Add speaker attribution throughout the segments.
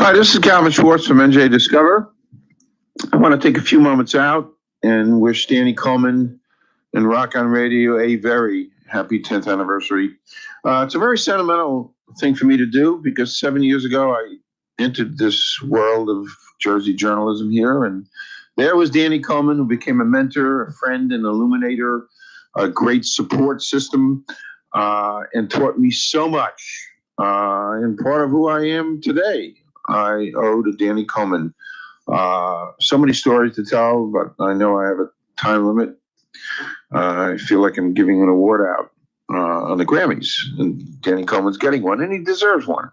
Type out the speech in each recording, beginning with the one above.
Speaker 1: Hi, this is Calvin Schwartz from NJ Discover. I want to take a few moments out and wish Danny Coleman and Rock on Radio a very happy 10th anniversary. It's a very sentimental thing for me to do because 7 years ago I entered this world of Jersey journalism here, and there was Danny Coleman, who became a mentor, a friend, an illuminator, a great support system, and taught me so much. And part of who I am today, I owe to Danny Coleman. So many stories to tell, but I know I have a time limit. I feel like I'm giving an award out on the Grammys, and Danny Coleman's getting one, and he deserves one.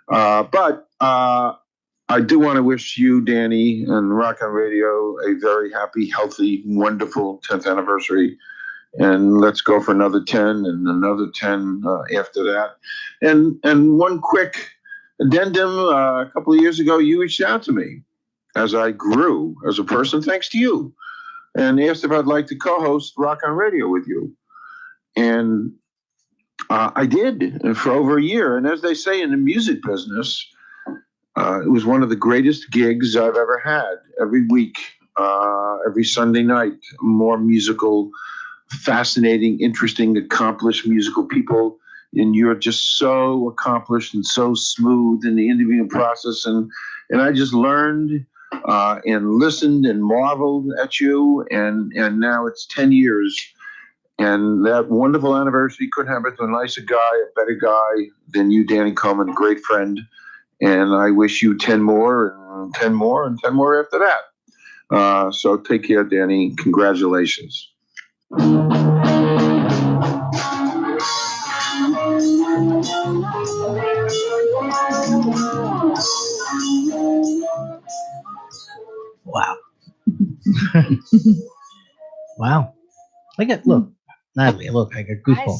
Speaker 1: But I do want to wish you, Danny, and Rock on Radio a very happy, healthy, wonderful 10th anniversary. And let's go for another 10 and another 10 after that. And one quick addendum, a couple of years ago, you reached out to me as I grew as a person, thanks to you, and asked if I'd like to co-host Rock on Radio with you. And I did for over a year. And as they say in the music business, it was one of the greatest gigs I've ever had. Every week, every Sunday night, more musical, fascinating, interesting, accomplished musical people. And you're just so accomplished and so smooth in the interviewing process. And I just learned and listened and marveled at you. And now it's 10 years. And that wonderful anniversary couldn't happen to a nicer guy, a better guy than you, Danny Coleman, a great friend. And I wish you 10 more and 10 more and 10 more after that. So take care, Danny. Congratulations.
Speaker 2: Wow. Wow. Look, Natalie, look, I got goosebumps.
Speaker 3: I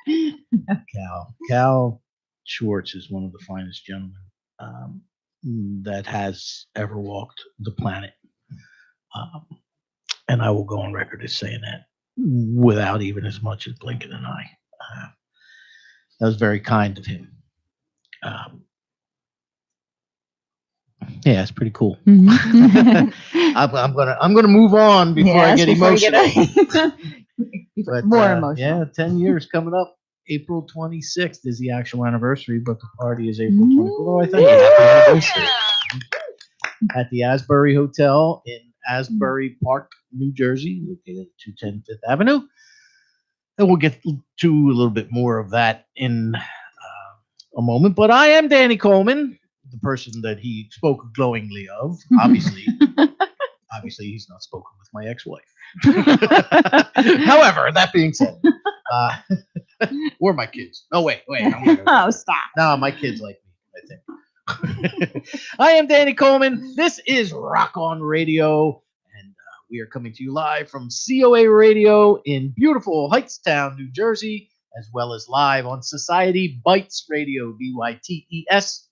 Speaker 3: see. There.
Speaker 2: Cal Schwartz is one of the finest gentlemen that has ever walked the planet. And I will go on record as saying that without even as much as blinking an eye. That was very kind of him. Yeah, it's pretty cool.
Speaker 4: Mm-hmm.
Speaker 2: I'm gonna move on before I get emotional.
Speaker 4: More emotional.
Speaker 2: Yeah, 10 years coming up. April 26th is the actual anniversary, but the party is April 24th. Oh, I think happy anniversary. At the Asbury Hotel in Asbury Park, New Jersey, located at 210 Fifth Avenue. And we'll get to a little bit more of that in a moment. But I am Danny Coleman, the person that he spoke glowingly of. Obviously, he's not spoken with my ex-wife. However, that being said, or my kids. Oh, wait.
Speaker 4: Oh, stop.
Speaker 2: No, my kids like me, I think. I am Danny Coleman. This is Rock on Radio, and we are coming to you live from COA Radio in beautiful Hightstown, New Jersey, as well as live on Society Bites Radio, BYTES,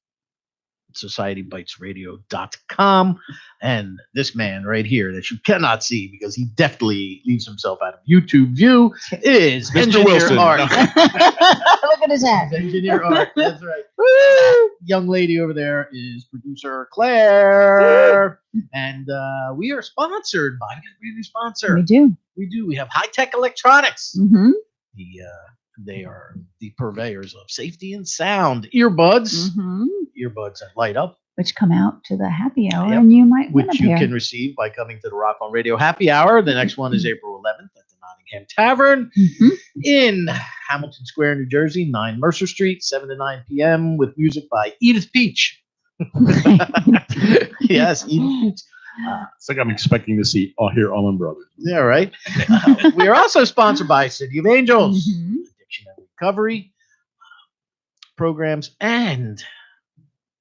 Speaker 2: societybitesradio.com. And this man right here that you cannot see because he definitely leaves himself out of YouTube view is
Speaker 5: Mr.
Speaker 2: Engineer
Speaker 5: Wilson.
Speaker 2: Art.
Speaker 4: Look at his head.
Speaker 2: Engineer Art, that's right. That young lady over there is producer Claire. And we are sponsored by a new sponsor.
Speaker 4: We do.
Speaker 2: We have High Tech Electronics.
Speaker 4: Mm-hmm.
Speaker 2: They are the purveyors of safety and sound earbuds.
Speaker 4: Mm-hmm.
Speaker 2: Earbuds that light up,
Speaker 4: Which come out to the happy hour,
Speaker 2: Yep.
Speaker 4: and you might win
Speaker 2: which
Speaker 4: a
Speaker 2: you
Speaker 4: pair.
Speaker 2: can receive by coming to the Rock on Radio Happy Hour. The next one is April 11th at the Nottingham Tavern
Speaker 4: Mhm.
Speaker 2: in Hamilton Square, New Jersey, 9 Mercer Street, 7 to 9 p.m. with music by Edith Peach. Yes, Edith Peach.
Speaker 5: It's like I'm expecting to hear Allman Brothers.
Speaker 2: Yeah, right. We are also sponsored by City of Angels,
Speaker 4: Mhm.
Speaker 2: Addiction and Recovery programs, and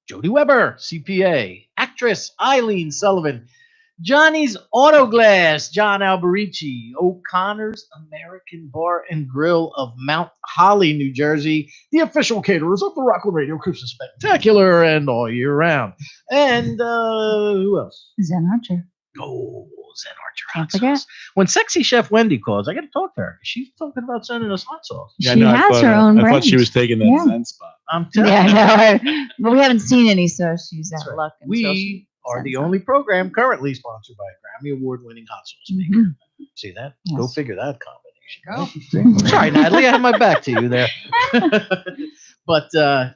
Speaker 2: Jody Weber, CPA, actress Eileen Sullivan, Johnny's Auto Glass, John Alberici, O'Connor's American Bar and Grill of Mount Holly, New Jersey, the official caterers of the Rock on Radio Christmas Spectacular and all year round. And who else?
Speaker 4: Zen Archer.
Speaker 2: Oh, sauce and Archer
Speaker 4: Can't
Speaker 2: hot
Speaker 4: forget.
Speaker 2: sauce. When Sexy Chef Wendy calls, I got to talk to her. She's talking about sending us hot sauce.
Speaker 5: Yeah,
Speaker 4: She
Speaker 5: no,
Speaker 4: has her own
Speaker 5: I
Speaker 4: brand.
Speaker 5: thought she was taking that
Speaker 4: Yeah.
Speaker 5: Zen spot.
Speaker 2: I'm telling
Speaker 4: Yeah,
Speaker 2: you.
Speaker 4: no, but we haven't seen any, so she's
Speaker 2: That's
Speaker 4: out
Speaker 2: right.
Speaker 4: luck. Until
Speaker 2: We
Speaker 4: she
Speaker 2: are the
Speaker 4: sends them.
Speaker 2: only program currently sponsored by a Grammy Award-winning hot sauce maker.
Speaker 4: Mhm.
Speaker 2: See that? Go
Speaker 4: Yes.
Speaker 2: figure that combination.
Speaker 4: Go.
Speaker 2: Right? Sorry, Natalie, I have my back to you there. But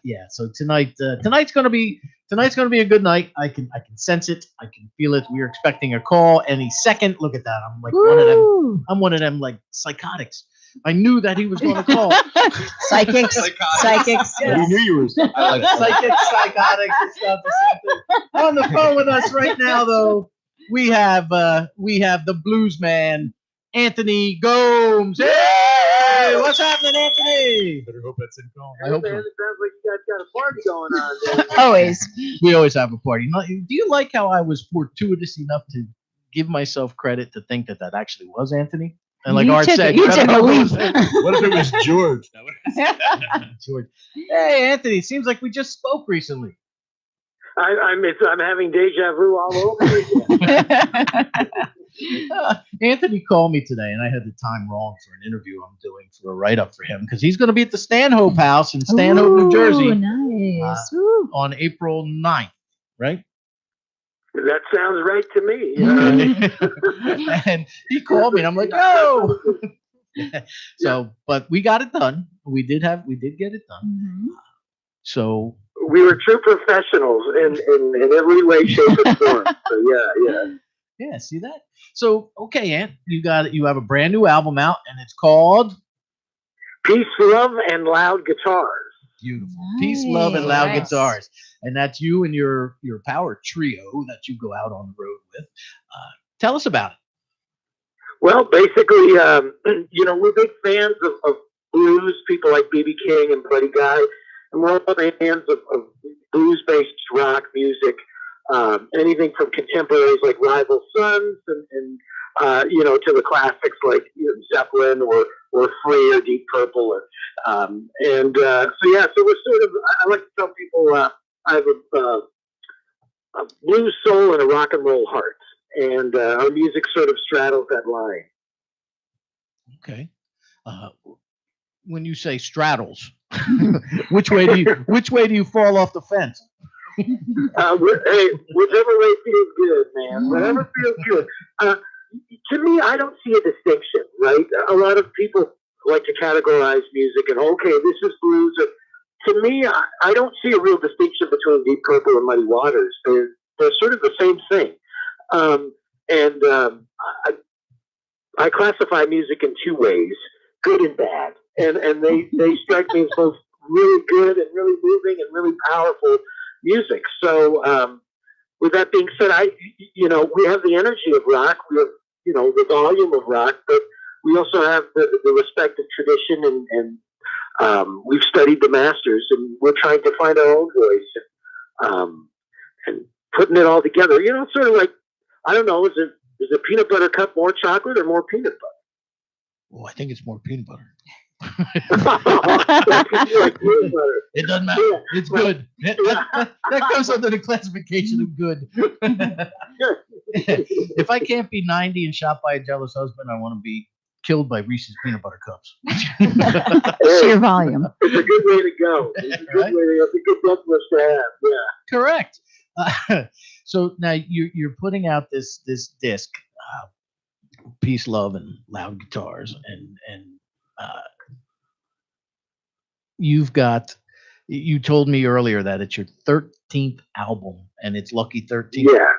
Speaker 2: yeah, so tonight's gonna be a good night. I can sense it. I can feel it. We're expecting a call any second. Look at that. I'm like one of them.
Speaker 4: Woo.
Speaker 2: I'm one of them like psychotics. I knew that he was going to call.
Speaker 4: Psychics. Psychics.
Speaker 5: I knew you were. I like
Speaker 2: Psychics, psychotics, it's not the same thing. On the phone with us right now, though, we have the blues man, Anthony Gomes. Hey, what's happening, Anthony?
Speaker 5: Better hope that's in call.
Speaker 2: I hope
Speaker 3: man,
Speaker 2: so.
Speaker 3: it sounds like you guys got a party going on there.
Speaker 4: Always.
Speaker 2: We always have a party. Do you like how I was fortuitous enough to give myself credit to think that actually was Anthony? And like
Speaker 4: You
Speaker 2: Art
Speaker 4: took
Speaker 2: said,
Speaker 4: it. You
Speaker 2: better
Speaker 4: took
Speaker 2: know
Speaker 4: a
Speaker 2: who
Speaker 4: leap.
Speaker 2: was it.
Speaker 5: What if it was George?
Speaker 2: George. Hey, Anthony, seems like we just spoke recently.
Speaker 3: I'm having deja vu all over again.
Speaker 2: Anthony called me today, and I had the time wrong for an interview I'm doing for a write-up for him because he's going to be at the Stanhope House in Stanhope, New Jersey
Speaker 4: Ooh, nice. Ooh.
Speaker 2: on April 9th, right?
Speaker 3: That sounds right to me. Yeah.
Speaker 2: And he called me, and I'm like, "Oh!" So, but we got it done. We did get it done.
Speaker 4: Mhm.
Speaker 2: So
Speaker 3: We were true professionals in every way, shape, and form. So
Speaker 2: yeah, see that? So okay, Ant, you have a brand new album out, and it's called
Speaker 3: Peace, love, and loud guitars.
Speaker 2: Beautiful. Peace, love, and loud
Speaker 4: Nice.
Speaker 2: guitars. And that's you and your power trio that you go out on the road with. Tell us about it.
Speaker 3: Well, basically, we're big fans of blues, people like B.B. King and Buddy Guy, and we're all fans of blues-based rock music, anything from contemporaries like Rival Sons and to the classics like Zeppelin or Free or Deep Purple. So we're sort of, I like to tell people I have a blues soul and a rock and roll heart. And our music sort of straddles that line.
Speaker 2: Okay. When you say straddles, which way do you fall off the fence?
Speaker 3: Hey, whichever way feels good, man. Whatever feels good. To me, I don't see a distinction, right? A lot of people like to categorize music and, okay, this is blues. To me, I don't see a real distinction between Deep Purple and Muddy Waters. They're sort of the same thing. I classify music in two ways, good and bad. And they strike me as both really good and really moving and really powerful music. So, with that being said, we have the energy of rock, we have, the volume of rock, but we also have the respect of tradition and we've studied the masters and we're trying to find our own voice and putting it all together. Sort of like, I don't know, is a peanut butter cup more chocolate or more peanut butter?
Speaker 2: Oh, I think it's more peanut butter.
Speaker 3: Like peanut butter.
Speaker 2: It doesn't matter.
Speaker 3: Yeah.
Speaker 2: It's good. That comes under the classification of good. If I can't be 90 and shot by a jealous husband, I want to be killed by Reese's peanut butter cups.
Speaker 4: Sheer volume.
Speaker 3: It's a good way to go. It's a good bucket list to have. Yeah.
Speaker 2: Correct. So now you're putting out this disc, Peace, Love, and Loud Guitars, and you told me earlier that it's your 13th album, and it's Lucky 13.
Speaker 3: Yeah.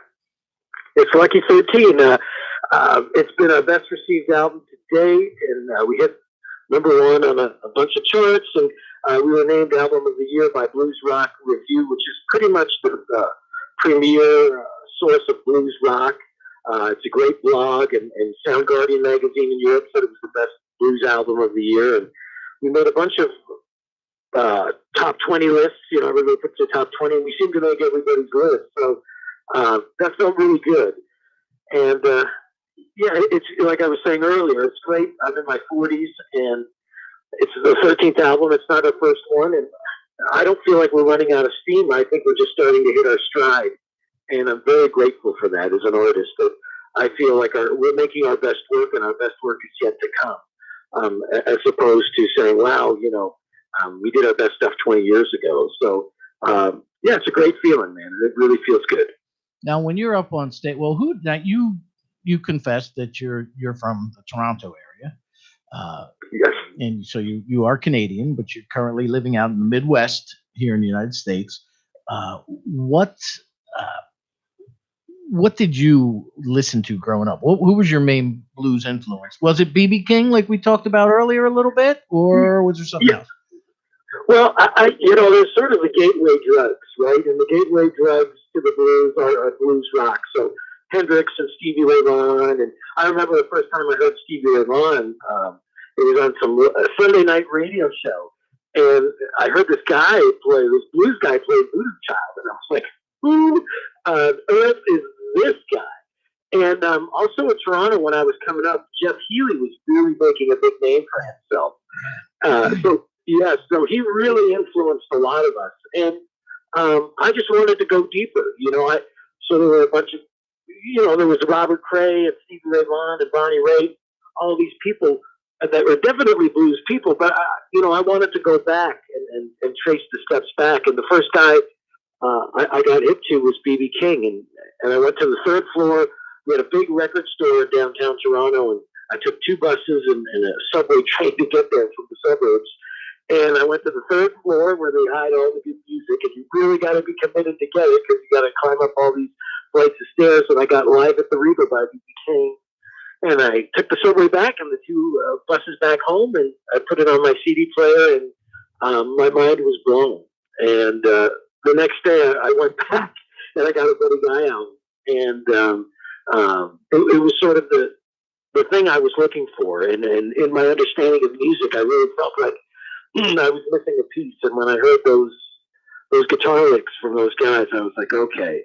Speaker 3: It's Lucky 13. It's been our best received album to date, and we hit #1 on a bunch of charts, and we were named Album of the Year by Blues Rock Review, which is pretty much the premier source of blues rock. It's a great blog, and Soundgarden magazine in Europe said it was the best blues album of the year, and we made a bunch of top 20 lists. Everybody puts their top 20, and we seem to make everybody's list. So that felt really good. And it's like I was saying earlier, it's great. I'm in my 40s, and it's the 13th album. It's not our first one, and I don't feel like we're running out of steam. I think we're just starting to hit our stride, and I'm very grateful for that as an artist. But I feel like we're making our best work, and our best work is yet to come. As opposed to saying, "Wow, we did our best stuff 20 years ago." So, yeah, it's a great feeling, man. It really feels good.
Speaker 2: Now, when you're up on stage, well, you confessed that you're from the Toronto area,
Speaker 3: Yes.
Speaker 2: and so you are Canadian, but you're currently living out in the Midwest here in the United States. What did you listen to growing up? Who was your main blues influence? Was it B.B. King, like we talked about earlier a little bit, or was there something else?
Speaker 3: Well, there's sort of the gateway drugs, right? And the gateway drugs to the blues are blues rock. So Hendrix and Stevie Ray Vaughan. And I remember the first time I heard Stevie Ray Vaughan, it was on some Sunday night radio show. And I heard this blues guy play Voodoo Child. And I was like, who on earth is this guy? And also in Toronto, when I was coming up, Jeff Healey was really making a big name for himself. So he really influenced a lot of us. And I just wanted to go deeper. So there were a bunch of, there was Robert Cray and Stevie Ray Vaughan and Bonnie Raitt, all these people that were definitely blues people. But, I wanted to go back and trace the steps back. And the first guy I got hip to was B.B. King. And I went to the third floor. We had a big record store in downtown Toronto, and I took 2 buses and a subway train to get there from the suburbs. And I went to the third floor where they hide all the good music, and you really got to be committed to get it because you got to climb up all these flights of stairs. And I got Live at the Reba by B.B. King. And I took the subway back and the 2 buses back home, and I put it on my CD player, and my mind was blown. And the next day I went back and I got a Buddy Guy album. And it was sort of the thing I was looking for. And in my understanding of music, I really felt like I was missing a piece. And when I heard those guitar licks from those guys, I was like, okay,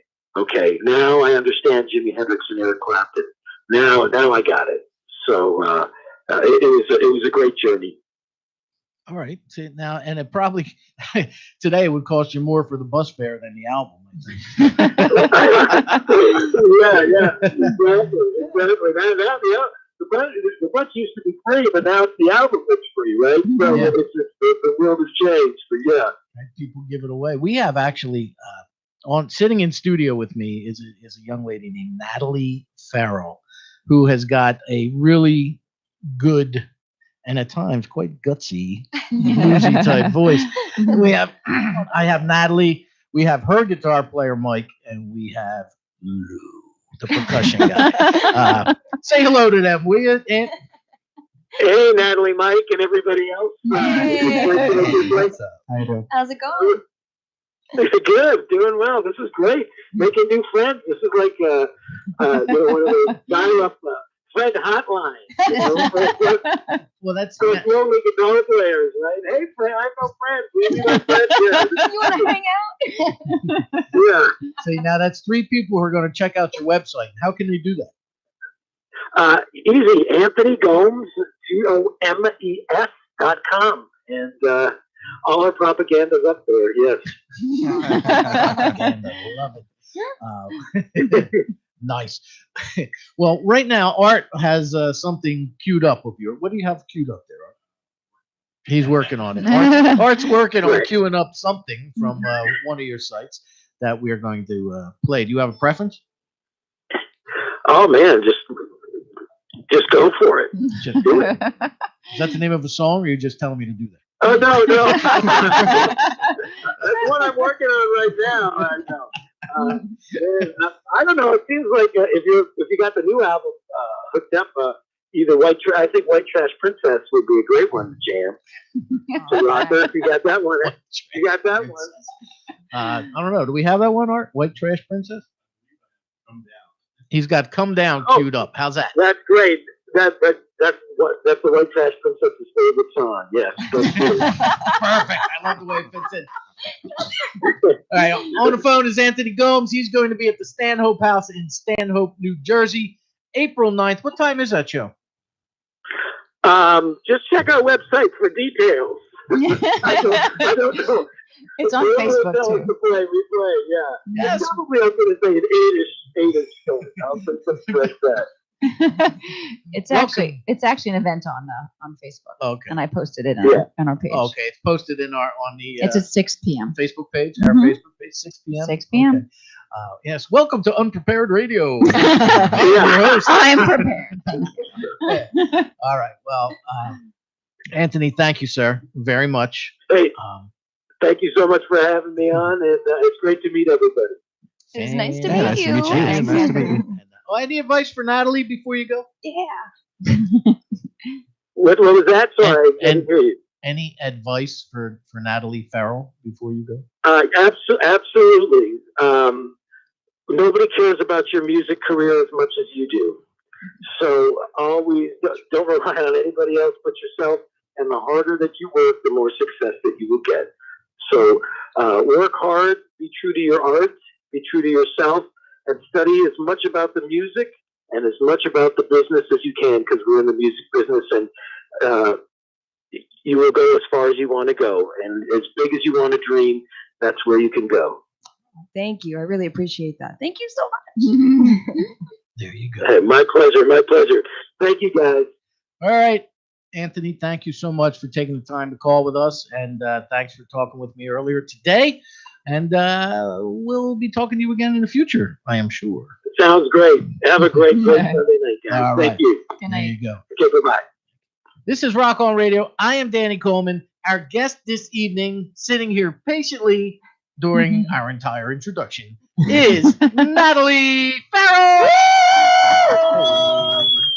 Speaker 3: now I understand Jimi Hendrix and Eric Clapton. Now I got it. So it was a great journey.
Speaker 2: All right. See, now, and it probably today would cost you more for the bus fare than the album, I think.
Speaker 3: yeah, exactly. The bus used to be free, but now it's the album that's free, right? So it's just, the world has changed. But yeah,
Speaker 2: people give it away. We have actually sitting in studio with me is a young lady named Natalie Farrell, who has got a really good and at times quite gutsy, bluesy type voice. I have Natalie, we have her guitar player Mike, and we have Lou, the percussion guy. Say hello to them, will you, Aunt?
Speaker 3: Hey, Natalie, Mike, and everybody else.
Speaker 4: Hey. How's it going?
Speaker 3: Good, doing well. This is great. Making new friends. This is like one of those dial-up friend hotlines.
Speaker 2: Well, that's
Speaker 3: so lonely guitar players, right? Hey, friend, I have no friends. We need my friends here.
Speaker 4: You want to hang out?
Speaker 3: Yeah.
Speaker 2: See, now that's 3 people who are going to check out your website. How can they do that?
Speaker 3: Easy. Anthony Gomes, GOMES.com. And all our propaganda's up there, yes.
Speaker 2: Propaganda, love it. Nice. Well, right now, Art has something queued up with you. What do you have queued up there, Art? He's working on it. Art's working on queuing up something from one of your sites that we are going to play. Do you have a preference?
Speaker 3: Oh, man, just go for it.
Speaker 2: Just do it. Is that the name of a song, or are you just telling me to do that?
Speaker 3: Oh, no. That's what I'm working on right now. I don't know. It seems like if you got the new album hooked up, either I think White Trash Princess would be a great one to jam. So Roger, if you got that one,
Speaker 2: I don't know. Do we have that one, Art? White Trash Princess?
Speaker 5: Come down.
Speaker 2: He's got "Come Down" queued up. How's that?
Speaker 3: That's great. That's the White Trash Princess's favorite song. Yes.
Speaker 2: Perfect. I love the way it fits in. All right. On the phone is Anthony Gomes. He's going to be at the Stanhope House in Stanhope, New Jersey, April 9th. What time is that show?
Speaker 3: Just check our website for details. I don't know.
Speaker 4: It's on Facebook too.
Speaker 3: We play, yeah.
Speaker 2: Yes.
Speaker 3: Probably I'm going to say an 8-ish 8-inch shoulders. I'll put some stress that.
Speaker 4: It's
Speaker 2: Welcome.
Speaker 4: actually an event on Facebook,
Speaker 2: Okay.
Speaker 4: and I posted it
Speaker 3: Yeah.
Speaker 4: on our page.
Speaker 2: Okay. It's posted in on the
Speaker 4: It's at 6 p.m.
Speaker 2: Facebook page. Our
Speaker 4: Mhm.
Speaker 2: Facebook page, 6 p.m.
Speaker 4: 6 p.m.
Speaker 2: Okay. Yes. Welcome to Unprepared Radio.
Speaker 3: Yeah.
Speaker 2: Your host.
Speaker 4: I'm prepared.
Speaker 2: All right. Well, Anthony, thank you, sir, very much.
Speaker 3: Hey, thank you so much for having me on, and it's great to meet everybody.
Speaker 4: It was nice to
Speaker 2: Yeah,
Speaker 4: meet
Speaker 2: nice to
Speaker 4: you.
Speaker 2: meet you.
Speaker 4: Thanks,
Speaker 2: Nice to meet you.
Speaker 4: Andrew.
Speaker 2: Any advice for Natalie before you go?
Speaker 4: Yeah.
Speaker 3: What was that? Sorry, I didn't hear you.
Speaker 2: Any advice for Natalie Farrell before you go?
Speaker 3: Absolutely. Nobody cares about your music career as much as you do. So always don't rely on anybody else but yourself. And the harder that you work, the more success that you will get. So work hard, be true to your art, be true to yourself, and study as much about the music and as much about the business as you can, because we're in the music business, and you will go as far as you want to go. And as big as you want to dream, that's where you can go.
Speaker 4: Thank you. I really appreciate that. Thank you so much.
Speaker 2: There you go.
Speaker 3: Hey, my pleasure. My pleasure. Thank you, guys.
Speaker 2: All right, Anthony, thank you so much for taking the time to call with us, and thanks for talking with me earlier today. And we'll be talking to you again in the future, I am sure.
Speaker 3: Sounds great. Have a great Sunday night, guys.
Speaker 2: All right.
Speaker 3: Thank you.
Speaker 4: Good
Speaker 2: There
Speaker 4: night.
Speaker 2: you go.
Speaker 3: Okay, bye-bye.
Speaker 2: This is Rock On Radio. I am Danny Coleman. Our guest this evening, sitting here patiently during our entire introduction, is Natalie Farrell.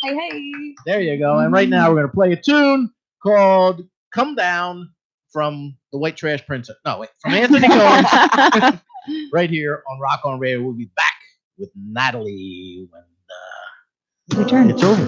Speaker 4: Hey.
Speaker 2: There you go. And right now we're going to play a tune called Come Down from the White Trash Princess. No, wait, from Anthony Cohen. Right here on Rock On Radio. We'll be back with Natalie when
Speaker 4: Return.
Speaker 2: it's over.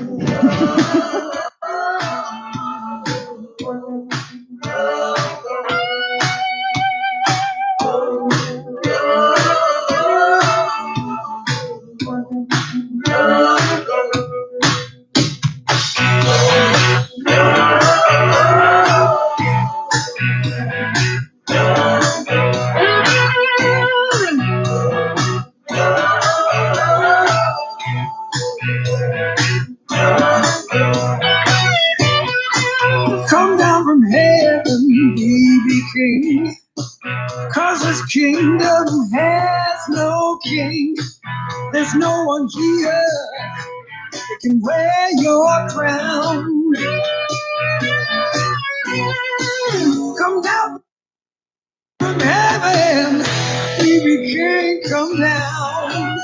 Speaker 6: Come down from heaven, baby king, 'cause this kingdom has no king. There's no one here that can wear your crown. Come down from heaven, baby king, come down.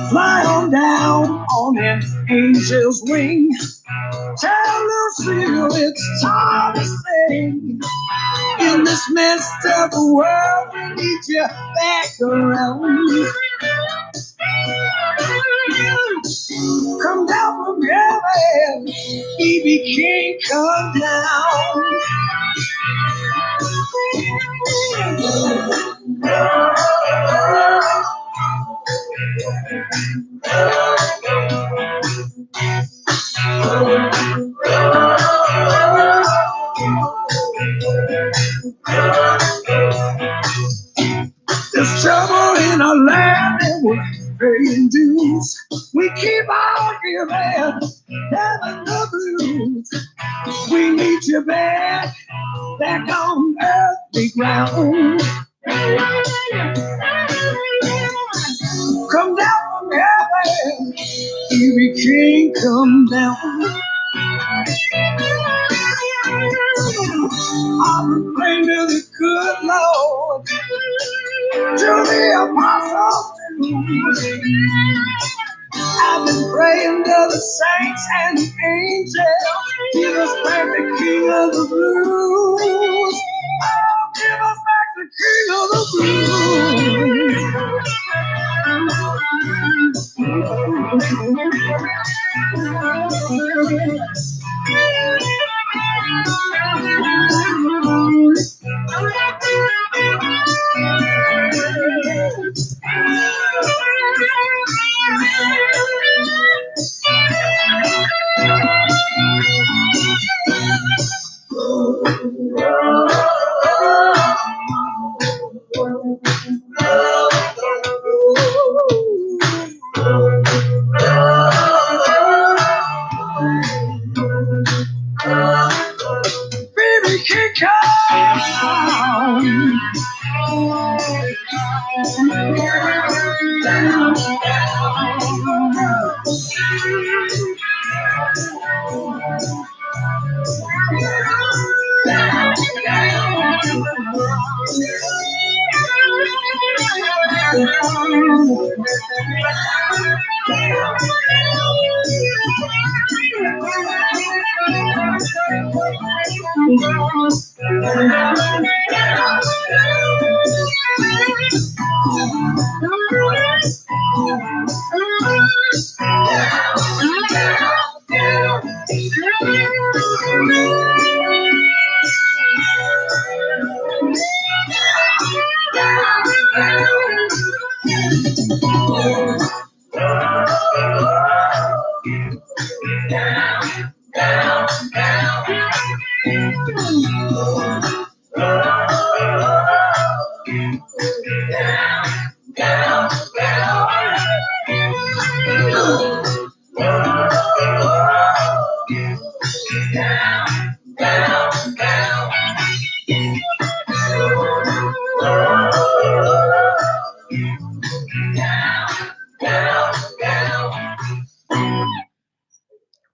Speaker 6: Fly on down on an angel's wing. Tell Lucille it's time to sing. In this messed up world, we need you back around. Come down from heaven, baby king, come down. There's trouble in our land and we're paying dues. We keep on giving, having the blues. We need you back on earthly ground. Come down from heaven, baby king, come down. I've been praying to the good Lord, to the apostles too. I've been praying to the saints and the angels. Give us back the king of the blues. Oh, give us back the king of the blues.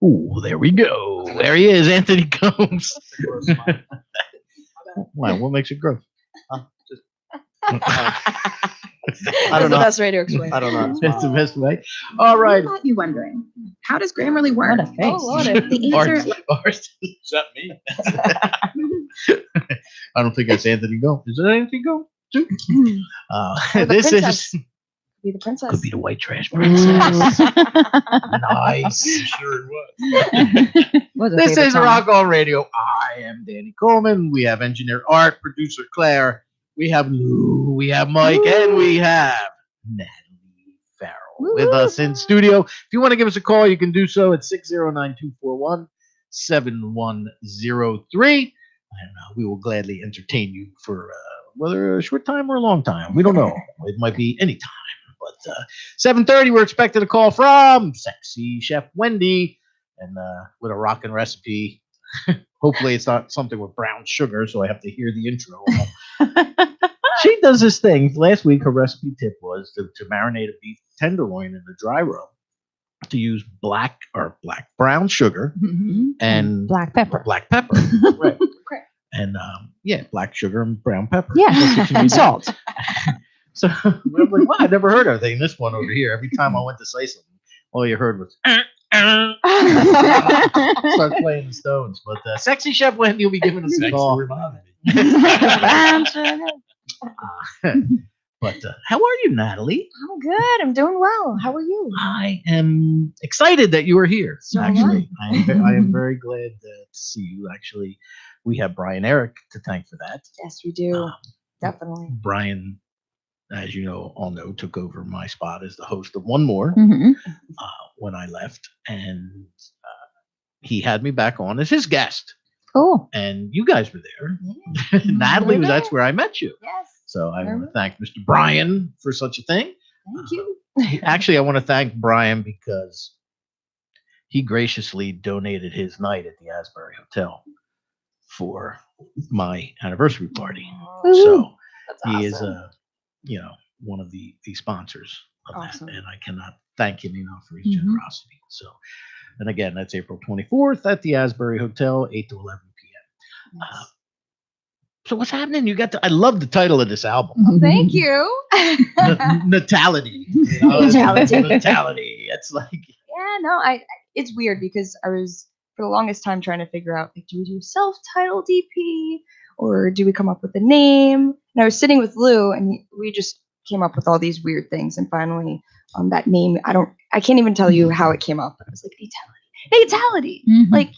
Speaker 2: Ooh, there we go. There he is, Anthony Combs. Why? What makes it gross?
Speaker 4: That's the best way to explain.
Speaker 7: I don't know.
Speaker 2: That's the best way. All right.
Speaker 8: You might be wondering, how does Grammarly work?
Speaker 4: What a face.
Speaker 8: Oh, the answer.
Speaker 2: Art.
Speaker 5: Is that me?
Speaker 2: I don't think that's Anthony Gomes. Is it Anthony Gomes?
Speaker 4: Or the
Speaker 2: This
Speaker 4: princess.
Speaker 2: is
Speaker 4: Be the princess.
Speaker 2: could be the white trash princess. Nice.
Speaker 5: Sure it was.
Speaker 2: This is Rock On Radio. I am Danny Coleman. We have engineer Art, producer Claire. We have Lou. We have Mike, and we have Natalie Farrell with us in studio. If you want to give us a call, you can do so at 609-241-7103. And we will gladly entertain you for whether a short time or a long time. We don't know. It might be any time. But 7:30, we're expecting a call from Sexy Chef Wendy, and with a rockin' recipe. Hopefully, it's not something with brown sugar, so I have to hear the intro. She does this thing. Last week, her recipe tip was to marinate a beef tenderloin in the dry rub, to use brown sugar and
Speaker 4: Black pepper.
Speaker 2: Black pepper. Right.
Speaker 4: Okay.
Speaker 2: And black sugar and brown pepper.
Speaker 4: Yeah, and salt.
Speaker 2: So I'm like, wow, I never heard of this one over here. Every time I went to say something, all you heard was start playing the Stones. But Sexy Chef Wendy will be giving us a
Speaker 5: Thanks
Speaker 2: call.
Speaker 5: for reminding me.
Speaker 2: But how are you, Natalie?
Speaker 4: I'm good. I'm doing well. How are you?
Speaker 2: I am excited that you are here.
Speaker 4: So am
Speaker 2: actually, I am very glad to see you. Actually, we have Brian Eric to thank for that.
Speaker 4: Yes, we do. Definitely.
Speaker 2: Brian, as you all know, took over my spot as the host of One More when I left, and he had me back on as his guest.
Speaker 4: Cool.
Speaker 2: And you guys were there.
Speaker 4: Yeah.
Speaker 2: Natalie, that's where I met you.
Speaker 4: Yes.
Speaker 2: So I want to thank Mr. Brian for such a thing.
Speaker 4: Thank you.
Speaker 2: Actually, I want to thank Brian because he graciously donated his night at the Asbury Hotel for my anniversary party. So
Speaker 4: That's
Speaker 2: he is
Speaker 4: awesome.
Speaker 2: one of the sponsors of
Speaker 4: Awesome.
Speaker 2: that, and I cannot thank him enough for his generosity. So, and again, that's April 24th at the Asbury Hotel, 8 to 11 p.m.
Speaker 4: Nice.
Speaker 2: So what's happening? I love the title of this album.
Speaker 4: Oh, thank you.
Speaker 2: Natality.
Speaker 4: Natality.
Speaker 2: Natality. It's like,
Speaker 4: Yeah, no, it's weird because I was for the longest time trying to figure out, like, do we do self-titled EP or do we come up with a name? And I was sitting with Lou and we just came up with all these weird things, and finally that name, I can't even tell you how it came up. I was like, Natality. Like,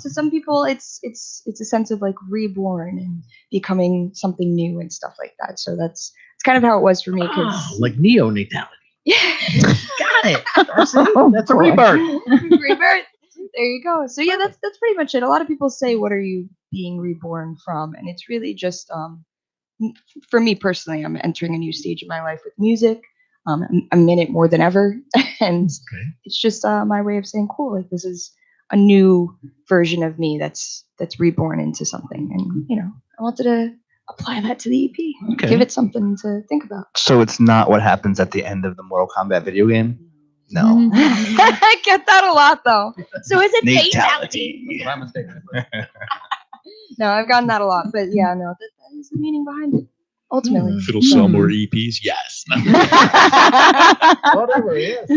Speaker 4: to some people it's a sense of like reborn and becoming something new and stuff like that. So it's kind of how it was for me, because
Speaker 2: like neonatality.
Speaker 4: yeah.
Speaker 2: Got it. That's a rebirth.
Speaker 4: Rebirth. There you go. So yeah, that's pretty much it. A lot of people say, what are you being reborn from? And it's really just for me personally, I'm entering a new stage in my life with music. I'm in it more than ever, and it's just my way of saying, cool, like this is a new version of me that's reborn into something. And I wanted to apply that to the EP. Give it something to think about.
Speaker 7: So it's not what happens at the end of the Mortal Kombat video game? No.
Speaker 4: I get that a lot though. So is it
Speaker 7: Natality.
Speaker 4: fatality? No, I've gotten that a lot, but yeah, no, that is the meaning behind it. Ultimately.
Speaker 5: If it'll sell more EPs, yes.
Speaker 2: Whatever, yes.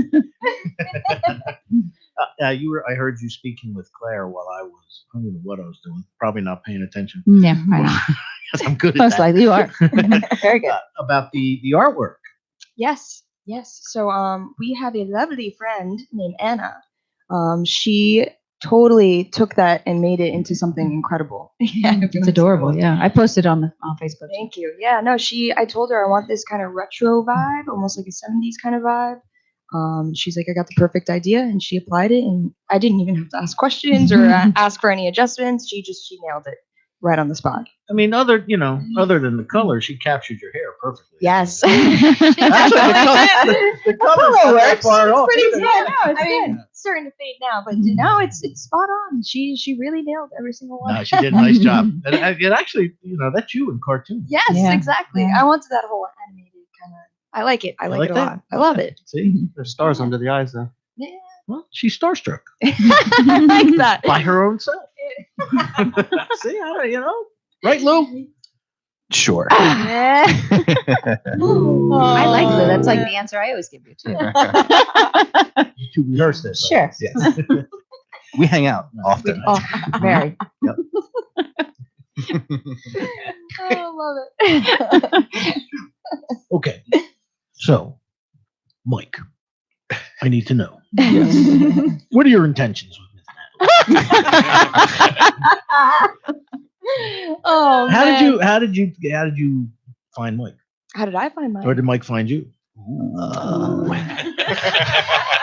Speaker 2: I heard you speaking with Claire while I don't know what I was doing. Probably not paying attention.
Speaker 9: Yeah, I know.
Speaker 2: Because I'm good at
Speaker 9: Most
Speaker 2: that.
Speaker 9: likely you are. Very good.
Speaker 2: About the artwork.
Speaker 4: Yes. So we have a lovely friend named Anna. She totally took that and made it into something incredible.
Speaker 9: Yeah, it's adorable. Yeah, I posted on Facebook.
Speaker 4: Thank you. Yeah, no, I told her I want this kind of retro vibe, almost like a 70s kind of vibe. She's like, I got the perfect idea, and she applied it, and I didn't even have to ask questions or ask for any adjustments. She nailed it right on the spot.
Speaker 2: I mean, other than the color, she captured your hair perfectly.
Speaker 4: Yes.
Speaker 2: Actually, the color works.
Speaker 4: It's pretty good. I mean, it's starting to fade now, but no, it's spot on. She really nailed every single one.
Speaker 2: No, she did a nice job. And it actually, that's you in cartoon.
Speaker 4: Yes,
Speaker 9: Yeah.
Speaker 4: exactly.
Speaker 9: Yeah.
Speaker 4: I wanted that whole animated kind of. I like it. I like it a
Speaker 2: that?
Speaker 4: lot. I love it.
Speaker 2: See,
Speaker 3: There's stars under the eyes, though.
Speaker 4: Yeah.
Speaker 2: well, she's starstruck
Speaker 4: I like that.
Speaker 2: by her own self. See, right, Lou?
Speaker 7: Sure.
Speaker 4: Yeah.
Speaker 9: I like Lou. That's like the answer I always give you too.
Speaker 2: You two rehearsed this.
Speaker 9: Sure.
Speaker 7: Yes. We hang out often.
Speaker 9: Oh, very.
Speaker 4: I love it.
Speaker 2: Okay. So, Mike, I need to know. What are your intentions with Miss Natalie?
Speaker 4: Oh,
Speaker 2: How
Speaker 4: man.
Speaker 2: did you find Mike?
Speaker 4: How did I find mine?
Speaker 2: Or did Mike find you?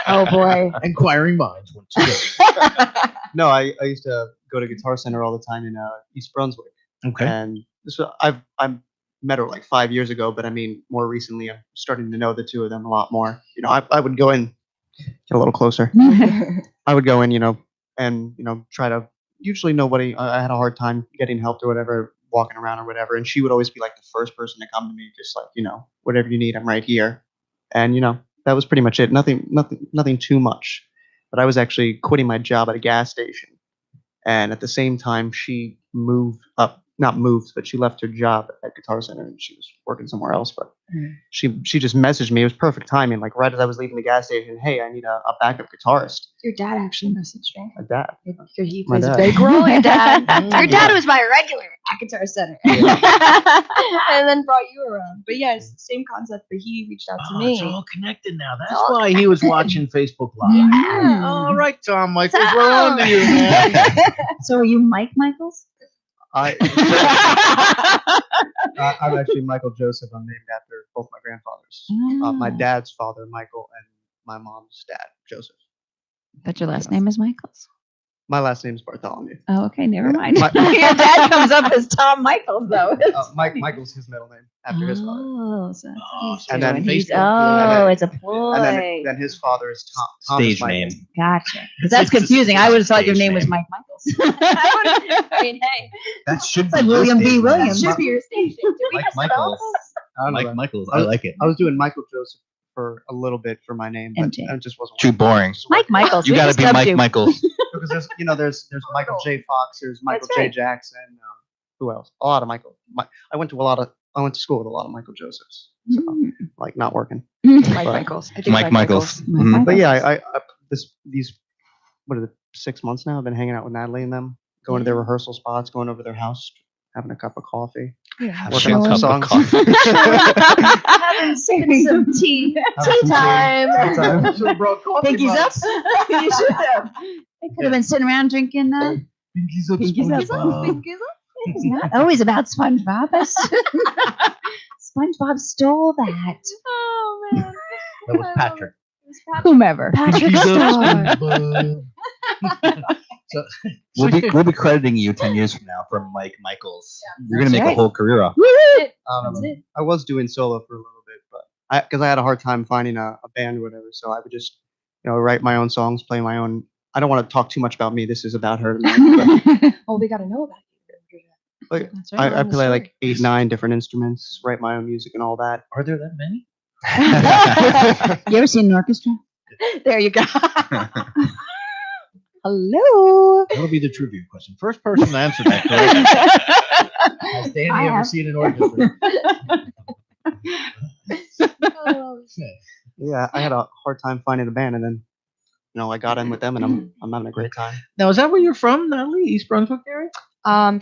Speaker 4: Oh boy.
Speaker 2: Inquiring minds want to know.
Speaker 10: No, I used to go to Guitar Center all the time in East Brunswick,
Speaker 2: Okay.
Speaker 10: and so I met her like 5 years ago. But I mean, more recently, I'm starting to know the two of them a lot more. I would go in, get a little closer. I would go in, and try to. Usually, nobody. I had a hard time getting help or whatever, walking around or whatever, and she would always be like the first person to come to me, just like whatever you need, I'm right here, and that was pretty much it. Nothing too much. But I was actually quitting my job at a gas station. And at the same time, she not moved, but she left her job at Guitar Center and she was working somewhere else. But she just messaged me. It was perfect timing. Like right as I was leaving the gas station, hey, I need a backup guitarist.
Speaker 4: Your dad actually messaged me.
Speaker 10: My dad.
Speaker 4: He
Speaker 10: My
Speaker 4: plays a
Speaker 10: dad.
Speaker 4: big role, your dad. Your dad was my regular at Guitar Center. And then brought you around. But yes, same concept, but he reached out to me.
Speaker 2: It's all connected now. That's
Speaker 4: all
Speaker 2: why he was watching Facebook Live.
Speaker 4: Yeah.
Speaker 2: All right, Tom Michaels, we're on to you, man.
Speaker 9: So are you Mike Michaels?
Speaker 10: I'm actually Michael Joseph. I'm named after both my grandfathers. My dad's father, Michael, and my mom's dad, Joseph.
Speaker 9: But your last name is Michaels.
Speaker 10: My last name is Bartholomew.
Speaker 9: Oh, okay, never mind.
Speaker 10: My-
Speaker 9: Your dad comes up as Tom Michaels, though.
Speaker 10: Michael's his middle name after his father.
Speaker 9: Oh, so that's
Speaker 2: Oh,
Speaker 9: and
Speaker 10: and then
Speaker 9: he's,
Speaker 10: Facebook,
Speaker 9: it's a ploy.
Speaker 10: And then his father is Thomas
Speaker 7: Stage
Speaker 10: Michael.
Speaker 7: name.
Speaker 9: Gotcha. That's confusing. I would have thought your name was Mike Michaels.
Speaker 4: I mean, hey,
Speaker 7: That should
Speaker 9: It's like William B. Williams.
Speaker 4: that should be your station. Do we
Speaker 7: Mike
Speaker 4: have
Speaker 7: Michaels.
Speaker 10: I don't know
Speaker 7: Mike
Speaker 10: that.
Speaker 7: Michaels. I like it.
Speaker 10: I was doing Michael Joseph for a little bit for my name, but
Speaker 9: MJ.
Speaker 10: it just wasn't
Speaker 7: Too boring.
Speaker 9: Mike Michaels.
Speaker 7: You
Speaker 9: we
Speaker 7: gotta
Speaker 9: just
Speaker 7: be
Speaker 9: dubbed
Speaker 7: Mike
Speaker 9: you.
Speaker 7: Michaels.
Speaker 10: because there's Michael J. Fox, there's Michael
Speaker 4: That's
Speaker 10: J.
Speaker 4: right.
Speaker 10: Jackson, who else? A lot of Michael. I went to school with a lot of Michael Josephs, so like not working.
Speaker 4: Mike
Speaker 10: But-
Speaker 4: Michaels. I think
Speaker 7: Mike Michaels.
Speaker 9: Mike
Speaker 7: Mhm.
Speaker 10: But yeah, I these what are the 6 months now? I've been hanging out with Natalie and them, going to their rehearsrsal spots, going over to their house, having a cup of coffee,
Speaker 4: Yeah.
Speaker 10: working on some
Speaker 7: Cup of
Speaker 10: songs.
Speaker 4: Having some tea. Tea time.
Speaker 9: Pinkies up. You should have. They could have been sitting around drinking.
Speaker 2: Pinkies up,
Speaker 9: Pinkies up.
Speaker 2: SpongeBob.
Speaker 9: It's not always about SpongeBob. SpongeBob stole that.
Speaker 4: Oh man.
Speaker 2: That was Patrick.
Speaker 9: Whomever.
Speaker 4: Patrick
Speaker 2: Pinkies
Speaker 4: Star.
Speaker 2: up, SpongeBob.
Speaker 7: We'll be crediting you 10 years from now for Mike Michaels. You're gonna
Speaker 9: That's
Speaker 7: make a
Speaker 9: right.
Speaker 7: whole career off.
Speaker 4: That's it.
Speaker 10: I was doing solo for a little bit, but because I had a hard time finding a band or whatever, so I would just write my own songs, play my own. I don't want to talk too much about me. This is about her. But
Speaker 4: Well, we got to know about you.
Speaker 10: like,
Speaker 9: That's right.
Speaker 10: I play like 8, 9 different instruments, write my own music and all that.
Speaker 2: Are there that many?
Speaker 9: You ever seen an orchestra?
Speaker 4: There you go.
Speaker 9: Hello.
Speaker 2: That'll be the trivia question. First person to answer that correctly. Has Danny
Speaker 9: I
Speaker 2: ever
Speaker 9: have.
Speaker 2: seen an orchestra?
Speaker 10: Yeah, I had a hard time finding a band, and then I got in with them, and I'm having a great time.
Speaker 2: Now, is that where you're from, Natalie? East Brunswick area?
Speaker 4: I'm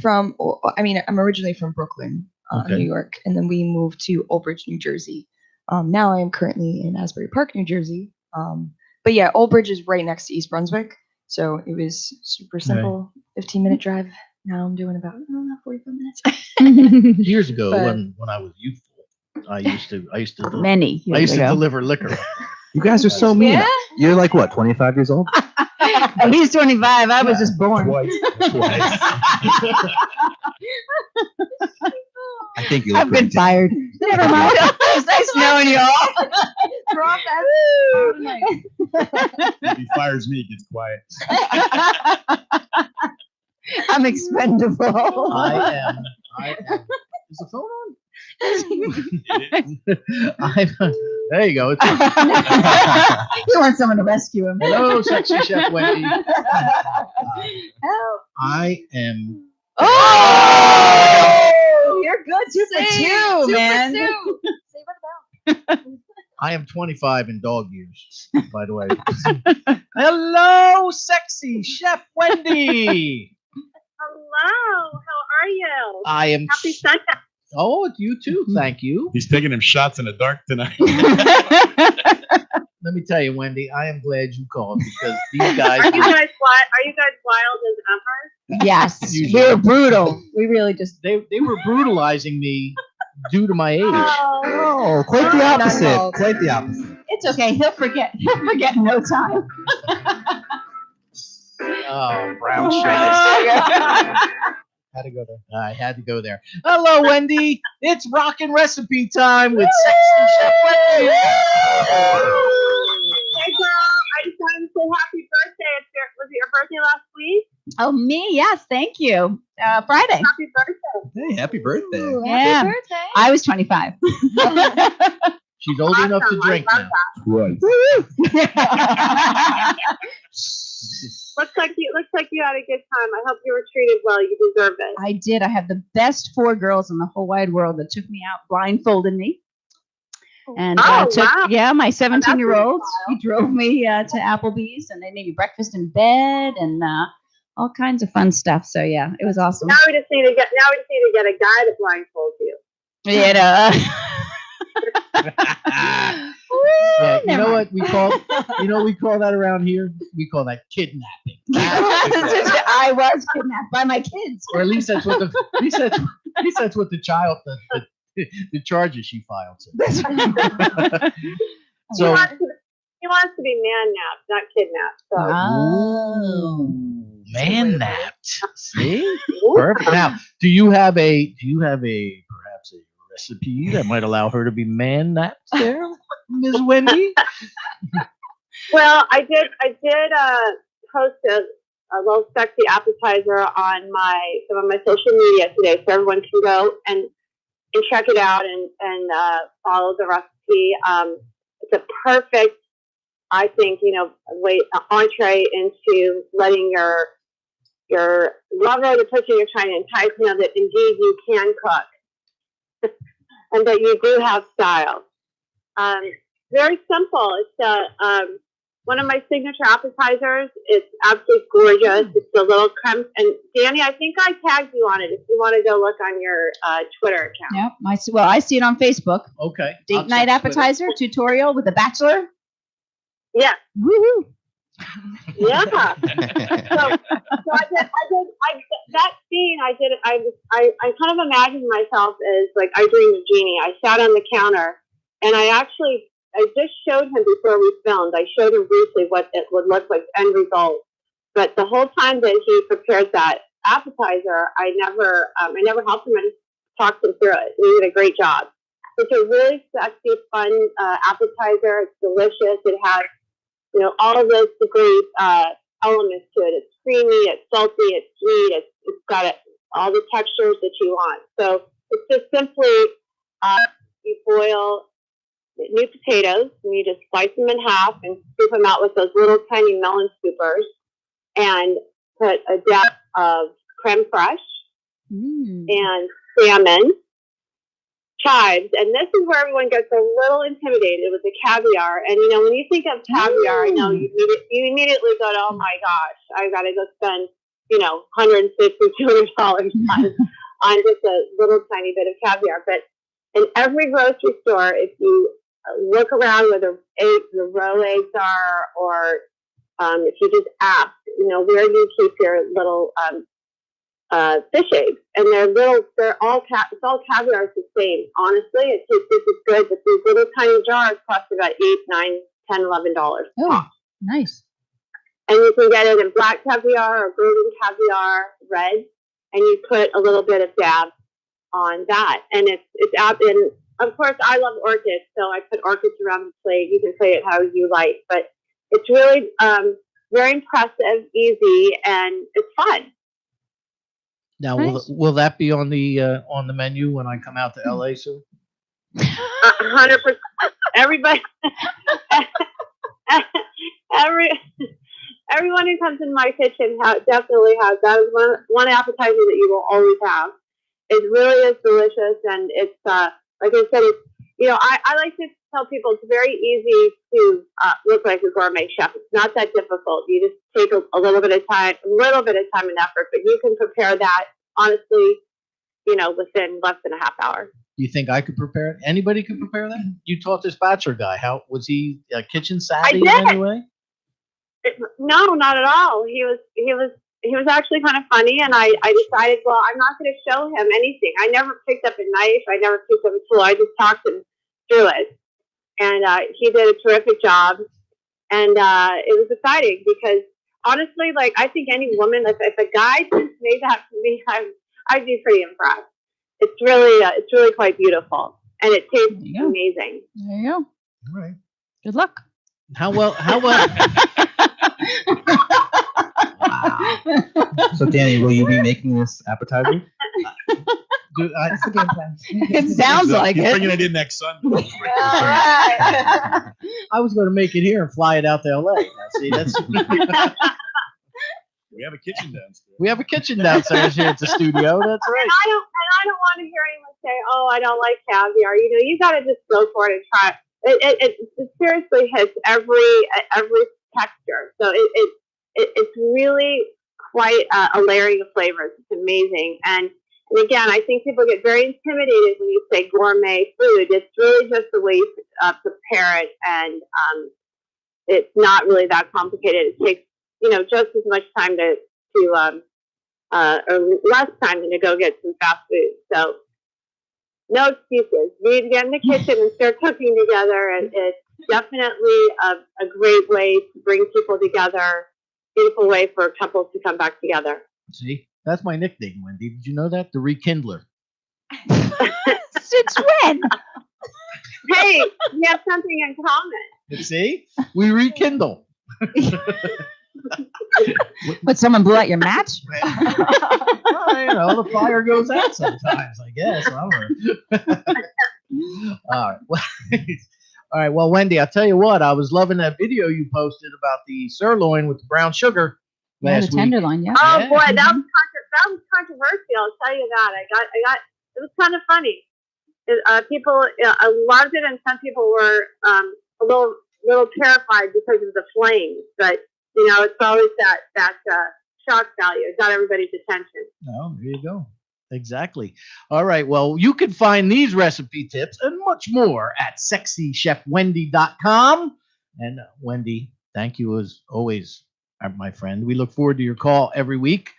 Speaker 4: originally from Brooklyn,
Speaker 2: Okay.
Speaker 4: New York, and then we moved to Old Bridge, New Jersey. Now I am currently in Asbury Park, New Jersey. But yeah, Old Bridge is right next to East Brunswick, so it was super simple, 15-minute drive. Now I'm doing about 45 minutes.
Speaker 2: Years ago,
Speaker 4: But-
Speaker 2: when I was youthful, I used to
Speaker 9: Many.
Speaker 2: I used to
Speaker 9: years ago.
Speaker 2: deliver liquor.
Speaker 7: You guys are so mean.
Speaker 9: Yeah?
Speaker 7: You're like what, 25 years old?
Speaker 9: He's 25. I was just born.
Speaker 5: Twice.
Speaker 7: I think you look
Speaker 9: I've been
Speaker 7: great.
Speaker 9: fired. Never mind. It's nice knowing you all.
Speaker 4: Drop that.
Speaker 5: If he fires me, it gets quiet.
Speaker 9: I'm expendable.
Speaker 2: I am. Is the phone on? There you go. It's on.
Speaker 9: You want someone to rescue him.
Speaker 2: Hello, sexy chef Wendy.
Speaker 9: Help.
Speaker 2: I am.
Speaker 9: Oh! You're good. Two for
Speaker 4: Save,
Speaker 9: two, man.
Speaker 4: Save it about.
Speaker 2: I am 25 in dog years, by the way. Hello, sexy chef Wendy.
Speaker 11: Hello, how are you?
Speaker 2: I am.
Speaker 11: Happy Sunday.
Speaker 2: Oh, you too. Thank you.
Speaker 5: He's taking him shots in the dark tonight.
Speaker 2: Let me tell you, Wendy, I am glad you called because these guys.
Speaker 11: Are you guys wild as ever?
Speaker 9: Yes, we were brutal. We really just.
Speaker 2: They were brutalizing me due to my age.
Speaker 7: Oh, quite the
Speaker 9: Not
Speaker 7: opposite.
Speaker 9: all.
Speaker 7: Quite the opposite.
Speaker 9: It's okay. He'll forget. He'll forget in no time.
Speaker 2: Oh, brown sugar. Had to go there. I had to go there. Hello, Wendy. It's rockin' recipe time with sexy chef Wendy.
Speaker 11: Hey girl, I just wanted to say happy birthday. Was it your birthday last week?
Speaker 9: Oh, me? Yes, thank you. Friday.
Speaker 11: Happy birthday.
Speaker 7: Hey, happy birthday.
Speaker 4: Ooh,
Speaker 9: Yeah.
Speaker 4: happy birthday.
Speaker 9: I was 25.
Speaker 2: She's old enough to
Speaker 11: Awesome,
Speaker 2: drink
Speaker 11: I
Speaker 2: now.
Speaker 11: love
Speaker 5: Right.
Speaker 11: Looks like you had a good time. I hope you were treated well. You deserve it.
Speaker 9: I did. I had the best 4 girls in the whole wide world that took me out, blindfolded me. And
Speaker 11: Oh,
Speaker 9: took,
Speaker 11: wow.
Speaker 9: yeah, my 17-year-old,
Speaker 11: wild.
Speaker 9: he drove me to Applebee's, and they made me breakfast in bed and all kinds of fun stuff. So yeah, it was awesome.
Speaker 11: Now we just need to get a guy to blindfold you.
Speaker 9: You know.
Speaker 2: Yeah, you
Speaker 9: Never
Speaker 2: know
Speaker 9: mind.
Speaker 2: what we call that around here? We call that kidnapping.
Speaker 9: I was kidnapped by my kids.
Speaker 2: Or at least that's what the child the charges she filed. So
Speaker 11: He wants to be man-napped, not kidnapped. So.
Speaker 9: Oh.
Speaker 2: man napped. See? Perfect. Now, do you have perhaps a recipe that might allow her to be man napped there, Ms. Wendy?
Speaker 11: Well, I did post a little sexy appetizer on some of my social media today, so everyone can go and check it out and follow the recipe. It's a perfect, I think, entree into letting your lover, the person you're trying to entice, know that indeed you can cook and that you do have style. Very simple. It's one of my signature appetizers. It's absolutely gorgeous. It's a little creme. And Danny, I think I tagged you on it if you want to go look on your Twitter account.
Speaker 9: Yep. I see it on Facebook.
Speaker 2: Okay.
Speaker 9: Date
Speaker 2: I'll
Speaker 9: night
Speaker 2: check Twitter.
Speaker 9: appetizer tutorial with a bachelor.
Speaker 11: Yeah.
Speaker 9: Woohoo!
Speaker 11: Yeah. So I did that scene. I kind of imagined myself as like I dreamed of Genie. I sat on the counter and I just showed him before we filmed. I showed him briefly what it would look like, end result. But the whole time that he prepared that appetizer, I never helped him. I just talked him through it. He did a great job. It's a really sexy, fun appetizer. It's delicious. It has, all of those great elements to it. It's creamy, it's salty, it's sweet. It's got all the textures that you want. So it's just simply you boil new potatoes and you just slice them in half and scoop them out with those little tiny melon scoopers. and put a dab of creme fraiche
Speaker 9: Mm.
Speaker 11: and salmon, chives, and this is where everyone gets a little intimidated with the caviar. And when you think of caviar, I know you immediately go to, oh my gosh, I gotta go spend $150, $200 on just a little tiny bit of caviar. But in every grocery store, if you look around where the roe eggs are, or if you just ask, where do you keep your little fish eggs? And they're all it's all caviar. It's the same. Honestly, it tastes just as good, but these little tiny jars cost about $8, $9, $10, $11.
Speaker 9: Oh, nice.
Speaker 11: And you can get it in black caviar or golden caviar, red, and you put a little bit of dab on that. And it's out in, of course, I love orchids, so I put orchids around the plate. You can play it how you like, but it's really very impressive, easy, and it's fun.
Speaker 2: Now,
Speaker 9: Nice.
Speaker 2: will that be on the menu when I come out to LA soon?
Speaker 11: 100%. Everybody, everyone who comes in my kitchen definitely has that. Is one appetizer that you will always have. It really is delicious, and it's like I said, it's I like to tell people it's very easy to look like a gourmet chef. It's not that difficult. You just take a little bit of time and effort, but you can prepare that honestly, within less than a half hour.
Speaker 2: You think I could prepare it? Anybody could prepare that? You taught this bachelor guy. How was he kitchen savvy in any way?
Speaker 11: No, not at all. He was actually kind of funny, and I decided, well, I'm not going to show him anything. I never picked up a knife. I never picked up a tool. I just talked him through it, and he did a terrific job. And it was exciting because honestly, like, I think any woman, if a guy just made that for me, I'd be pretty impressed. It's really quite beautiful, and it tastes amazing.
Speaker 9: There you go.
Speaker 2: All right.
Speaker 9: Good luck.
Speaker 2: How well?
Speaker 7: So, Danny, will you be making this appetizer?
Speaker 8: That's the game plan.
Speaker 9: It sounds like
Speaker 5: You're
Speaker 9: it.
Speaker 5: bringing it in next Sunday.
Speaker 2: I was going to make it here and fly it out to LA. Now, see, that's
Speaker 5: We have a kitchen downstairs.
Speaker 2: we have a kitchen downstairs here at the studio. That's right.
Speaker 11: And I don't want to hear anyone say, "Oh, I don't like caviar." You got to just go for it and try it. It seriously hits every texture. So it's really quite a layering of flavors. It's amazing. And again, I think people get very intimidated when you say gourmet food. It's really just the way you prepare it, and it's not really that complicated. It takes just as much time or less time than to go get some fast food. So no excuses. You need to get in the kitchen and start cooking together, and it's definitely a great way to bring people together. Beautiful way for couples to come back together.
Speaker 2: See, that's my nickname, Wendy. Did you know that? The Rekindler.
Speaker 9: Since when?
Speaker 11: Hey, we have something in common.
Speaker 2: See, we rekindle.
Speaker 9: But someone blew out your match?
Speaker 2: Well, the fire goes out sometimes, I guess. I don't know. All right. All right. Well, Wendy, I'll tell you what. I was loving that video you posted about the sirloin with the brown sugar last
Speaker 9: the
Speaker 2: week.
Speaker 9: tenderloin, yeah.
Speaker 11: Oh
Speaker 2: Yeah.
Speaker 11: boy, that was controversial. I'll tell you that. I got. It was kind of funny. People loved it, and some people were a little terrified because of the flames. But it's always that shock value. It got everybody's attention.
Speaker 2: Oh, there you go. Exactly. All right. Well, you can find these recipe tips and much more at sexychefwendy.com. And Wendy, thank you as always, my friend. We look forward to your call every week,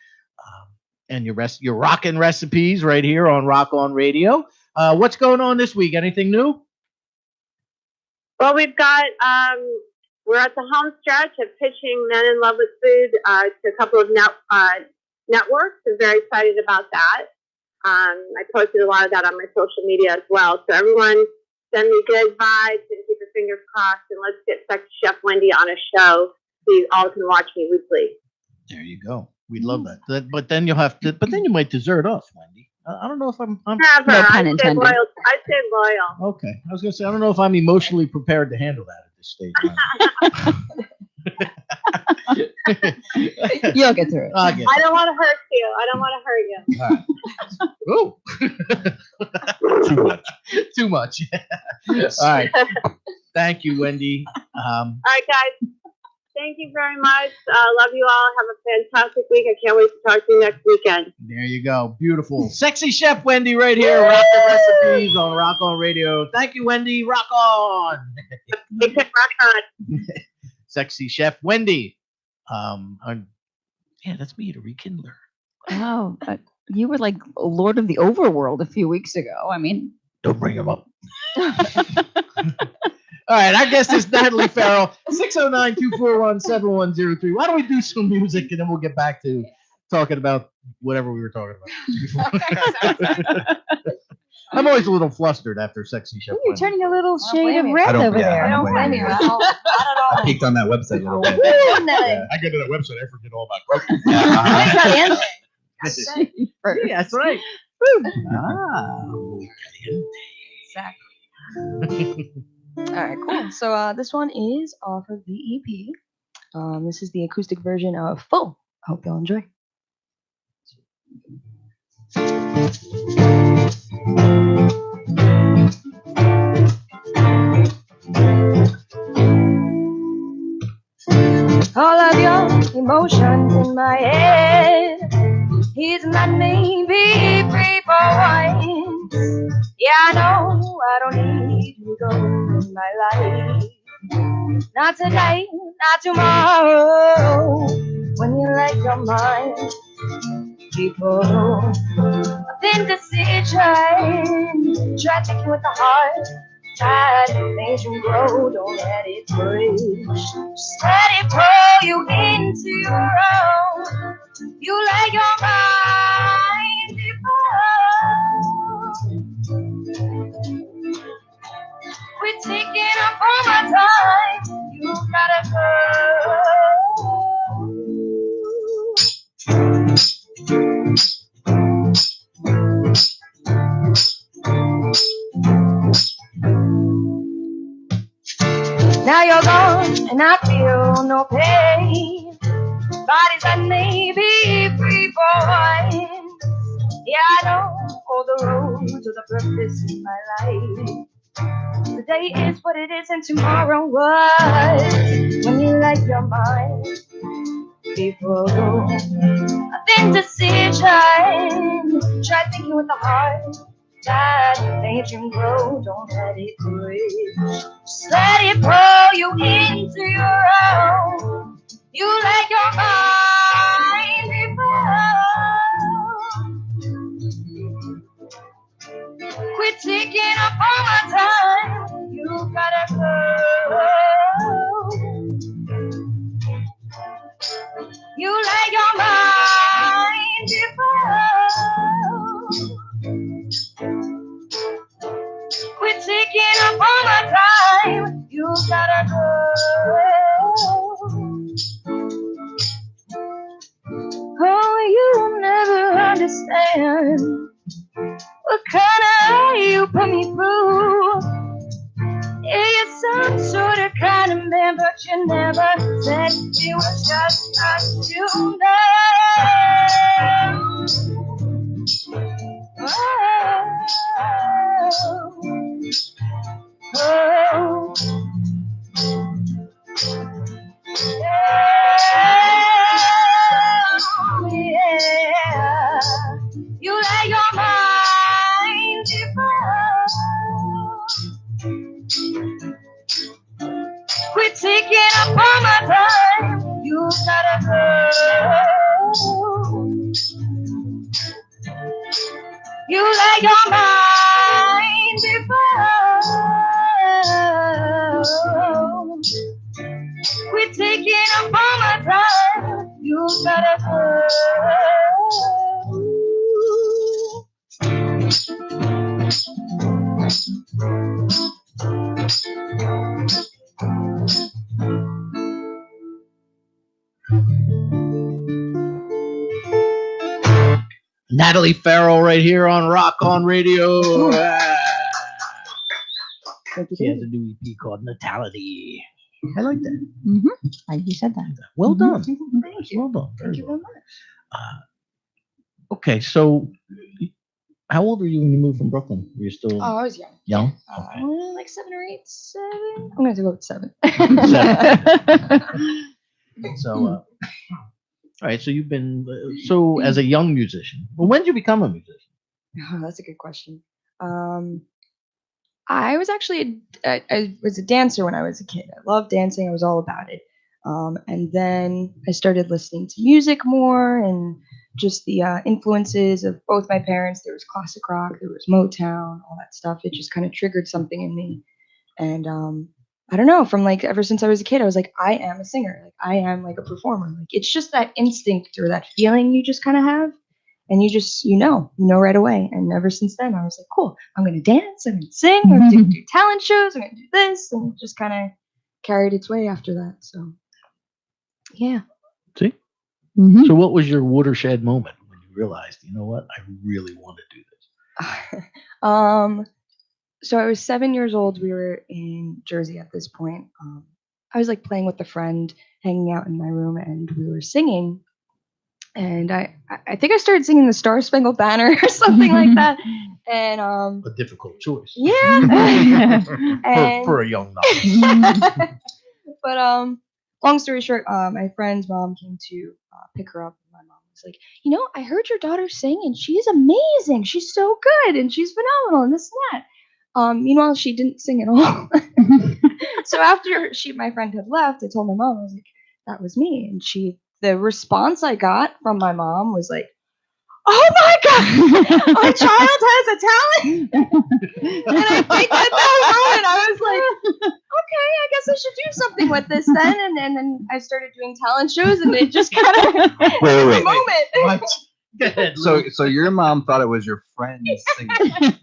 Speaker 2: and your rockin' recipes right here on Rock On Radio. What's going on this week? Anything new?
Speaker 11: Well, we've got we're at the home stretch of pitching Men in Love with Food to a couple of networks. I'm very excited about that. I posted a lot of that on my social media as well. So everyone send me good vibes and keep your fingers crossed, and let's get Sexy Chef Wendy on a show so you all can watch me weekly.
Speaker 2: There you go. We'd love that. But then you'll have to. But then you might desert us, Wendy. I don't know if I'm
Speaker 11: Never.
Speaker 9: No pun
Speaker 11: I stay
Speaker 9: intended.
Speaker 11: loyal. I stay loyal.
Speaker 2: okay. I was gonna say I don't know if I'm emotionally prepared to handle that at this stage.
Speaker 9: You'll get through it.
Speaker 2: I'll get
Speaker 11: I don't want to hurt you. I don't want to hurt you.
Speaker 2: Ooh.
Speaker 5: Too much.
Speaker 2: Too much. All right. Thank you, Wendy.
Speaker 11: All right, guys. Thank you very much. Love you all. Have a fantastic week. I can't wait to talk to you next weekend.
Speaker 2: There you go. Beautiful. Sexy Chef Wendy right here. Rock the recipes on Rock On Radio. Thank you, Wendy. Rock on.
Speaker 11: Rock on.
Speaker 2: Sexy Chef Wendy. Yeah, that's me, the rekindler.
Speaker 9: Oh, you were like Lord of the Overworld a few weeks ago. I mean,
Speaker 2: Don't bring him up. All right, our guest is Natalie Farrell, 609-241-7103. Why don't we do some music and then we'll get back to talking about whatever we were talking about. I'm always a little flustered after Sexy Chef.
Speaker 9: ooh, you're
Speaker 2: Wendy.
Speaker 9: turning a little
Speaker 4: don't
Speaker 9: shade of
Speaker 4: blame you.
Speaker 9: red
Speaker 7: I don't-
Speaker 9: over
Speaker 7: yeah,
Speaker 9: there.
Speaker 4: I don't blame you at all. Not at
Speaker 7: I
Speaker 4: all.
Speaker 7: peeked on that website a little bit.
Speaker 4: Yeah.
Speaker 5: I go to that website, I forget all about cooking.
Speaker 2: Yeah, that's right. Ah.
Speaker 4: Exactly. All right, cool. So this one is off of the EP. This is the acoustic version of Full. Hope y'all enjoy. All of your emotions in my head. He's not maybe free for once. Yeah, I know I don't need you go in my life. Not tonight, not tomorrow. When you let your mind people of indecision. Try thinking with the heart. Try to make you grow. Don't let it push. Just let it pull you into your own. You let your mind be bold. We're taking up all my time. You gotta Now you're gone and I feel no pain. Bodies that may be free for once. Yeah, I know all the roads to the purpose in my life. Today is what it is and tomorrow was. When you let your mind people of indecision. Try thinking with the heart. That made you grow. Don't let it push. Just let it pull you into your own. You let your mind be bold. Quit taking up all my time. You gotta go. You let your mind be bold. Quit taking up all my time. You gotta go. Oh, you'll never understand what kind of high you put me through. Yeah, you're some sort of kind of man, but you never said it was just us two now. Oh, yeah. You let your mind be bold. Quit taking up all my time. You gotta go. You let your mind be bold. Quit taking up all my time. You gotta go.
Speaker 2: Natalie Farrell right here on Rock On Radio. She has a new EP called Natalie. I like that.
Speaker 9: You said that.
Speaker 2: Well done.
Speaker 4: Thank you.
Speaker 2: Well done.
Speaker 4: Thank you very much.
Speaker 2: Okay, so how old were you when you moved from Brooklyn? Were you still
Speaker 4: Oh, I was young.
Speaker 2: young?
Speaker 4: Okay. Like 7 or 8, 7. I'm gonna go with 7.
Speaker 2: So, all right. So you've been so as a young musician. Well, when did you become a musician?
Speaker 4: Oh, that's a good question. I was actually I was a dancer when I was a kid. I loved dancing. I was all about it. And then I started listening to music more and just the influences of both my parents. There was classic rock, there was Motown, all that stuff. It just kind of triggered something in me. And I don't know, from like ever since I was a kid, I was like, I am a singer. Like I am like a performer. Like it's just that instinct or that feeling you just kind of have. And you know right away. And ever since then, I was like, cool, I'm going to dance, I'm going to sing, I'm going to do talent shows, I'm going to do this. And it just kind of carried its way after that. So, yeah.
Speaker 2: See? So what was your watershed moment when you realized, you know what, I really want to do this?
Speaker 4: So I was 7 years old. We were in Jersey at this point. I was like playing with a friend, hanging out in my room, and we were singing. And I think I started singing the Star Spangled Banner or something like that. And
Speaker 2: A difficult choice.
Speaker 4: yeah.
Speaker 2: for a young novice.
Speaker 4: But long story short, my friend's mom came to pick her up. And my mom was like, you know, I heard your daughter sing, and she's amazing. She's so good, and she's phenomenal, and this and that. Meanwhile, she didn't sing at all. So after my friend had left, I told my mom, I was like, that was me. And the response I got from my mom was like, oh my God, my child has a talent. And I think at that moment I was like, okay, I guess I should do something with this then. And then I started doing talent shows, and it just kind of
Speaker 7: Wait.
Speaker 4: moment.
Speaker 2: Go ahead,
Speaker 7: So your mom thought it was your friend's singing.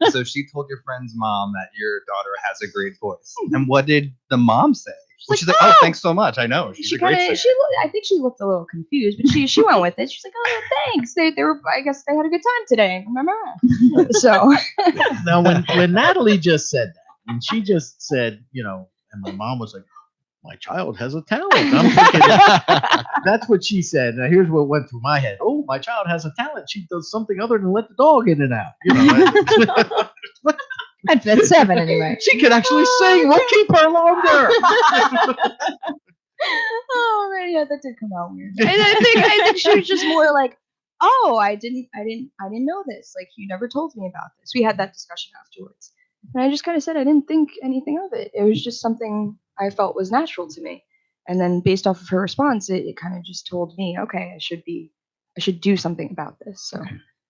Speaker 7: So she told your friend's mom that your daughter has a great voice. And what did the mom say? She's like, oh, thanks so much. I know. She's a great singer.
Speaker 4: I think she looked a little confused, but she went with it. She's like, oh, thanks. They were, I guess they had a good time today. Remember? So
Speaker 2: now when Natalie just said that, and she just said, you know, and my mom was like, my child has a talent. I'm thinking that's what she said. Now here's what went through my head. Oh, my child has a talent. She does something other than let the dog in and out. You know.
Speaker 9: At 7 anyway.
Speaker 2: She can actually sing. We'll keep her longer.
Speaker 4: Oh man, yeah, that did come out weird. I think she was just more like, oh, I didn't know this. Like you never told me about this. We had that discussion afterwards, and I just kind of said I didn't think anything of it. It was just something I felt was natural to me. And then based off of her response, it kind of just told me, okay, I should do something about this. So.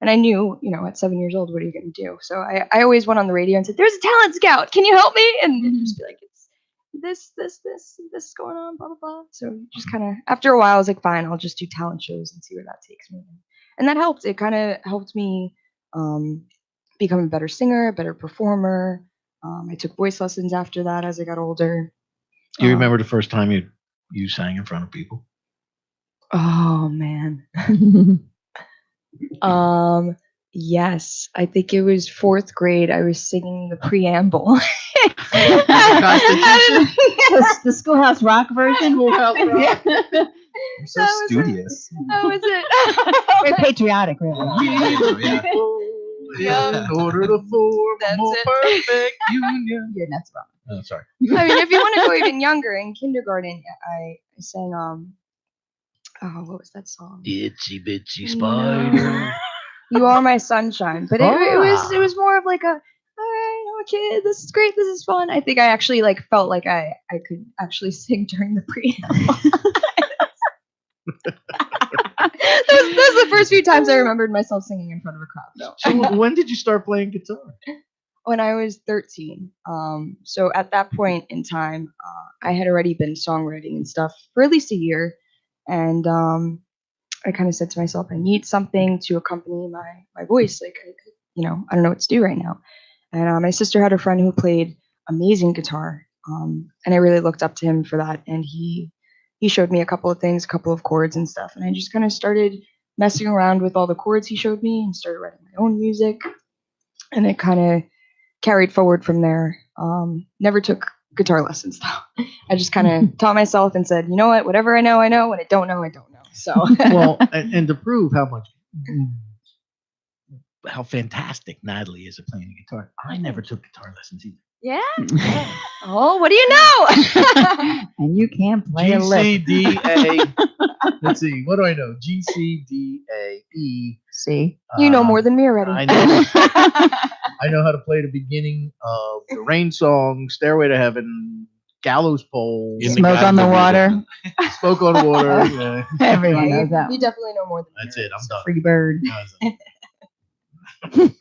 Speaker 4: And I knew, you know, at 7 years old, what are you going to do? So I always went on the radio and said, there's a talent scout. Can you help me? And it'd just be like, it's this going on, blah, blah, blah. So just kind of, after a while, I was like, fine, I'll just do talent shows and see where that takes me. And that helped. It kind of helped me become a better singer, a better performer. I took voice lessons after that as I got older.
Speaker 2: Do you remember the first time you sang in front of people?
Speaker 4: Oh, man. Yes, I think it was 4th grade. I was singing the preamble.
Speaker 9: The Schoolhouse Rock version.
Speaker 7: You're so studious.
Speaker 4: That was it.
Speaker 9: Very patriotic, really.
Speaker 2: In order to form a more perfect union.
Speaker 9: You're nuts wrong.
Speaker 2: Oh, sorry.
Speaker 4: I mean, if you want to go even younger, in kindergarten, I sang what was that song?
Speaker 2: Itsy bitsy spider.
Speaker 4: You Are My Sunshine. But it was more of like a, all right, I'm a kid. This is great. This is fun. I think I actually like felt like I could actually sing during the preamble. Those are the first few times I remembered myself singing in front of a crowd, though.
Speaker 2: So when did you start playing guitar?
Speaker 4: When I was 13. So at that point in time, I had already been songwriting and stuff for at least a year. And I kind of said to myself, I need something to accompany my voice. Like, I don't know what to do right now. And my sister had a friend who played amazing guitar. And I really looked up to him for that. And he showed me a couple of things, a couple of chords and stuff. And I just kind of started messing around with all the chords he showed me and started writing my own music. And it kind of carried forward from there. Never took guitar lessons though. I just kind of taught myself and said, you know what, whatever I know, I know. What I don't know, I don't know. So
Speaker 2: Well, and to prove how fantastic Natalie is at playing the guitar, I never took guitar lessons either.
Speaker 4: yeah. Oh, what do you know?
Speaker 9: And you can't play
Speaker 2: G
Speaker 9: a lick.
Speaker 2: C D A. Let's see. What do I know? G C D A E.
Speaker 9: See?
Speaker 4: You know more than me already.
Speaker 2: I know. I know how to play the beginning of the Rain Song, Stairway to Heaven, Gallows Pole,
Speaker 9: Smoke on the water.
Speaker 2: Smoke on the Water. Yeah.
Speaker 9: Everyone
Speaker 4: Yeah,
Speaker 9: knows that.
Speaker 4: you definitely know more than me.
Speaker 2: That's it. I'm done.
Speaker 9: Free bird.
Speaker 2: Free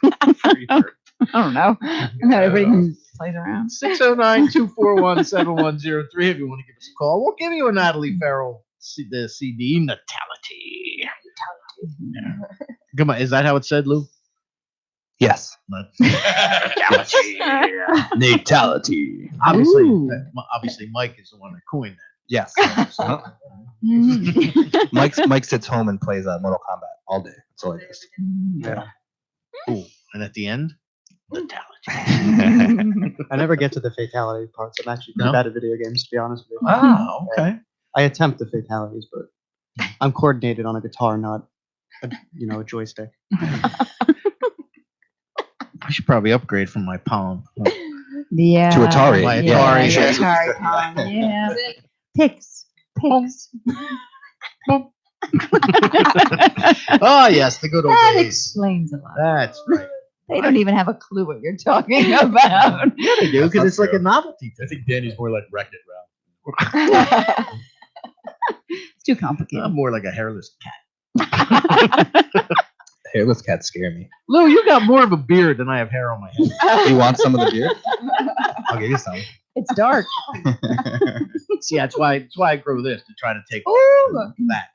Speaker 2: bird.
Speaker 9: I don't know. Not everybody plays around.
Speaker 2: 609-241-7103 if you want to give us a call. We'll give you a Natalie Farrell the CD, Natality. Yeah. Come on, is that how it said, Lou?
Speaker 7: Yes.
Speaker 2: Natality.
Speaker 7: Natality.
Speaker 2: Obviously,
Speaker 9: Ooh.
Speaker 2: obviously, Mike is the one that coined that.
Speaker 7: Yes. Mike sits home and plays Mortal Kombat all day. That's all he does.
Speaker 10: Yeah.
Speaker 2: Cool. And at the end, Natality.
Speaker 10: I never get to the fatality parts. I'm actually pretty
Speaker 2: No?
Speaker 10: bad at video games, to be honest with you.
Speaker 2: Oh, okay.
Speaker 10: I attempt the fatalities, but I'm coordinated on a guitar, not a joystick.
Speaker 2: I should probably upgrade from my Palm.
Speaker 9: Yeah.
Speaker 7: To Atari.
Speaker 2: My
Speaker 9: Yeah,
Speaker 2: Atari.
Speaker 9: yeah, Atari Palm. Yeah. Picks.
Speaker 2: Oh, yes, the good old
Speaker 9: That
Speaker 2: days.
Speaker 9: explains a lot.
Speaker 2: That's right.
Speaker 9: They don't even have a clue what you're talking about.
Speaker 2: Yeah, they do, because it's like a novelty.
Speaker 5: I think Danny's more like Wreck-It Ralph.
Speaker 9: It's too complicated.
Speaker 2: I'm more like a hairless cat.
Speaker 7: Hairless cats scare me.
Speaker 2: Lou, you got more of a beard than I have hair on my head.
Speaker 7: You want some of the beer? I'll give you some.
Speaker 9: It's dark.
Speaker 2: See, that's why I grow this, to try to take
Speaker 4: Ooh.
Speaker 2: that,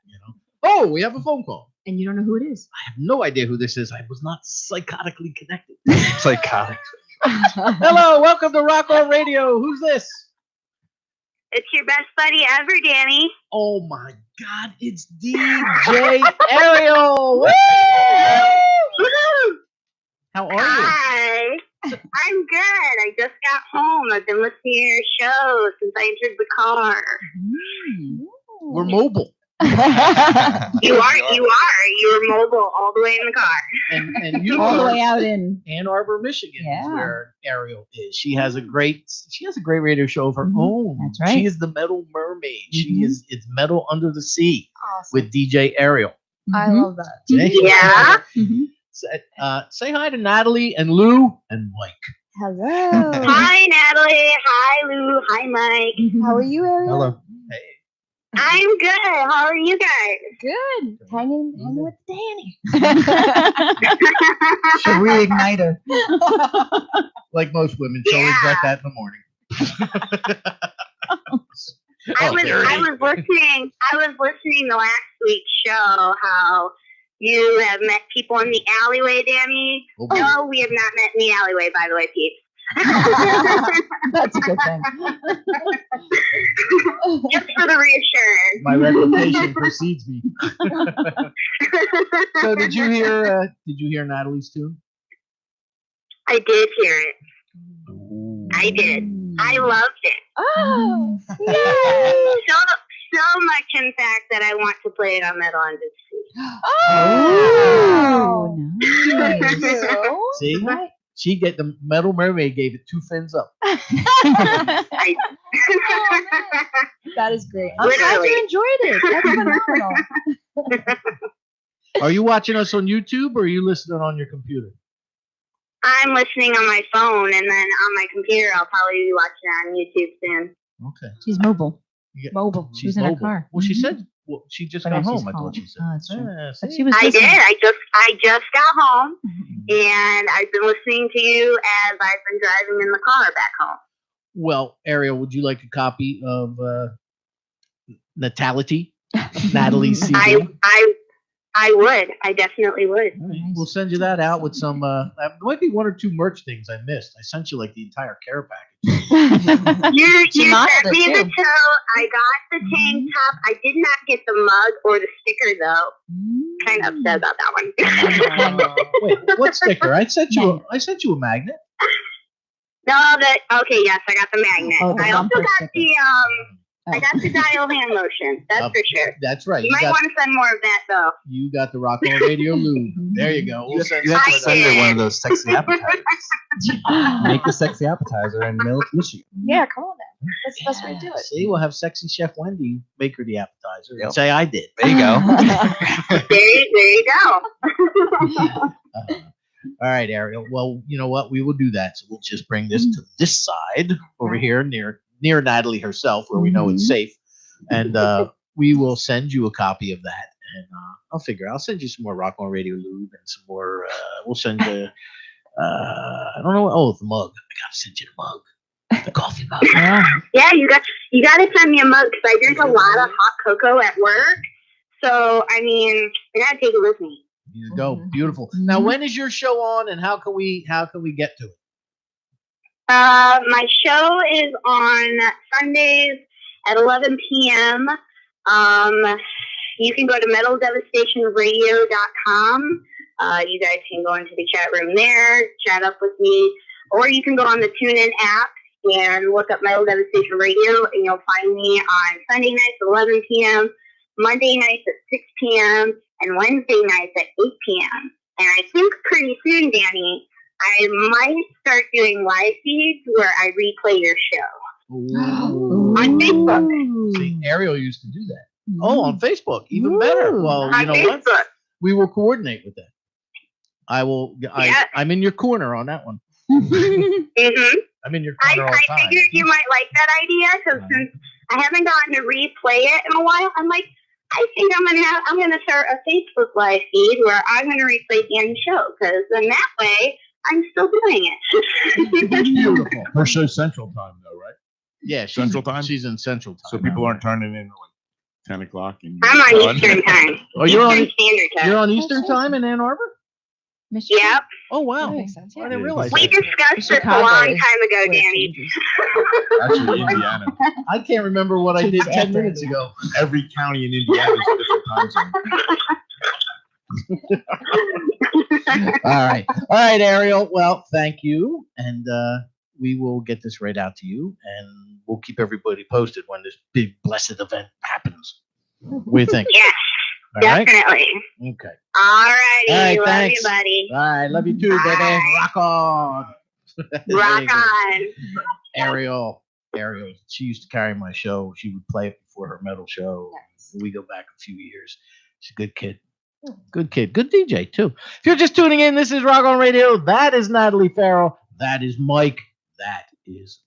Speaker 2: Oh, we have a phone call.
Speaker 9: And you don't know who it is.
Speaker 2: I have no idea who this is. I was not psychotically connected.
Speaker 7: Psychotic.
Speaker 2: Hello, welcome to Rock On Radio. Who's this?
Speaker 11: It's your best buddy ever, Danny.
Speaker 2: Oh my God, it's DJ Ariel. Woo! How are you?
Speaker 11: Hi. I'm good. I just got home. I've been listening to your show since I entered the car.
Speaker 2: We're mobile.
Speaker 11: You are. You were mobile all the way in the car.
Speaker 2: And you
Speaker 9: All the
Speaker 2: are
Speaker 9: way out in.
Speaker 2: Ann Arbor, Michigan, is
Speaker 9: Yeah.
Speaker 2: where Ariel is. She has a great radio show of her own.
Speaker 9: That's right.
Speaker 2: She is the Metal Mermaid. It's Metal Under the Sea
Speaker 4: Awesome.
Speaker 2: with DJ Ariel.
Speaker 4: I love that.
Speaker 11: Yeah.
Speaker 2: Say hi to Natalie and Lou and Mike.
Speaker 4: Hello.
Speaker 11: Hi, Natalie. Hi, Lou. Hi, Mike.
Speaker 4: How are you, Ariel?
Speaker 10: Hello.
Speaker 11: I'm good. How are you guys?
Speaker 4: Good. Hanging with Danny.
Speaker 9: Should reignite her.
Speaker 2: Like most women, she'll regret that in the morning.
Speaker 11: I was listening to last week's show how you have met people in the alleyway, Danny.
Speaker 2: Oh,
Speaker 11: No, we have not met in the alleyway, by the way, peeps.
Speaker 9: That's a good thing.
Speaker 11: Just for the reassurance.
Speaker 2: My reputation precedes me. So did you hear Natalie's tune?
Speaker 11: I did hear it. I did. I loved it.
Speaker 4: Oh.
Speaker 11: So much, in fact, that I want to play it on Metal Under the Sea.
Speaker 9: Oh, nice.
Speaker 2: See? The Metal Mermaid gave it 2 fins up.
Speaker 4: That is great. I'm glad
Speaker 11: Literally.
Speaker 4: you enjoyed it. That's phenomenal.
Speaker 2: Are you watching us on YouTube or are you listening on your computer?
Speaker 11: I'm listening on my phone, and then on my computer, I'll probably be watching it on YouTube soon.
Speaker 2: Okay.
Speaker 9: She's mobile.
Speaker 4: Mobile.
Speaker 2: She's
Speaker 9: in her
Speaker 2: mobile.
Speaker 9: car.
Speaker 2: Well, she said she just
Speaker 9: But
Speaker 2: got
Speaker 9: now she's
Speaker 2: home. I thought
Speaker 9: calling.
Speaker 2: she said.
Speaker 9: Oh, that's true.
Speaker 2: Yeah,
Speaker 9: But
Speaker 2: see?
Speaker 9: she was
Speaker 11: I
Speaker 9: listening.
Speaker 11: did. I just got home, and I've been listening to you as I've been driving in the car back home.
Speaker 2: Well, Ariel, would you like a copy of Natality? Natalie's CD?
Speaker 11: I would. I definitely would.
Speaker 2: All right, we'll send you that out with some. There might be 1 or 2 merch things I missed. I sent you like the entire care package.
Speaker 11: You
Speaker 4: She
Speaker 11: sent
Speaker 4: modeled
Speaker 11: me
Speaker 4: it,
Speaker 11: the
Speaker 4: too.
Speaker 11: tote. I got the tank top. I did not get the mug or the sticker though. Kind of upset about that one.
Speaker 2: Wait, what sticker? I sent you a magnet.
Speaker 11: Okay, yes, I got the magnet.
Speaker 9: Oh, the
Speaker 11: I also
Speaker 9: bumper
Speaker 11: got
Speaker 9: sticker.
Speaker 11: the I got the dial hand motion. That's for sure.
Speaker 2: That's right.
Speaker 11: You might want to send more of that though.
Speaker 2: You got the Rock On Radio lube. There you go. We'll send
Speaker 7: You have to
Speaker 11: I
Speaker 7: send her
Speaker 11: did.
Speaker 7: one of those sexy appetizers. Make the sexy appetizer and mail it to Michigan.
Speaker 4: Yeah, come on now. That's the best way to do it.
Speaker 2: See, we'll have sexy Chef Wendy make her the appetizer and
Speaker 7: Yep.
Speaker 2: say I did.
Speaker 7: There you go.
Speaker 11: There you go.
Speaker 2: All right, Ariel. Well, you know what? We will do that. So we'll just bring this to this side over here near Natalie herself, where we know it's safe, and we will send you a copy of that. And I'll send you some more Rock On Radio lube and some more. We'll send you. I don't know. Oh, the mug. I gotta send you the mug. The coffee mug.
Speaker 11: Yeah, you got to send me a mug because I drink a lot of hot cocoa at work. So I mean, I gotta take it with me.
Speaker 2: You go. Beautiful. Now, when is your show on, and how can we get to it?
Speaker 11: My show is on Sundays at 11 p.m. You can go to metaldevastationradio.com. You guys can go into the chat room there, chat up with me, or you can go on the TuneIn app and look up Metal Devastation Radio, and you'll find me on Sunday nights at 11 p.m., Monday nights at 6 p.m., and Wednesday nights at 8 p.m. And I think pretty soon, Danny, I might start doing live feeds where I replay your show on Facebook.
Speaker 2: See, Ariel used to do that. Oh, on Facebook, even better. Well, you
Speaker 11: On
Speaker 2: know
Speaker 11: Facebook.
Speaker 2: what? We will coordinate with that. I will.
Speaker 11: Yeah.
Speaker 2: I'm in your corner on that one.
Speaker 11: Mm-hmm.
Speaker 2: I'm in your
Speaker 11: I
Speaker 2: corner all the time.
Speaker 11: figured you might like that idea because since I haven't gotten to replay it in a while, I'm like, I think I'm gonna start a Facebook live feed where I'm gonna replay the end show because then that way I'm still doing it.
Speaker 2: Beautiful.
Speaker 5: Her show's Central Time, though, right?
Speaker 2: Yeah, she's,
Speaker 5: Central Time?
Speaker 2: She's in Central Time.
Speaker 5: So people aren't turning in at like 10 o'clock. And
Speaker 11: I'm on Eastern Time.
Speaker 2: Oh, you're on
Speaker 11: Eastern Standard Time.
Speaker 2: You're on Eastern Time in Ann Arbor?
Speaker 11: Yep.
Speaker 2: Oh wow.
Speaker 4: That makes sense.
Speaker 2: I didn't realize
Speaker 11: We
Speaker 2: that.
Speaker 11: discussed this a
Speaker 4: Chicago
Speaker 11: long
Speaker 4: is
Speaker 11: time ago,
Speaker 4: where it
Speaker 11: Danny.
Speaker 4: changes.
Speaker 5: Actually, Indiana.
Speaker 2: I can't remember what I did 10 minutes ago.
Speaker 5: Every county in Indiana is a different time zone.
Speaker 2: All right, Ariel. Well, thank you, and we will get this right out to you, and we'll keep everybody posted when this big blessed event happens. What do you think?
Speaker 11: Yes,
Speaker 2: All right.
Speaker 11: definitely.
Speaker 2: Okay.
Speaker 11: Alrighty.
Speaker 2: All right,
Speaker 11: Love
Speaker 2: thanks.
Speaker 11: you, buddy.
Speaker 2: All right. Love you too, baby.
Speaker 11: Bye.
Speaker 2: Rock on. There you
Speaker 11: Rock
Speaker 2: go.
Speaker 11: on.
Speaker 2: Ariel. She used to carry my show. She would play it before her metal show.
Speaker 4: Nice.
Speaker 2: We go back a few years. She's a good kid. Good kid. Good DJ, too. If you're just tuning in, this is Rock On Radio. That is Natalie Farrell. That is Mike. That is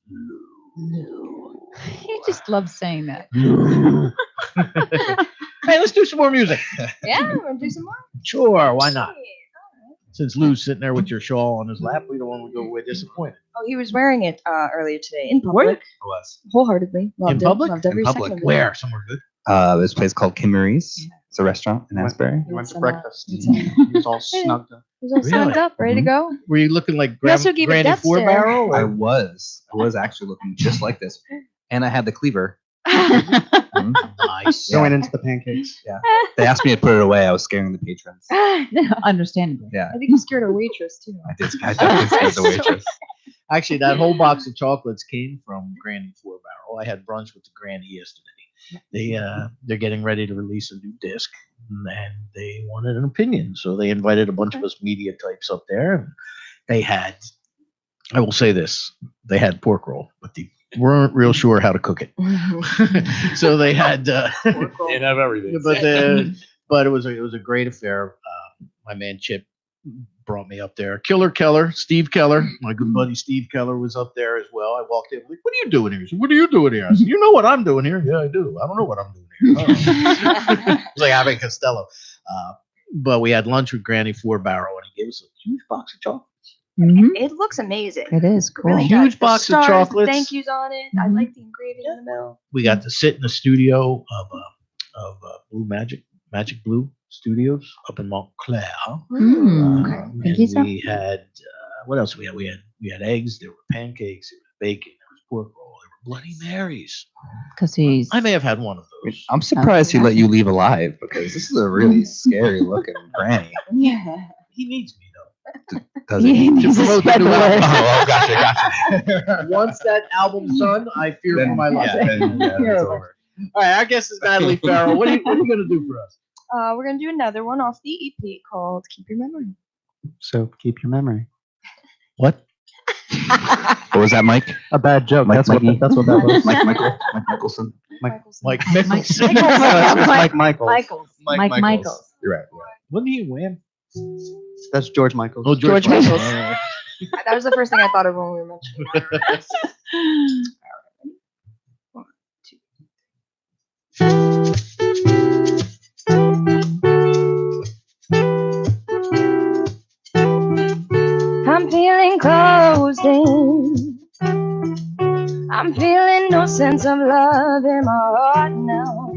Speaker 2: Lou.
Speaker 9: You just love saying that.
Speaker 2: Hey, let's do some more music.
Speaker 4: Yeah, want to do some more?
Speaker 2: Sure, why not? Since Lou's sitting there with your shawl on his lap, we don't want to go away disappointed.
Speaker 4: Oh, he was wearing it earlier today in
Speaker 2: Were you?
Speaker 4: public.
Speaker 7: It was.
Speaker 4: Wholeheartedly. Loved
Speaker 2: In public?
Speaker 4: It. Loved every
Speaker 7: In public.
Speaker 4: second of it.
Speaker 2: Where? Somewhere good?
Speaker 7: This place called Kim Marie's. It's a restaurant in Asbury.
Speaker 10: We went to
Speaker 4: It's,
Speaker 10: breakfast.
Speaker 4: it's,
Speaker 10: He was all snugged up.
Speaker 4: He was all signed
Speaker 2: Really?
Speaker 4: up, ready to go.
Speaker 2: Were you looking like
Speaker 4: We also gave a
Speaker 2: Granny
Speaker 4: death
Speaker 2: Four
Speaker 4: stare.
Speaker 2: Barrel?
Speaker 7: I
Speaker 2: Or?
Speaker 7: was actually looking just like this, and I had the cleaver.
Speaker 2: Nice.
Speaker 10: Going into the pancakes.
Speaker 7: Yeah. They asked me to put it away. I was scaring the patrons.
Speaker 9: Understandably.
Speaker 7: Yeah,
Speaker 4: I think you scared a waitress too.
Speaker 7: I did. I definitely scared the waitress.
Speaker 2: Actually, that whole box of chocolates came from Granny Four Barrel. I had brunch with the Granny yesterday. They're getting ready to release a new disc, and they wanted an opinion, so they invited a bunch of us media types up there. And they had, I will say this, they had pork roll, but they weren't real sure how to cook it. So they had,
Speaker 5: Can't have everything.
Speaker 2: but it was a great affair. My man Chip brought me up there. Steve Keller, my good buddy Steve Keller was up there as well. I walked in, like, what are you doing here? He said, what are you doing here? I said, you know what I'm doing here? Yeah, I do. I don't know what I'm doing here. It was like Abbott Costello. But we had lunch with Granny Four Barrel, and he gave us a huge box of chocolates.
Speaker 4: It looks amazing.
Speaker 9: It is cool.
Speaker 4: Really
Speaker 2: Huge
Speaker 4: does.
Speaker 2: box
Speaker 4: The
Speaker 2: of
Speaker 4: stars, the
Speaker 2: chocolates.
Speaker 4: Thank yous on it. I like the engraving in the middle.
Speaker 2: We got to sit in the studio of Blue Magic Blue Studios up in Montclair.
Speaker 9: Mm.
Speaker 2: And
Speaker 9: Think so?
Speaker 2: we had what else? We had eggs. There were pancakes. There was bacon. There was pork roll. There were Bloody Marys.
Speaker 9: Because he's.
Speaker 2: I may have had one of those.
Speaker 7: I'm surprised he let you leave alive because this is a really scary looking granny.
Speaker 9: Yeah.
Speaker 2: He needs me though.
Speaker 7: Does
Speaker 9: He
Speaker 7: it?
Speaker 9: needs to
Speaker 2: promote the
Speaker 9: spread
Speaker 2: new
Speaker 9: the word.
Speaker 7: Oh, gotcha.
Speaker 2: Once that album's done, I fear for my life.
Speaker 7: Yeah, then, it's over.
Speaker 2: All right, our guest is Natalie Farrell. What are you going to do for us?
Speaker 4: We're gonna do another one off the EP called "Keep Your Memory."
Speaker 10: So keep your memory.
Speaker 2: What?
Speaker 7: What was that, Mike?
Speaker 10: A bad joke.
Speaker 7: Mike
Speaker 10: That's what
Speaker 7: Mikey?
Speaker 10: that was.
Speaker 7: Mike Michelson.
Speaker 10: Mike-
Speaker 2: Mike
Speaker 9: Mike
Speaker 2: Mickelson.
Speaker 10: No, it's Mike Michaels.
Speaker 9: Mike Michaels.
Speaker 7: You're right.
Speaker 2: Wasn't he Wham?
Speaker 10: That's George Michaels.
Speaker 2: Oh,
Speaker 9: George
Speaker 2: Michael.
Speaker 9: Michaels.
Speaker 4: That was the first thing I thought of when we were mentioning. One, two. I'm feeling closed in. I'm feeling no sense of love in my heart now.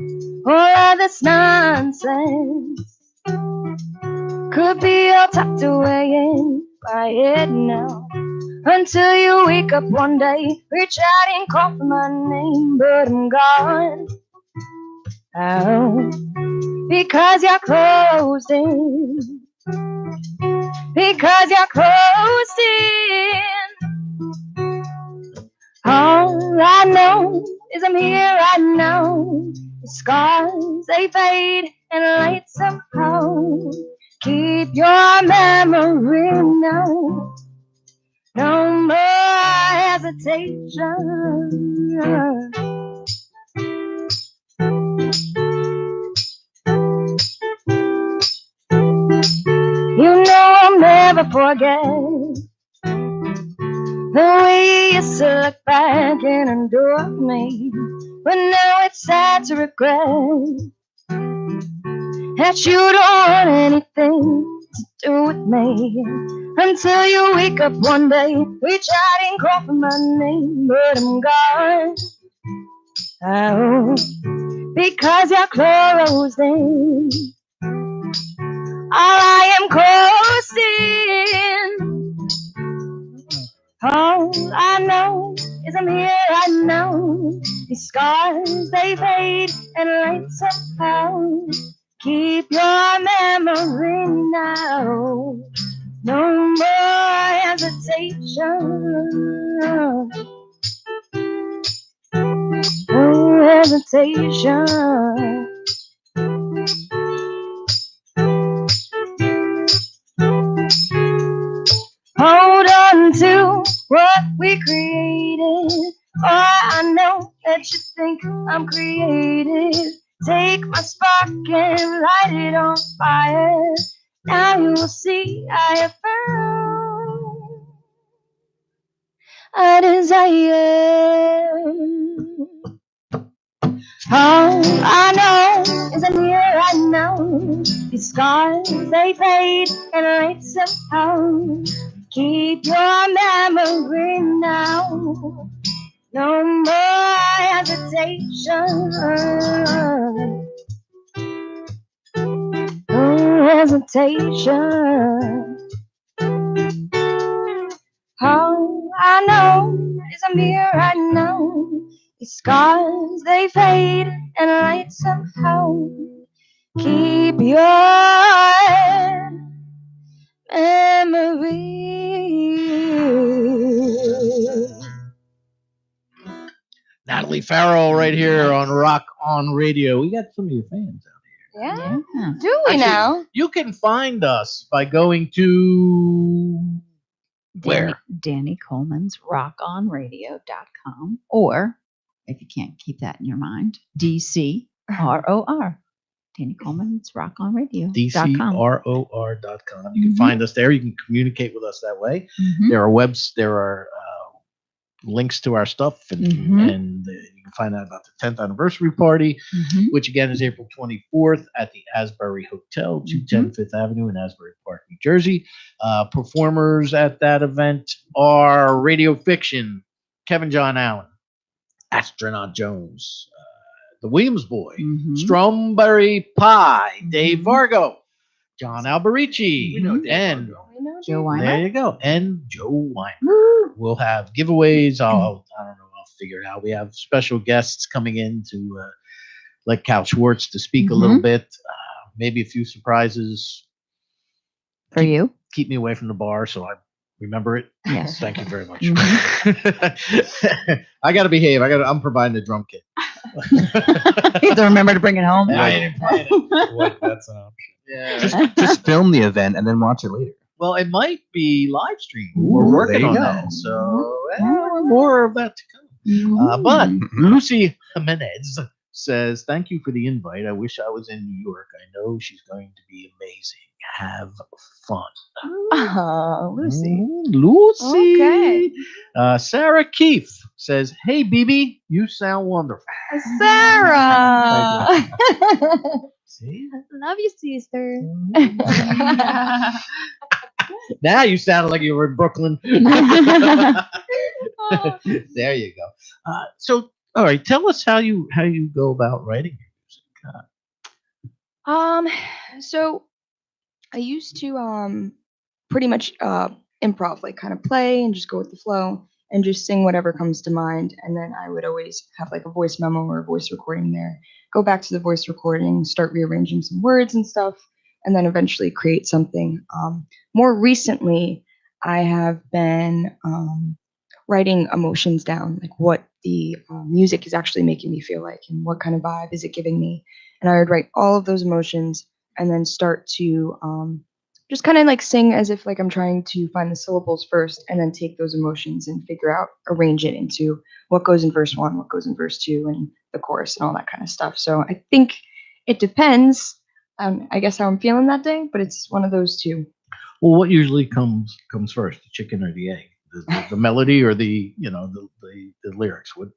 Speaker 4: All of this nonsense could be all tucked away in my head now. Until you wake up one day, reach out and call for my name, but I'm gone. Oh, because you're closed in. Because you're closed in. All I know is I'm here right now. The scars, they fade and light somehow. Keep your memory now. No more hesitation. You know I'll never forget the way you used to look back and endure me. But now it's sad to regret that you don't want anything to do with me. Until you wake up one day, reach out and call for my name, but I'm gone. Oh, because you're closed in. I am closed in. All I know is I'm here right now. These scars, they fade and light somehow. Keep your memory now. No more hesitation. No hesitation. Hold on to what we created. Oh, I know that you think I'm creative. Take my spark and light it on fire. Now you will see I have found a desire. All I know is I'm here right now. These scars, they fade and light somehow. Keep your memory now. No more hesitation. No hesitation. All I know is I'm here right now. These scars, they fade and light somehow. Keep your memory.
Speaker 2: Natalie Farrell right here on Rock On Radio. We got some of your fans out
Speaker 4: Yeah.
Speaker 9: Yeah.
Speaker 4: Do we
Speaker 2: Actually,
Speaker 4: now?
Speaker 2: You can find us by going to where?
Speaker 9: Danny Coleman's rockonradio.com, or if you can't keep that in your mind, DCROR. Danny Coleman's rockonradio.com.
Speaker 2: DCROR.com. You can find us there. You can communicate with us that way.
Speaker 9: Mhm.
Speaker 2: There are links to our stuff, and you can find out about the 10th anniversary party, which again is April 24th at the Asbury Hotel, 210 Fifth Avenue in Asbury Park, New Jersey. Performers at that event are Radio Fiction, Kevin John Allen, Astronaut Jones, the Williams Boy, Strawberry Pie, Dave Vargo, John Alberici, and
Speaker 9: Joe Weimer.
Speaker 2: there you go, and Joe Weimer. We'll have giveaways. I don't know. I'll figure it out. We have special guests coming in to like Cal Schwartz to speak a little bit. Maybe a few surprises
Speaker 9: For you.
Speaker 2: keep me away from the bar, so I remember it.
Speaker 9: Yes.
Speaker 2: Thank you very much. I got to behave. I'm providing the drum kit.
Speaker 9: You have to remember to bring it home.
Speaker 2: I didn't plan it.
Speaker 5: Like that's an option.
Speaker 2: Yeah.
Speaker 7: Just film the event and then watch it later.
Speaker 2: Well, it might be live streamed.
Speaker 7: Ooh,
Speaker 2: We're working
Speaker 7: there you
Speaker 2: on
Speaker 7: go.
Speaker 2: that, so more of that to come. But Lucy Jimenez says, "Thank you for the invite. I wish I was in New York. I know she's going to be amazing. Have fun."
Speaker 4: Lucy.
Speaker 2: Lucy.
Speaker 4: Okay.
Speaker 2: Sarah Keefe says, "Hey, BB, you sound wonderful."
Speaker 4: Sarah.
Speaker 2: See?
Speaker 4: Love you, sister.
Speaker 2: Now you sound like you were in Brooklyn. There you go. So, all right, tell us how you go about writing your music.
Speaker 4: So I used to pretty much improv, like kind of play and just go with the flow and just sing whatever comes to mind. And then I would always have like a voice memo or a voice recording there. Go back to the voice recording, start rearranging some words and stuff, and then eventually create something. More recently, I have been writing emotions down, like what the music is actually making me feel like and what kind of vibe is it giving me. And I would write all of those emotions and then start to just kind of like sing as if like I'm trying to find the syllables first and then take those emotions and figure out, arrange it into what goes in verse 1, what goes in verse 2, and the chorus and all that kind of stuff. So I think it depends, I guess, how I'm feeling that day, but it's one of those two.
Speaker 2: Well, what usually comes first, the chicken or the egg? The melody or the lyrics? What?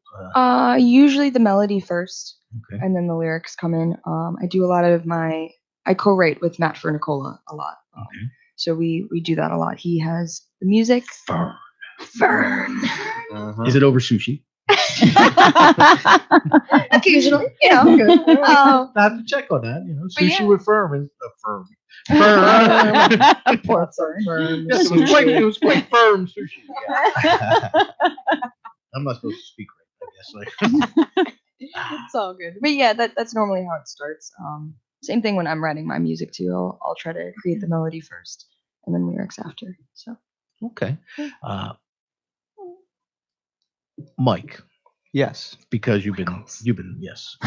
Speaker 4: Usually the melody first,
Speaker 2: Okay.
Speaker 4: and then the lyrics come in. I do a lot of I co-write with Matt Fernicola a lot.
Speaker 2: Okay.
Speaker 4: So we do that a lot. He has the music. Fern.
Speaker 2: Is it over sushi?
Speaker 4: Occasionally, you know.
Speaker 2: Good. I have to check on that. You know, sushi with firm is a firm.
Speaker 9: Poor Fern.
Speaker 2: Yes, it was quite firm sushi. Yeah. I'm not supposed to speak right, I guess.
Speaker 4: It's all good. But yeah, that's normally how it starts. Same thing when I'm writing my music too. I'll try to create the melody first and then lyrics after. So
Speaker 2: Okay. Mike,
Speaker 10: Yes.
Speaker 2: because you've been yes.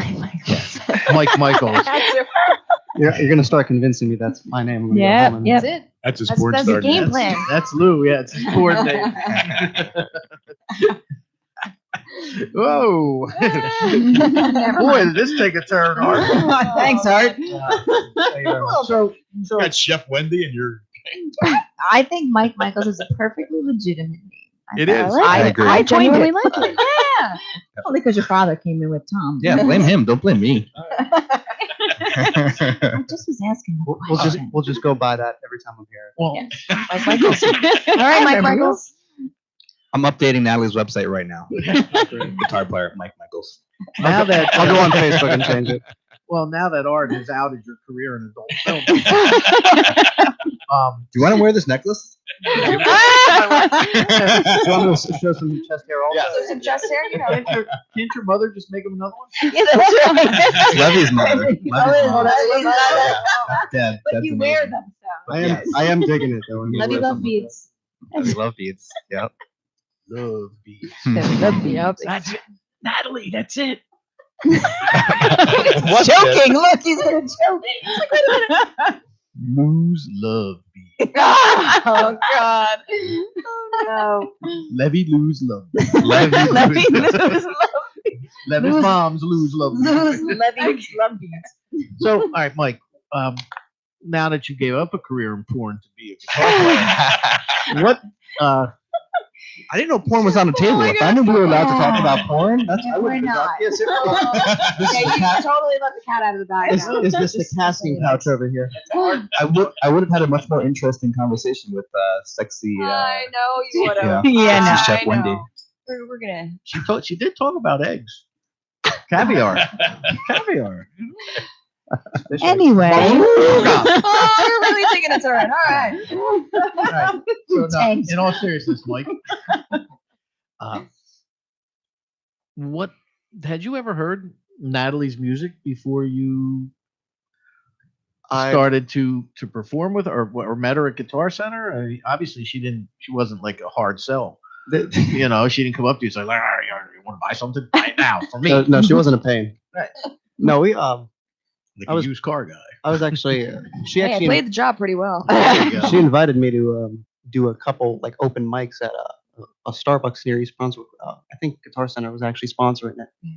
Speaker 9: Mike
Speaker 2: Michaels.
Speaker 10: You're gonna start convincing me that's my name. I'm gonna go
Speaker 9: Yeah,
Speaker 10: home and-
Speaker 9: yeah.
Speaker 4: that's it.
Speaker 5: That's his
Speaker 4: That's
Speaker 5: board
Speaker 4: the
Speaker 5: started.
Speaker 4: game plan.
Speaker 2: That's Lou. Yeah, it's his board name. Whoa. Boy, did this take a turn, Art.
Speaker 9: Thanks, Art.
Speaker 2: Thank you very much. So
Speaker 5: You got Chef Wendy and you're.
Speaker 9: I think Mike Michaels is a perfectly legitimate name.
Speaker 5: It is.
Speaker 7: I agree.
Speaker 9: I
Speaker 4: genuinely
Speaker 9: like it. Yeah. Only because your father came in with Tom.
Speaker 7: Yeah, blame him. Don't blame me.
Speaker 9: I just was asking a question.
Speaker 10: We'll just go by that every time I'm here.
Speaker 2: well,
Speaker 4: Mike Michaels. All right, Mike Michaels.
Speaker 7: I'm updating Natalie's website right now. Guitar player Mike Michaels.
Speaker 2: now that
Speaker 10: I'll go on Facebook and change it.
Speaker 2: well, now that Art has outed your career in adult film,
Speaker 7: Do you want to wear this necklace?
Speaker 10: Do you want to show some chest hair also?
Speaker 5: Yes.
Speaker 4: Some chest hair, you know.
Speaker 2: can't your mother just make him another one?
Speaker 9: Yeah, that's right.
Speaker 7: It's Levy's mother. Levy's mother.
Speaker 9: Levy's mother.
Speaker 7: Dead.
Speaker 9: But
Speaker 7: That's
Speaker 9: you
Speaker 7: amazing.
Speaker 9: wear them, so.
Speaker 10: I am digging it though.
Speaker 9: Levy love beads.
Speaker 7: Levy love beads. Yep.
Speaker 2: Love beats.
Speaker 9: Love beads.
Speaker 2: That's it. Natalie, that's it.
Speaker 5: What's
Speaker 9: Joking. Look, he's gonna joke. He's like, wait a minute.
Speaker 2: Moose love beats.
Speaker 9: Oh God. Oh
Speaker 2: Levy lose love.
Speaker 7: Levy
Speaker 9: no. Levy
Speaker 7: lose.
Speaker 9: lose love.
Speaker 2: Levy's
Speaker 9: Lose-
Speaker 2: moms lose love.
Speaker 9: Levy love beads.
Speaker 2: So, all right, Mike. Now that you gave up a career in porn to be a guitar player, what?
Speaker 7: I didn't know porn was on the table.
Speaker 9: my
Speaker 7: If I knew we were allowed to talk about porn, that's
Speaker 9: Yeah,
Speaker 7: I would
Speaker 9: we're not.
Speaker 10: Yes,
Speaker 9: Yeah, you totally let the cat out of the bag. now.
Speaker 10: Is this the casting couch over here?
Speaker 7: I would have had a much more interesting conversation with sexy.
Speaker 4: I know you would have.
Speaker 9: Yeah, no,
Speaker 7: Chef Wendy.
Speaker 4: We're gonna.
Speaker 2: She did talk about eggs, caviar.
Speaker 9: Anyway.
Speaker 4: Oh, you're really taking a turn. All right.
Speaker 2: All right. So now,
Speaker 9: Thanks.
Speaker 2: in all seriousness, Mike, what had you ever heard Natalie's music before you started to perform with, or met her at Guitar Center? I mean, obviously, she wasn't like a hard sell. You know, she didn't come up to you and say, "You want to buy something right now for me?"
Speaker 10: No, she wasn't a pain.
Speaker 2: Right.
Speaker 10: No, we
Speaker 2: Like
Speaker 10: I was
Speaker 2: a used car guy.
Speaker 10: I was actually she
Speaker 4: Hey, I
Speaker 10: actually
Speaker 4: played the job pretty well.
Speaker 10: she invited me to do a couple like open mics at a Starbucks near East Brunswick. I think Guitar Center was actually sponsoring it.
Speaker 4: Yeah.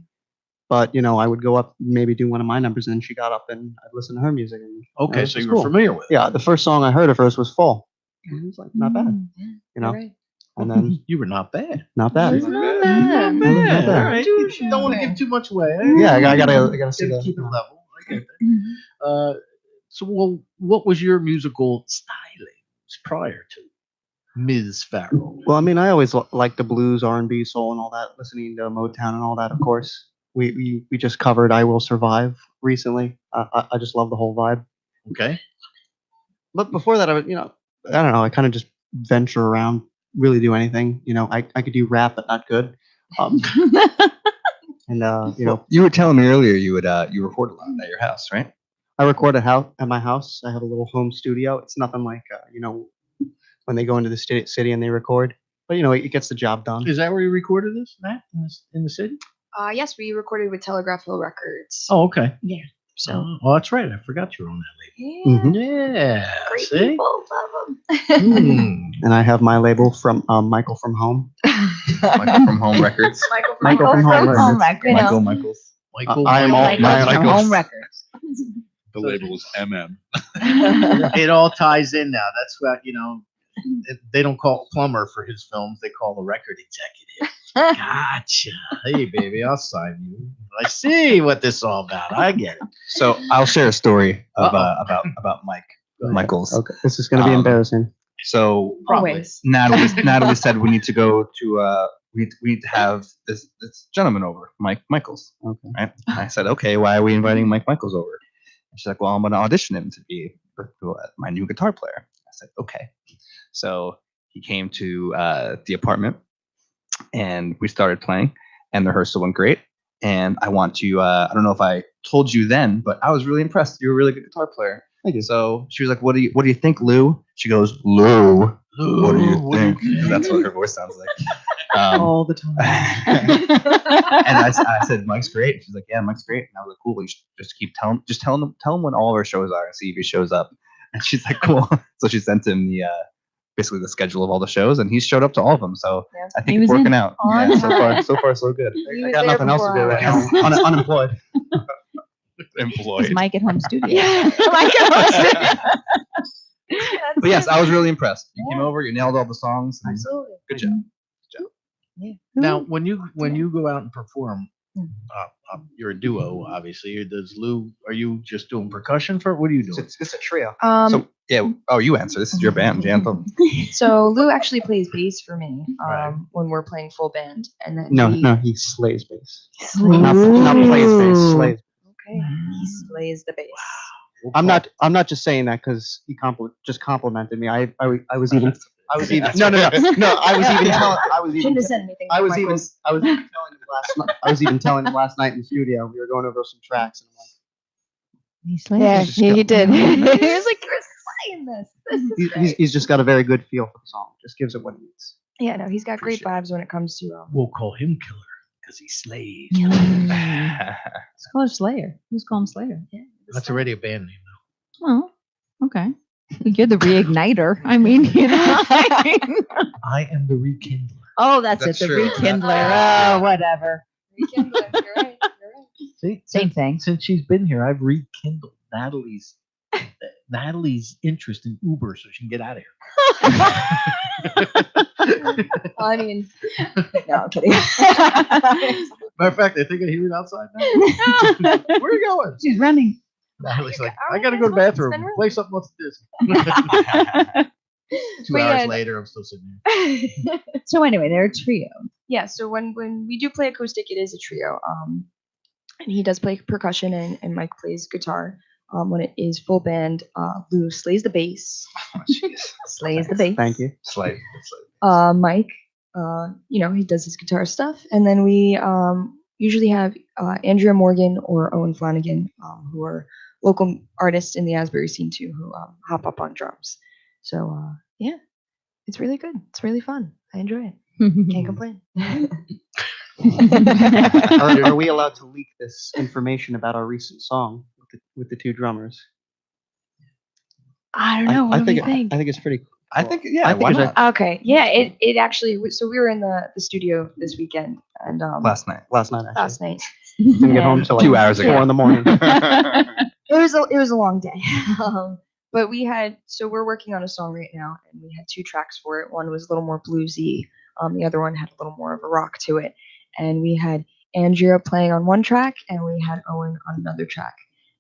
Speaker 10: But I would go up, maybe do one of my numbers, and then she got up and I'd listen to her music. And,
Speaker 2: Okay,
Speaker 10: it
Speaker 2: so
Speaker 10: was
Speaker 2: you were familiar with it.
Speaker 10: Yeah, the first song I heard of hers was "Fall." And it was like not bad,
Speaker 4: Right.
Speaker 10: And then
Speaker 2: You were not bad.
Speaker 10: not bad.
Speaker 4: It's not bad.
Speaker 2: Not
Speaker 10: bad.
Speaker 2: All right. You don't want to give too much away.
Speaker 10: Yeah, I gotta see
Speaker 2: Gotta
Speaker 10: that.
Speaker 2: keep it level. I get that. So, well, what was your musical stylings prior to Ms. Farrell?
Speaker 10: Well, I mean, I always liked the blues, R&B, soul, and all that. Listening to Motown and all that, of course. We just covered "I Will Survive" recently. I just love the whole vibe.
Speaker 2: Okay.
Speaker 10: But before that, I was, I don't know. I kind of just venture around, really do anything. I could do rap, but not good. And
Speaker 7: You were telling me earlier you record a lot at your house, right?
Speaker 10: I record at my house. I have a little home studio. It's nothing like when they go into the city and they record. But it gets the job done.
Speaker 2: Is that where you recorded this, Matt, in the city?
Speaker 4: Yes, we recorded with Telegraph Hill Records.
Speaker 2: Oh, okay.
Speaker 4: Yeah. So.
Speaker 2: Oh, that's right. I forgot you were on that
Speaker 4: Yeah.
Speaker 10: Mhm.
Speaker 2: label. Yeah.
Speaker 4: Great
Speaker 2: See?
Speaker 4: people, love them.
Speaker 10: And I have my label from Michael from Home.
Speaker 7: Michael from Home Records.
Speaker 10: Michael from Home Records.
Speaker 4: You know.
Speaker 7: Michaels.
Speaker 2: Michael.
Speaker 10: I am all-
Speaker 9: Michael from
Speaker 10: Michaels.
Speaker 9: Home Records.
Speaker 5: The label is MM.
Speaker 2: It all ties in now. That's what they don't call a plumber for his films. They call the record executive. Gotcha. Hey, baby, I'll sign you. I see what this is all about. I get it.
Speaker 7: So I'll share a story about Mike Michaels.
Speaker 10: Okay, this is going to be embarrassing.
Speaker 7: So
Speaker 4: Always.
Speaker 7: Natalie said we need to go to we need to have this gentleman over, Mike Michaels.
Speaker 10: Okay.
Speaker 7: Right? And I said, okay, why are we inviting Mike Michaels over? And she's like, well, I'm going to audition him to be my new guitar player. I said, okay. So he came to the apartment and we started playing, and the rehearsal went great. And I want to, I don't know if I told you then, but I was really impressed. You're a really good guitar player.
Speaker 10: Thank you.
Speaker 7: So she was like, what do you think, Lou? She goes, Lou, what do you think? 'Cause that's what her voice sounds like.
Speaker 10: All the time.
Speaker 7: And I said, Mike's great. She's like, yeah, Mike's great. And I was like, cool. You should just tell him when all of our shows are and see if he shows up. And she's like, cool. So she sent him basically the schedule of all the shows, and he's showed up to all of them. So
Speaker 4: Yeah.
Speaker 7: I
Speaker 9: He
Speaker 7: think it's
Speaker 9: was
Speaker 7: working
Speaker 9: in
Speaker 7: out.
Speaker 4: on
Speaker 7: Yeah, so far so good.
Speaker 4: He
Speaker 10: I
Speaker 4: was
Speaker 10: got
Speaker 4: there
Speaker 10: nothing else to
Speaker 4: before
Speaker 10: do right
Speaker 4: hours.
Speaker 10: now. Unemployed.
Speaker 9: Is
Speaker 7: Employed.
Speaker 9: Mike at home studio?
Speaker 4: Yeah.
Speaker 7: But yes, I was really impressed. You came over, you nailed all the songs. And
Speaker 4: Absolutely.
Speaker 7: good job.
Speaker 2: Now, when you go out and perform, you're a duo, obviously. Does Lou? Are you just doing percussion for? What are you doing?
Speaker 10: It's a trio.
Speaker 7: So yeah. Oh, you answer. This is your band, Jantham.
Speaker 4: So Lou actually plays bass for me
Speaker 2: Right.
Speaker 4: when we're playing full band, and then
Speaker 10: No, he slays bass. Not plays bass. Slays.
Speaker 4: Okay, he slays the bass.
Speaker 10: I'm not just saying that because he just complimented me. I was even I was even no I was even
Speaker 4: Shouldn't have said anything.
Speaker 10: I was
Speaker 4: Michael.
Speaker 10: even telling him last night in the studio. We were going over some tracks, and I'm
Speaker 9: He slays
Speaker 8: Yeah,
Speaker 9: it.
Speaker 8: he did.
Speaker 4: He was like, "You're slaying this. This is
Speaker 10: like,
Speaker 4: great."
Speaker 10: he's just got a very good feel for the song. Just gives it what it needs.
Speaker 4: Yeah, no, he's got great vibes when it comes to
Speaker 2: We'll call him Killer because he slays.
Speaker 9: It's called Slayer. Who's called him Slayer?
Speaker 2: That's already a band name.
Speaker 9: Well, okay. You're the reigniter. I mean,
Speaker 2: I am the rekindler.
Speaker 9: Oh, that's
Speaker 7: That's
Speaker 9: it. The
Speaker 7: true.
Speaker 9: rekindler. Oh, whatever.
Speaker 4: You're right. You're right.
Speaker 2: See,
Speaker 9: Same thing.
Speaker 2: Since she's been here, I've rekindled Natalie's interest in Uber so she can get out of here.
Speaker 4: I mean, no, I'm kidding.
Speaker 2: Matter of fact, I think I hear it outside now. Where are you going?
Speaker 9: She's running.
Speaker 2: Natalie's like,
Speaker 4: All
Speaker 2: I gotta
Speaker 4: right,
Speaker 2: go to the
Speaker 4: guys,
Speaker 2: bathroom.
Speaker 4: let's spin
Speaker 2: Play something else at this. 2
Speaker 4: But
Speaker 2: hours
Speaker 4: yeah,
Speaker 2: later, I'm still sitting here.
Speaker 9: So anyway, they're a trio.
Speaker 4: Yeah, so when we do play acoustic, it is a trio. And he does play percussion, and Mike plays guitar. When it is full band, Lou slays the bass.
Speaker 7: Oh, jeez.
Speaker 4: Slays the bass.
Speaker 10: Thank you.
Speaker 7: Slay.
Speaker 4: Mike, he does his guitar stuff, and then we usually have Andrea Morgan or Owen Flanagan, who are local artists in the Asbury scene too who hop up on drums. So yeah, it's really good. It's really fun. I enjoy it. Can't complain.
Speaker 10: Are we allowed to leak this information about our recent song with the two drummers?
Speaker 4: I don't know. What do we think?
Speaker 10: I think it's pretty.
Speaker 7: I think, yeah,
Speaker 10: I think
Speaker 7: why
Speaker 10: it's
Speaker 7: not?
Speaker 4: Okay. Yeah. It actually. So we were in the studio this weekend and
Speaker 10: Last night. Actually.
Speaker 4: last night.
Speaker 10: Didn't get home till like
Speaker 7: 2 hours ago.
Speaker 10: 4 in the morning.
Speaker 4: It was a long day. But we're working on a song right now, and we had 2 tracks for it. One was a little more bluesy. The other one had a little more of a rock to it. And we had Andrea playing on one track, and we had Owen on another track.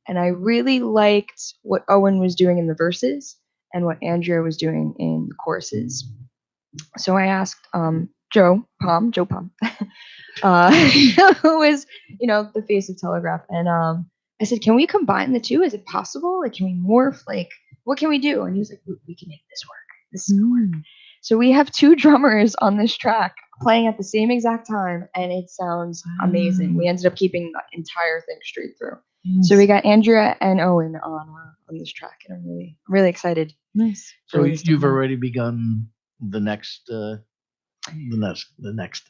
Speaker 4: And I really liked what Owen was doing in the verses and what Andrea was doing in the choruses. So I asked Joe Palm, who is, the face of Telegraph, and I said, "Can we combine the two? Is it possible? Like, can we morph? Like, what can we do?" And he was like, "We can make this work. This is gonna work." So we have 2 drummers on this track playing at the same exact time, and it sounds amazing. We ended up keeping the entire thing straight through. So we got Andrea and Owen on this track, and I'm really excited.
Speaker 9: Nice.
Speaker 2: So you've already begun the next disc.
Speaker 4: The next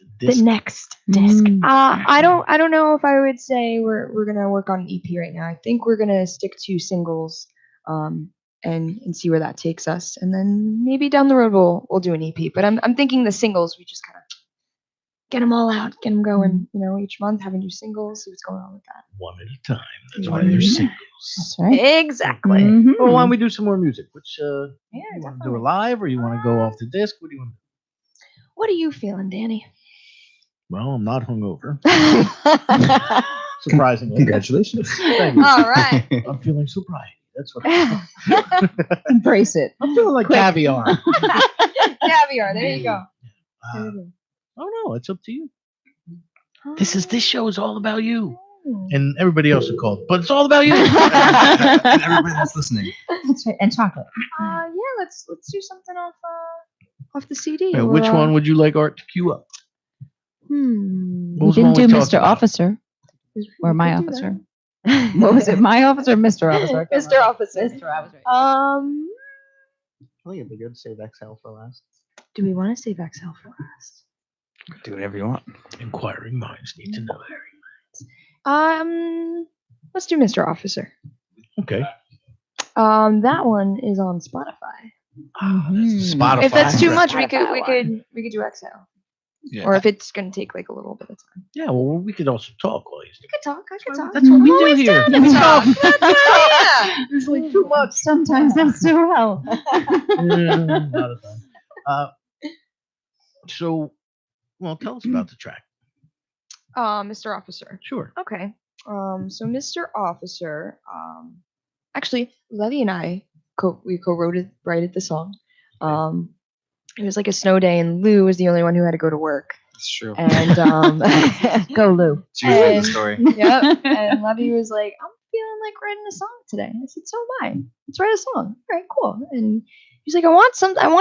Speaker 4: disc. I don't know if I would say we're gonna work on an EP right now. I think we're gonna stick to singles, and see where that takes us, and then maybe down the road we'll do an EP. But I'm thinking the singles, we just kind of get them all out, get them going. Each month have a new single, see what's going on with that.
Speaker 2: One at a time. That's why they're singles.
Speaker 9: That's right.
Speaker 4: Exactly.
Speaker 2: Well, why don't we do some more music? Which you want to do
Speaker 4: definitely.
Speaker 2: it live, or you want to go off the disc? What do you want to do?
Speaker 4: What are you feeling, Danny?
Speaker 2: Well, I'm not hungover. Surprisingly.
Speaker 7: Congratulations.
Speaker 2: Thank you.
Speaker 4: All right.
Speaker 2: I'm feeling sobriety. That's what I'm
Speaker 9: Embrace it.
Speaker 2: I'm feeling like caviar.
Speaker 4: Caviar. There you go.
Speaker 2: Oh no, it's up to you. This show is all about you. And everybody else is called, but it's all about you.
Speaker 7: And everybody that's listening.
Speaker 9: That's right. And chocolate.
Speaker 4: Yeah, let's do something off the CD.
Speaker 2: Now, which one would you like Art to cue up?
Speaker 9: We
Speaker 2: What was the
Speaker 9: didn't
Speaker 2: one
Speaker 9: do
Speaker 2: we talked
Speaker 9: Mr.
Speaker 2: about?
Speaker 9: Officer or
Speaker 4: We
Speaker 9: My
Speaker 4: could do
Speaker 9: Officer. What was it? My Officer or Mr. Officer? I can't
Speaker 4: Mr. Officer.
Speaker 9: Mr. Officer.
Speaker 10: I think it'd be good to save Exhale for last.
Speaker 4: Do we want to save Exhale for last?
Speaker 7: Do whatever you want.
Speaker 2: Inquiring minds need to know.
Speaker 4: Let's do Mr. Officer.
Speaker 2: Okay.
Speaker 4: That one is on Spotify.
Speaker 2: Spotify.
Speaker 4: If that's too
Speaker 2: Right.
Speaker 4: much, we could do Exhale.
Speaker 5: Yeah.
Speaker 4: Or if it's gonna take like a little bit of time.
Speaker 2: Yeah, well, we could also talk while he's
Speaker 4: I could talk.
Speaker 2: That's what we do
Speaker 4: Always
Speaker 2: here.
Speaker 4: down to talk. That's right.
Speaker 2: Usually too much.
Speaker 9: Sometimes not so well.
Speaker 2: Not a time. So, well, tell us about the track.
Speaker 4: Mr. Officer.
Speaker 2: Sure.
Speaker 4: Okay. So Mr. Officer, actually, Levy and I co-wrote the song. It was like a snow day, and Lou was the only one who had to go to work.
Speaker 7: It's true.
Speaker 4: And
Speaker 9: Go, Lou.
Speaker 7: She was in the
Speaker 4: and-
Speaker 7: story.
Speaker 4: Yep. And Levy was like, "I'm feeling like writing a song today." I said, "So am I. Let's write a song." All right, cool. And he's like, I want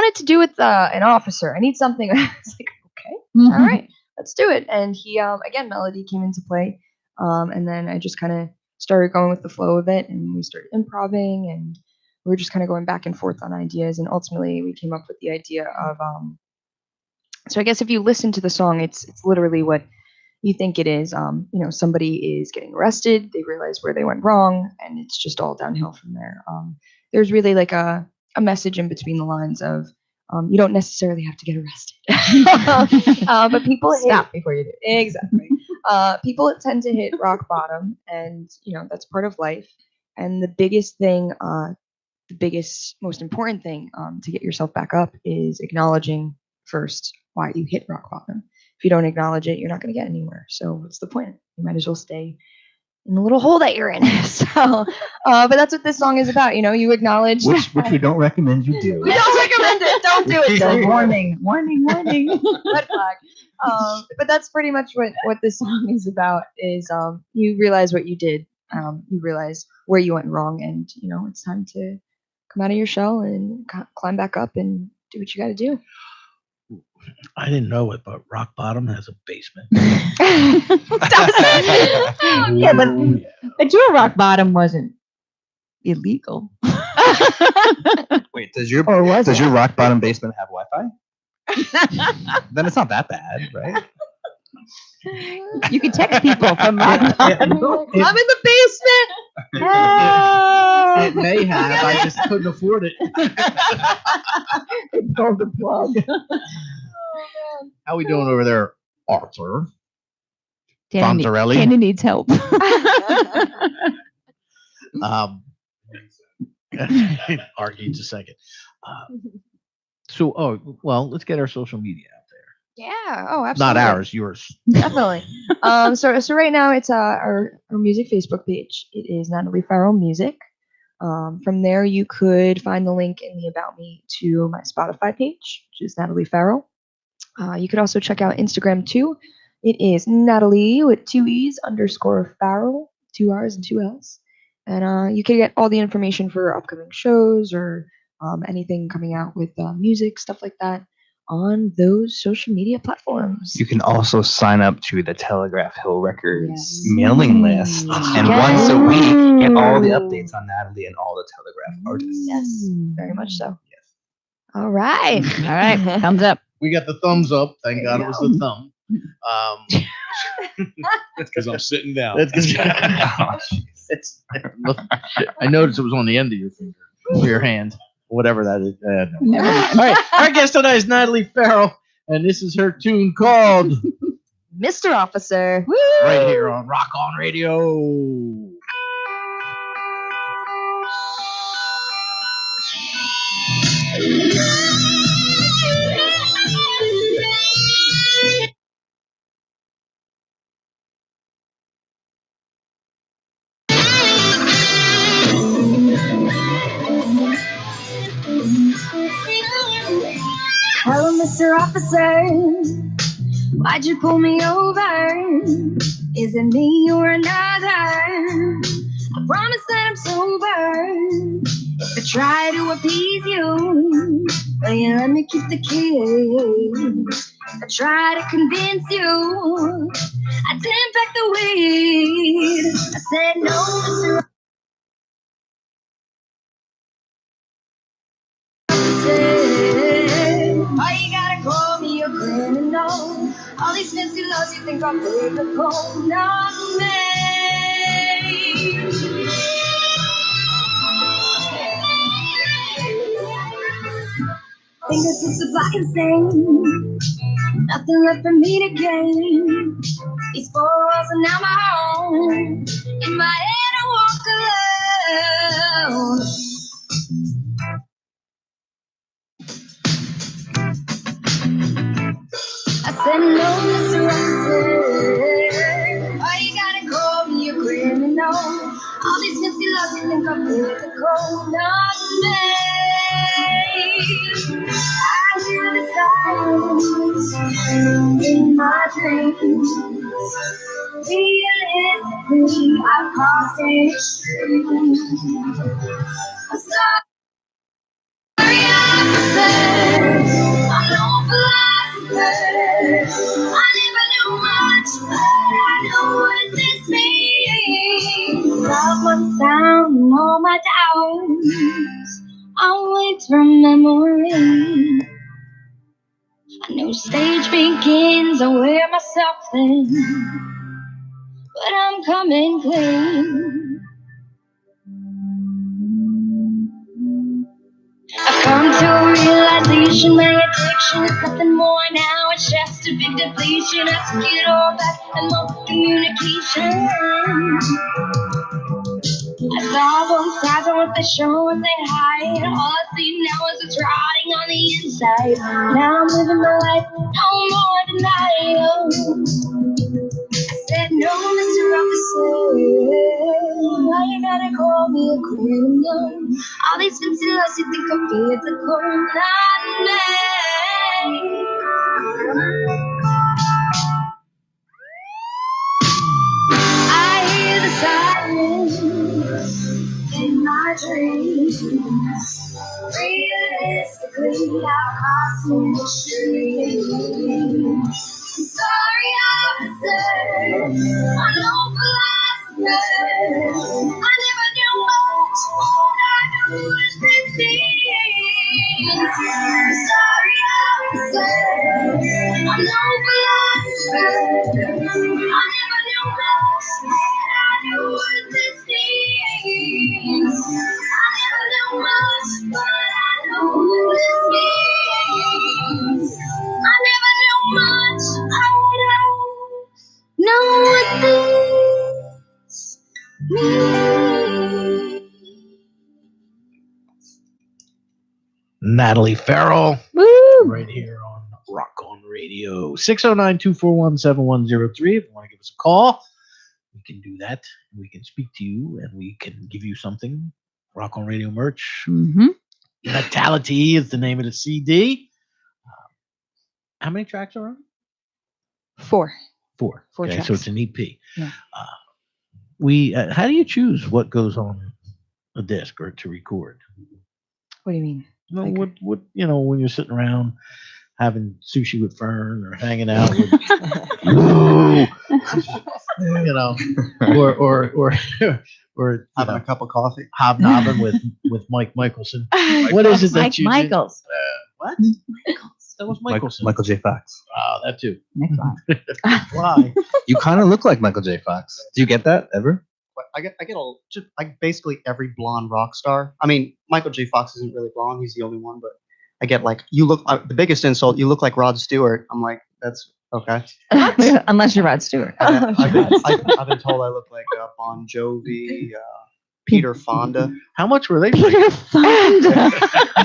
Speaker 4: it to do with an officer. I need something. I was like, okay, all right, let's do it. And he, again, melody came into play. And then I just kind of started going with the flow of it, and we started improvising, and we were just kind of going back and forth on ideas. And ultimately we came up with the idea of, so I guess if you listen to the song, it's literally what you think it is. Somebody is getting arrested, they realize where they went wrong, and it's just all downhill from there. There's really like a message in between the lines of, you don't necessarily have to get arrested. But people
Speaker 9: Stop before you do.
Speaker 4: Exactly. People tend to hit rock bottom, and that's part of life. And the biggest thing, most important thing to get yourself back up is acknowledging first why you hit rock bottom. If you don't acknowledge it, you're not going to get anywhere. So what's the point? You might as well stay in the little hole that you're in. So, but that's what this song is about. You acknowledge.
Speaker 2: Which we don't recommend you do.
Speaker 4: We don't recommend it. Don't do it.
Speaker 9: So warning.
Speaker 4: Red flag. But that's pretty much what this song is about. Is you realize what you did. You realize where you went wrong, and it's time to come out of your shell and climb back up and do what you got to do.
Speaker 2: I didn't know it, but rock bottom has a basement.
Speaker 9: Yeah, but your rock bottom wasn't illegal.
Speaker 7: Wait, does your
Speaker 9: Or was it?
Speaker 7: rock bottom basement have Wi-Fi? Then it's not that bad, right?
Speaker 9: You can text people from rock bottom.
Speaker 2: It-
Speaker 4: I'm in the basement.
Speaker 2: It may have. I just couldn't afford it.
Speaker 9: They pulled the plug.
Speaker 2: How we doing over there, Arthur?
Speaker 9: Danny,
Speaker 2: Fonzarelli?
Speaker 9: Danny needs help.
Speaker 2: Art needs a second. Let's get our social media out there.
Speaker 4: Yeah. Oh, absolutely.
Speaker 2: Not ours, yours.
Speaker 4: Definitely. So right now it's our music Facebook page. It is Natalie Farrell Music. From there you could find the link in the About Me to my Spotify page, which is Natalie Farrell. You could also check out Instagram too. It is Natalie with 2 E's _ Farrell, 2 R's and 2 L's. And you can get all the information for upcoming shows or anything coming out with music, stuff like that, on those social media platforms.
Speaker 7: You can also sign up to the Telegraph Hill Records
Speaker 9: Yes.
Speaker 7: mailing list, and once a week get all the updates on Natalie and all the Telegraph artists.
Speaker 4: Yes, very much so. Yes. All right.
Speaker 9: All right. Thumbs up.
Speaker 2: We got the thumbs up. Thank God it was the thumb.
Speaker 5: That's because I'm sitting down.
Speaker 2: That's 'cause- look, I noticed it was on the end of your finger, or your hand, whatever that is. No.
Speaker 9: Never mind.
Speaker 2: All right, our guest tonight is Natalie Farrell, and this is her tune called
Speaker 4: Mr. Officer.
Speaker 2: right here on Rock On Radio.
Speaker 6: Hello, Mr. Officer. Why'd you pull me over? Is it me or another? I promise that I'm sober. If I try to appease you, will you let me keep the keys? If I try to convince you, I didn't pack the weed. I said no, Mr. Officer. Why you gotta call me a criminal? All these fancy laws you think I'm biblical. Not me. Fingertips are black and stained. Nothing left for me to gain. These 4 walls are now my home. In my head I walk alone. I said no, Mr. Officer. Why you gotta call me a criminal? All these fancy laws you think I'm biblical. Not me. I hear the silence in my dreams. Realistically, I've crossed an extreme. I'm sorry, officer. I'm no philosopher. I never knew much, but I know what this means. Love one sound and all my doubts. I'll wait from memory. A new stage begins, I wear myself thin, but I'm coming clean. I've come to a realization my addiction is nothing more now. It's just a big depletion. I took it all back and more communication. I saw both sides of what they show, what they hide. All I see now is it's rotting on the inside. Now I'm living my life, no more denial. I said no, Mr. Officer. Why you gotta call me a criminal? All these fancy laws you think I'm physical, not me. I hear the sirens in my dreams. Realistically, I've crossed the street. Sorry, officer, I'm no philosopher. I never knew much.
Speaker 2: Natalie Farrell,
Speaker 9: Woo!
Speaker 2: right here on Rock On Radio. 609-241-7103. If you want to give us a call, we can do that. We can speak to you and we can give you something. Rock On Radio merch.
Speaker 9: Mm-hmm.
Speaker 2: Natalie is the name of the CD. How many tracks are on?
Speaker 4: 4.
Speaker 2: 4.
Speaker 4: Four
Speaker 2: Okay,
Speaker 4: tracks.
Speaker 2: so it's an EP.
Speaker 4: Yeah.
Speaker 2: How do you choose what goes on a disc or to record?
Speaker 4: What do you mean?
Speaker 2: No,
Speaker 4: Like-
Speaker 2: what when you're sitting around having sushi with Fern or hanging out with Lou, or
Speaker 10: Having a cup of coffee.
Speaker 2: hobnobbing with Mike Michelson. What is it that
Speaker 9: Mike
Speaker 2: you
Speaker 9: Michaels.
Speaker 2: What? That was Michelson.
Speaker 7: Michael J. Fox.
Speaker 2: Oh, that too.
Speaker 9: Next one.
Speaker 2: Why?
Speaker 7: You kind of look like Michael J. Fox. Do you get that ever?
Speaker 10: I get basically every blonde rock star. I mean, Michael J. Fox isn't really blonde; he's the only one. But I get like, you look. The biggest insult, you look like Rod Stewart. I'm like, that's okay.
Speaker 9: Unless you're Rod Stewart.
Speaker 10: I've been told I look like Bon Jovi, Peter Fonda.
Speaker 2: How much were they?
Speaker 9: Peter Fonda.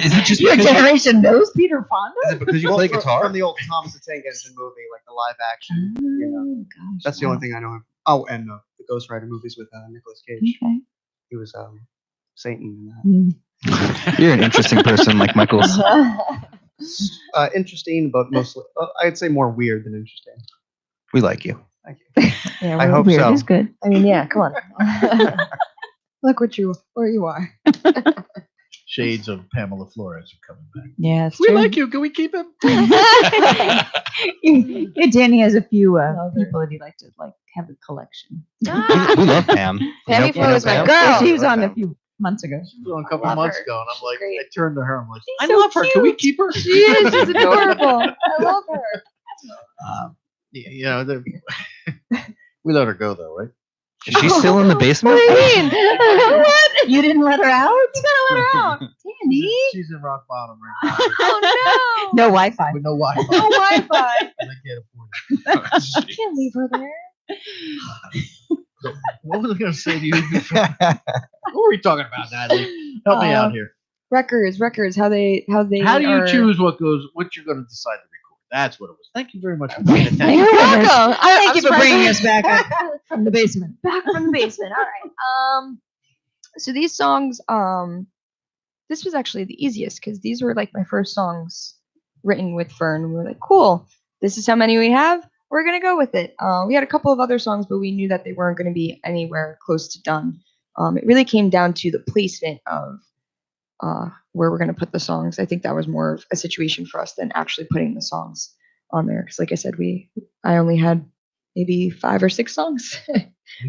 Speaker 7: Is it just
Speaker 9: Your
Speaker 7: because
Speaker 9: generation knows Peter Fonda?
Speaker 7: Is it because you play guitar?
Speaker 10: From the old Thomas the Tank Engine movie, like the live action.
Speaker 9: Oh, gosh.
Speaker 10: That's the only thing I know him. Oh, and the Ghost Rider movies with Nicolas Cage.
Speaker 9: Okay.
Speaker 10: He was Satan in that.
Speaker 7: You're an interesting person, like Michael's.
Speaker 10: Interesting, but mostly, I'd say more weird than interesting.
Speaker 7: We like you.
Speaker 10: Thank you.
Speaker 4: Yeah,
Speaker 10: I hope
Speaker 9: Weird
Speaker 10: so.
Speaker 9: is good.
Speaker 4: I mean, yeah, come on. Look where you are.
Speaker 2: Shades of Pamela Flores are coming back.
Speaker 4: Yeah, it's
Speaker 2: We
Speaker 4: true.
Speaker 2: like you. Can we keep him?
Speaker 9: Yeah, Danny has a few people that he'd like to have a collection.
Speaker 7: We love Pam.
Speaker 4: Pammy Flo is my
Speaker 7: Pam?
Speaker 4: girl.
Speaker 9: She was on a few months ago.
Speaker 2: She was on a couple
Speaker 4: love
Speaker 2: months
Speaker 4: her.
Speaker 2: ago, and I'm
Speaker 4: She's
Speaker 2: like,
Speaker 4: great.
Speaker 2: I turned to her. I'm like, I
Speaker 4: so
Speaker 2: love her. Can we
Speaker 4: cute.
Speaker 2: keep her?
Speaker 4: She is. She's adorable. I love her.
Speaker 2: We let her go though, right?
Speaker 7: Is she still in the basement?
Speaker 4: What do you mean? What?
Speaker 9: You didn't let her out?
Speaker 4: You gotta let her out. Danny.
Speaker 2: She's in rock bottom right now
Speaker 4: Oh
Speaker 9: No Wi-Fi.
Speaker 2: with no Wi-Fi.
Speaker 4: no. No Wi-Fi.
Speaker 2: And I can't afford it.
Speaker 4: You can't leave her there.
Speaker 2: What was I going to say to you before? What were we talking about, Natalie? Help me out here.
Speaker 4: Records. How they.
Speaker 2: How do you
Speaker 4: are-
Speaker 2: choose what you're going to decide to record? That's what it was. Thank you very much for paying attention.
Speaker 4: You're welcome.
Speaker 9: Thank you for bringing us back from the basement.
Speaker 4: Back from the basement. All right. So these songs, this was actually the easiest because these were like my first songs written with Fern. We were like, cool. This is how many we have. We're gonna go with it. We had a couple of other songs, but we knew that they weren't going to be anywhere close to done. It really came down to the placement of where we're going to put the songs. I think that was more of a situation for us than actually putting the songs on there. Because, like I said, I only had maybe 5 or 6 songs.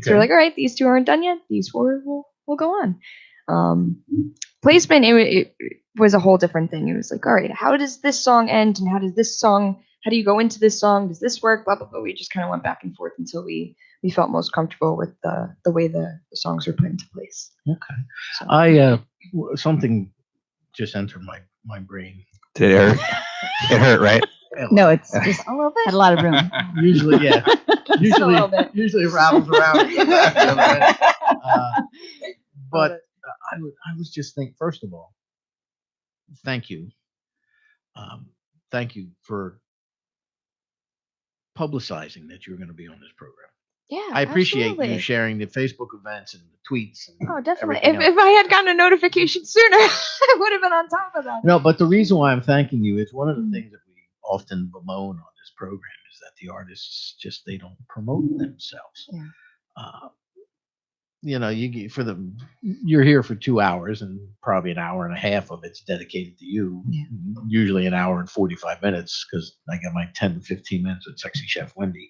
Speaker 4: So we're like, all right, these 2 aren't done yet. These 4 will go on. Placement, it was a whole different thing. It was like, all right, how does this song end, and how do you go into this song? Does this work? Blah blah blah. We just kind of went back and forth until we felt most comfortable with the way the songs were put into place.
Speaker 2: Okay.
Speaker 4: So,
Speaker 2: Something just entered my brain.
Speaker 7: Did it hurt? It hurt, right?
Speaker 9: No, it's just
Speaker 4: a little bit.
Speaker 9: had a lot of room.
Speaker 2: Usually, yeah. Usually,
Speaker 4: little bit.
Speaker 2: usually it rattles around. But I was just thinking, first of all, thank you. Thank you for publicizing that you're going to be on this program.
Speaker 4: Yeah,
Speaker 2: I appreciate
Speaker 4: absolutely.
Speaker 2: you sharing the Facebook events and the tweets. And
Speaker 4: Oh, definitely.
Speaker 2: everything
Speaker 4: If I had gotten a notification sooner, I would have been on top of that.
Speaker 2: No, but the reason why I'm thanking you is one of the things that we often bemoan on this program is that the artists they don't promote themselves.
Speaker 4: Yeah.
Speaker 2: You're here for 2 hours and probably an hour and a half of it's dedicated to you.
Speaker 4: Yeah.
Speaker 2: Usually an hour and 45 minutes because I got my 10 to 15 minutes with Sexy Chef Wendy.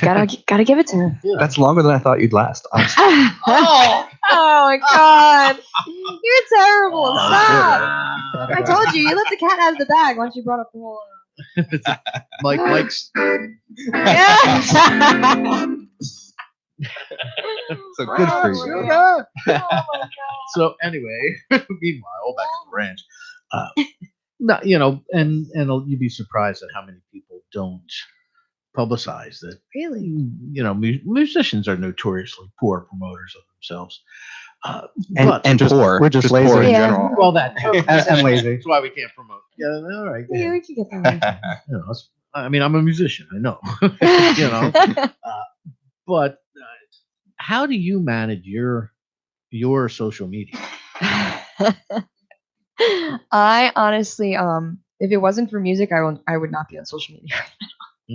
Speaker 4: gotta give it to her.
Speaker 7: That's longer than I thought you'd last. Honestly.
Speaker 4: Oh my god, you're terrible. Stop! I told you, you let the cat out of the bag once you brought up the whole.
Speaker 2: Mike's.
Speaker 7: So good for you.
Speaker 2: So anyway, meanwhile, back at the ranch. No, and you'd be surprised at how many people don't publicize that.
Speaker 4: Really?
Speaker 2: Musicians are notoriously poor promoters of themselves.
Speaker 10: And poor. We're just lazy
Speaker 2: poor in
Speaker 4: Yeah.
Speaker 2: general. Well, that
Speaker 10: and lazy.
Speaker 2: That's why we can't promote. Yeah, all right.
Speaker 4: Yeah,
Speaker 2: Yeah.
Speaker 4: we can get that.
Speaker 2: I mean, I'm a musician. I know. But how do you manage your social media?
Speaker 4: I honestly, if it wasn't for music, I would not be on social media.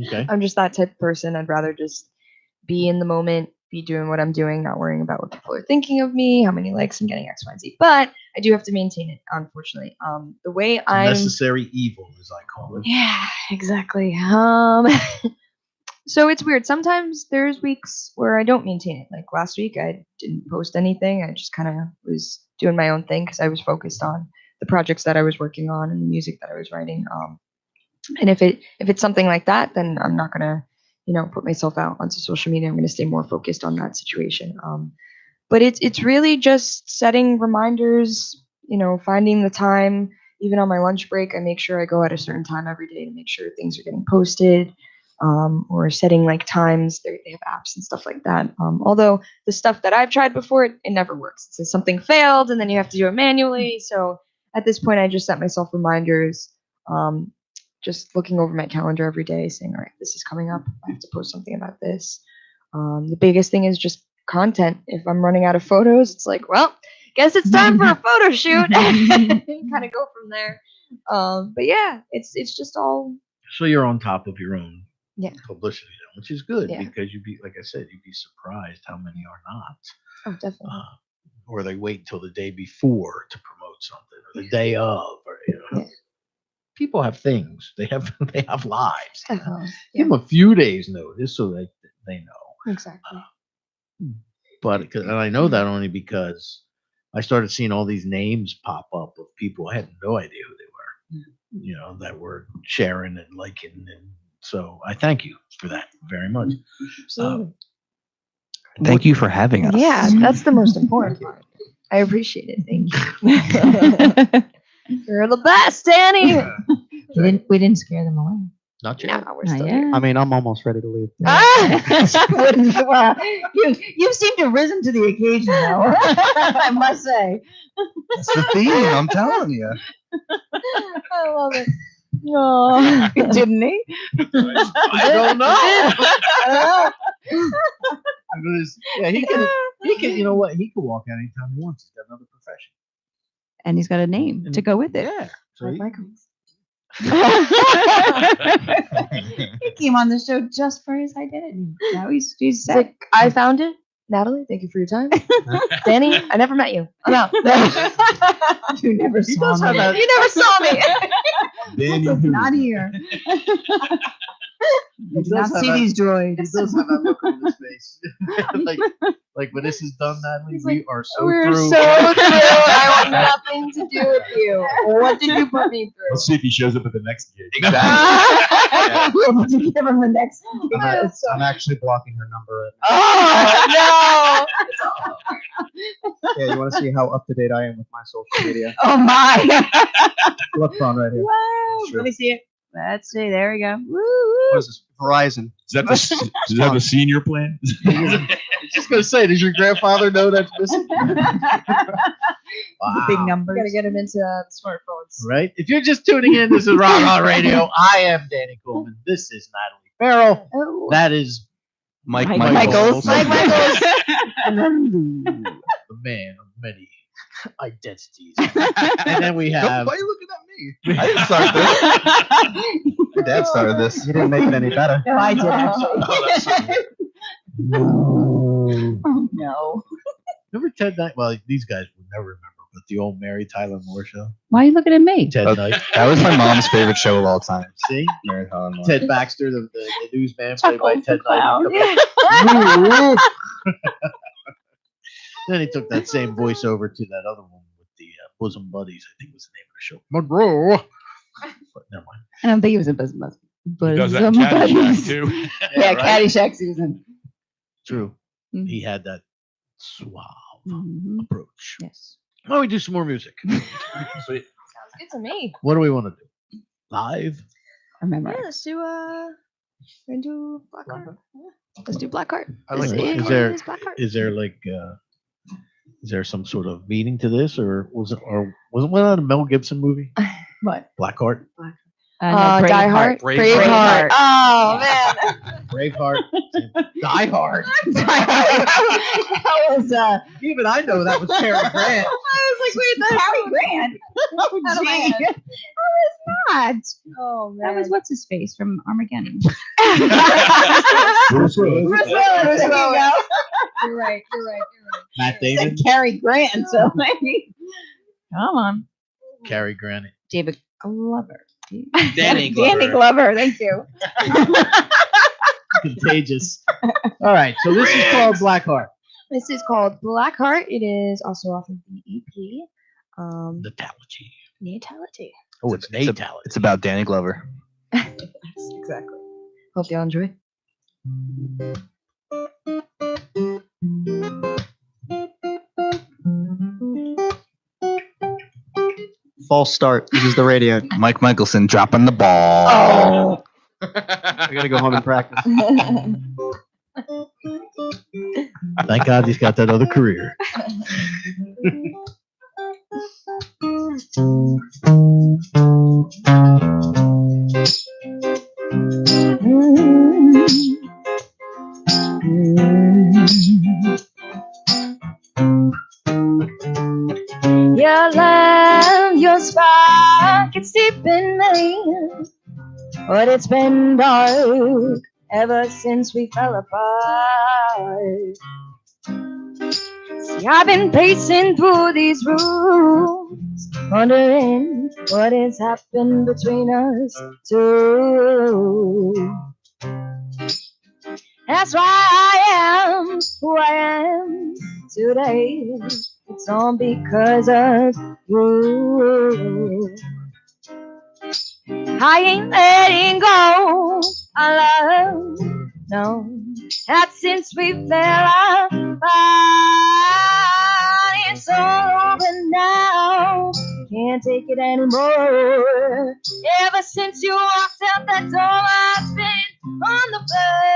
Speaker 2: Okay.
Speaker 4: I'm just that type of person. I'd rather just be in the moment, be doing what I'm doing, not worrying about what people are thinking of me, how many likes I'm getting, X, Y, and Z. But I do have to maintain it, unfortunately. The way I'm
Speaker 2: Necessary evil, as I call it.
Speaker 4: Yeah, exactly. So it's weird. Sometimes there's weeks where I don't maintain it. Like last week, I didn't post anything. I just kind of was doing my own thing because I was focused on the projects that I was working on and the music that I was writing. And if it's something like that, then I'm not gonna, put myself out onto social media. I'm gonna stay more focused on that situation. But it's really just setting reminders. Finding the time. Even on my lunch break, I make sure I go at a certain time every day to make sure things are getting posted. Or setting like times. They have apps and stuff like that. Although the stuff that I've tried before, it never works. It says something failed, and then you have to do it manually. So at this point, I just set myself reminders. Just looking over my calendar every day, saying, "All right, this is coming up. I have to post something about this." The biggest thing is just content. If I'm running out of photos, it's like, well, guess it's time for a photo shoot. Kind of go from there. But yeah, it's just all.
Speaker 2: So you're on top of your own publicity, which is good because like I said, you'd be surprised how many are not.
Speaker 4: Oh, definitely.
Speaker 2: Or they wait until the day before to promote something, or the day of, or people have things. They have lives. Give them a few days notice so that they know.
Speaker 4: Exactly.
Speaker 2: And I know that only because I started seeing all these names pop up of people I had no idea who they were. That were sharing and liking, and so I thank you for that very much.
Speaker 10: Thank you for having us.
Speaker 4: Yeah, that's the most important part. I appreciate it. Thank you. You're the best, Danny.
Speaker 9: We didn't scare them away.
Speaker 2: Not yet.
Speaker 4: No, we're still here.
Speaker 10: I mean, I'm almost ready to leave.
Speaker 9: Well, you seem to have risen to the occasion, though. I must say.
Speaker 7: That's the theme. I'm telling you.
Speaker 4: I love it. No,
Speaker 9: didn't he?
Speaker 2: I don't know. He can. You know what? He can walk out anytime he wants. He's got another profession,
Speaker 9: And he's got a name to go with it.
Speaker 2: Yeah. So
Speaker 9: He came on the show just for his identity. Now he's set.
Speaker 4: like, I found it. Natalie, thank you for your time. Danny, I never met you. I'm out.
Speaker 9: You never saw me.
Speaker 4: You never saw me.
Speaker 9: Not here. You do not see these droids.
Speaker 2: He does have that look on his face. like when this is done, Natalie, we are so
Speaker 4: We're
Speaker 2: through.
Speaker 4: so through. I want nothing to do with you. What did you put me through?
Speaker 5: Let's see if he shows up at the next gig.
Speaker 7: Exactly.
Speaker 9: We'll give him the next.
Speaker 10: I'm actually blocking her number.
Speaker 4: Oh
Speaker 10: Yeah, you want to see how up to date I am with my social media?
Speaker 9: Oh my!
Speaker 10: Look on right here.
Speaker 9: Wow. Let me see it. Let's see. There we go.
Speaker 10: What is this? Verizon.
Speaker 5: Is that the senior plan?
Speaker 2: I was just gonna say, does your grandfather know that's missing?
Speaker 9: The big numbers.
Speaker 4: Gotta get him into smartphones.
Speaker 2: Right. If you're just tuning in, this is Rock On Radio. I am Danny Coleman. This is Natalie Farrell.
Speaker 4: Oh.
Speaker 2: That is
Speaker 7: Mike
Speaker 9: Michaels.
Speaker 4: Mike Michaels.
Speaker 2: the man of many identities. And then we have.
Speaker 7: Why are you looking at me? I didn't start this. Your dad started this.
Speaker 10: You didn't make it any better.
Speaker 9: No, I did actually. Oh, no.
Speaker 2: Remember Ted Knight? Well, these guys would never remember, but the old Mary Tyler Moore show.
Speaker 9: Why are you looking at me?
Speaker 2: Ted Knight.
Speaker 7: That was my mom's favorite show of all time.
Speaker 2: See?
Speaker 7: Mary Tyler Moore.
Speaker 2: Ted Baxter, the newsman played by Ted
Speaker 9: Clown.
Speaker 2: Knight. Then he took that same voice over to that other one with the bosom buddies. I think was the name of the show. Monroe. But never mind.
Speaker 9: I don't think he was in Bosom
Speaker 5: He does that in Caddyshack too.
Speaker 9: Yeah,
Speaker 2: right?
Speaker 9: Caddyshack season.
Speaker 2: True.
Speaker 9: Mhm.
Speaker 2: He had that suave
Speaker 9: Mhm.
Speaker 2: approach.
Speaker 9: Yes.
Speaker 2: Why don't we do some more music?
Speaker 4: Sounds good to me.
Speaker 2: What do we want to do? Live?
Speaker 9: Remember.
Speaker 4: Yeah, let's do we're gonna do Blackheart. Yeah. Let's do Blackheart.
Speaker 2: I like
Speaker 4: This
Speaker 2: it.
Speaker 4: is Blackheart.
Speaker 2: Is there like is there some sort of meaning to this, or was it a Mel Gibson movie?
Speaker 9: What?
Speaker 2: Blackheart.
Speaker 9: No,
Speaker 4: Die Hard.
Speaker 9: Braveheart.
Speaker 4: Oh man.
Speaker 2: Braveheart. Die Hard.
Speaker 9: That was
Speaker 10: Even I know that was Cary Grant.
Speaker 9: I was like, wait, that's Cary Grant. Oh,
Speaker 4: Out of my
Speaker 9: gee.
Speaker 4: head.
Speaker 9: Not.
Speaker 4: Oh man.
Speaker 9: That was what's his face from Armageddon.
Speaker 2: Bruce Willis.
Speaker 9: Bruce Willis. There you go.
Speaker 4: You're right.
Speaker 2: Matt
Speaker 9: Said
Speaker 2: Damon.
Speaker 9: Cary Grant, so maybe. Come on.
Speaker 2: Cary Grant.
Speaker 9: David Glover.
Speaker 10: Danny
Speaker 9: Danny Glover. Thank you.
Speaker 2: Contagious. All right. So this is called Blackheart.
Speaker 4: This is called Blackheart. It is also off of the EP.
Speaker 2: Natality.
Speaker 4: Natality.
Speaker 2: Oh, it's Natality.
Speaker 7: It's about Danny Glover.
Speaker 4: Exactly. Hope y'all enjoy.
Speaker 10: False start. This is the radio.
Speaker 7: Mike Michelson dropping the ball.
Speaker 4: Oh.
Speaker 10: I gotta go home and practice.
Speaker 2: Thank God he's got that other career.
Speaker 4: Your love, your spark, it's deep in me. But it's been dark ever since we fell apart. See, I've been pacing through these rooms, wondering what has happened between us two. That's why I am who I am today. It's all because of you. I ain't letting go of love, no. Not since we fell apart. It's all over now. Can't take it anymore. Ever since you walked out that door, I've been on the floor.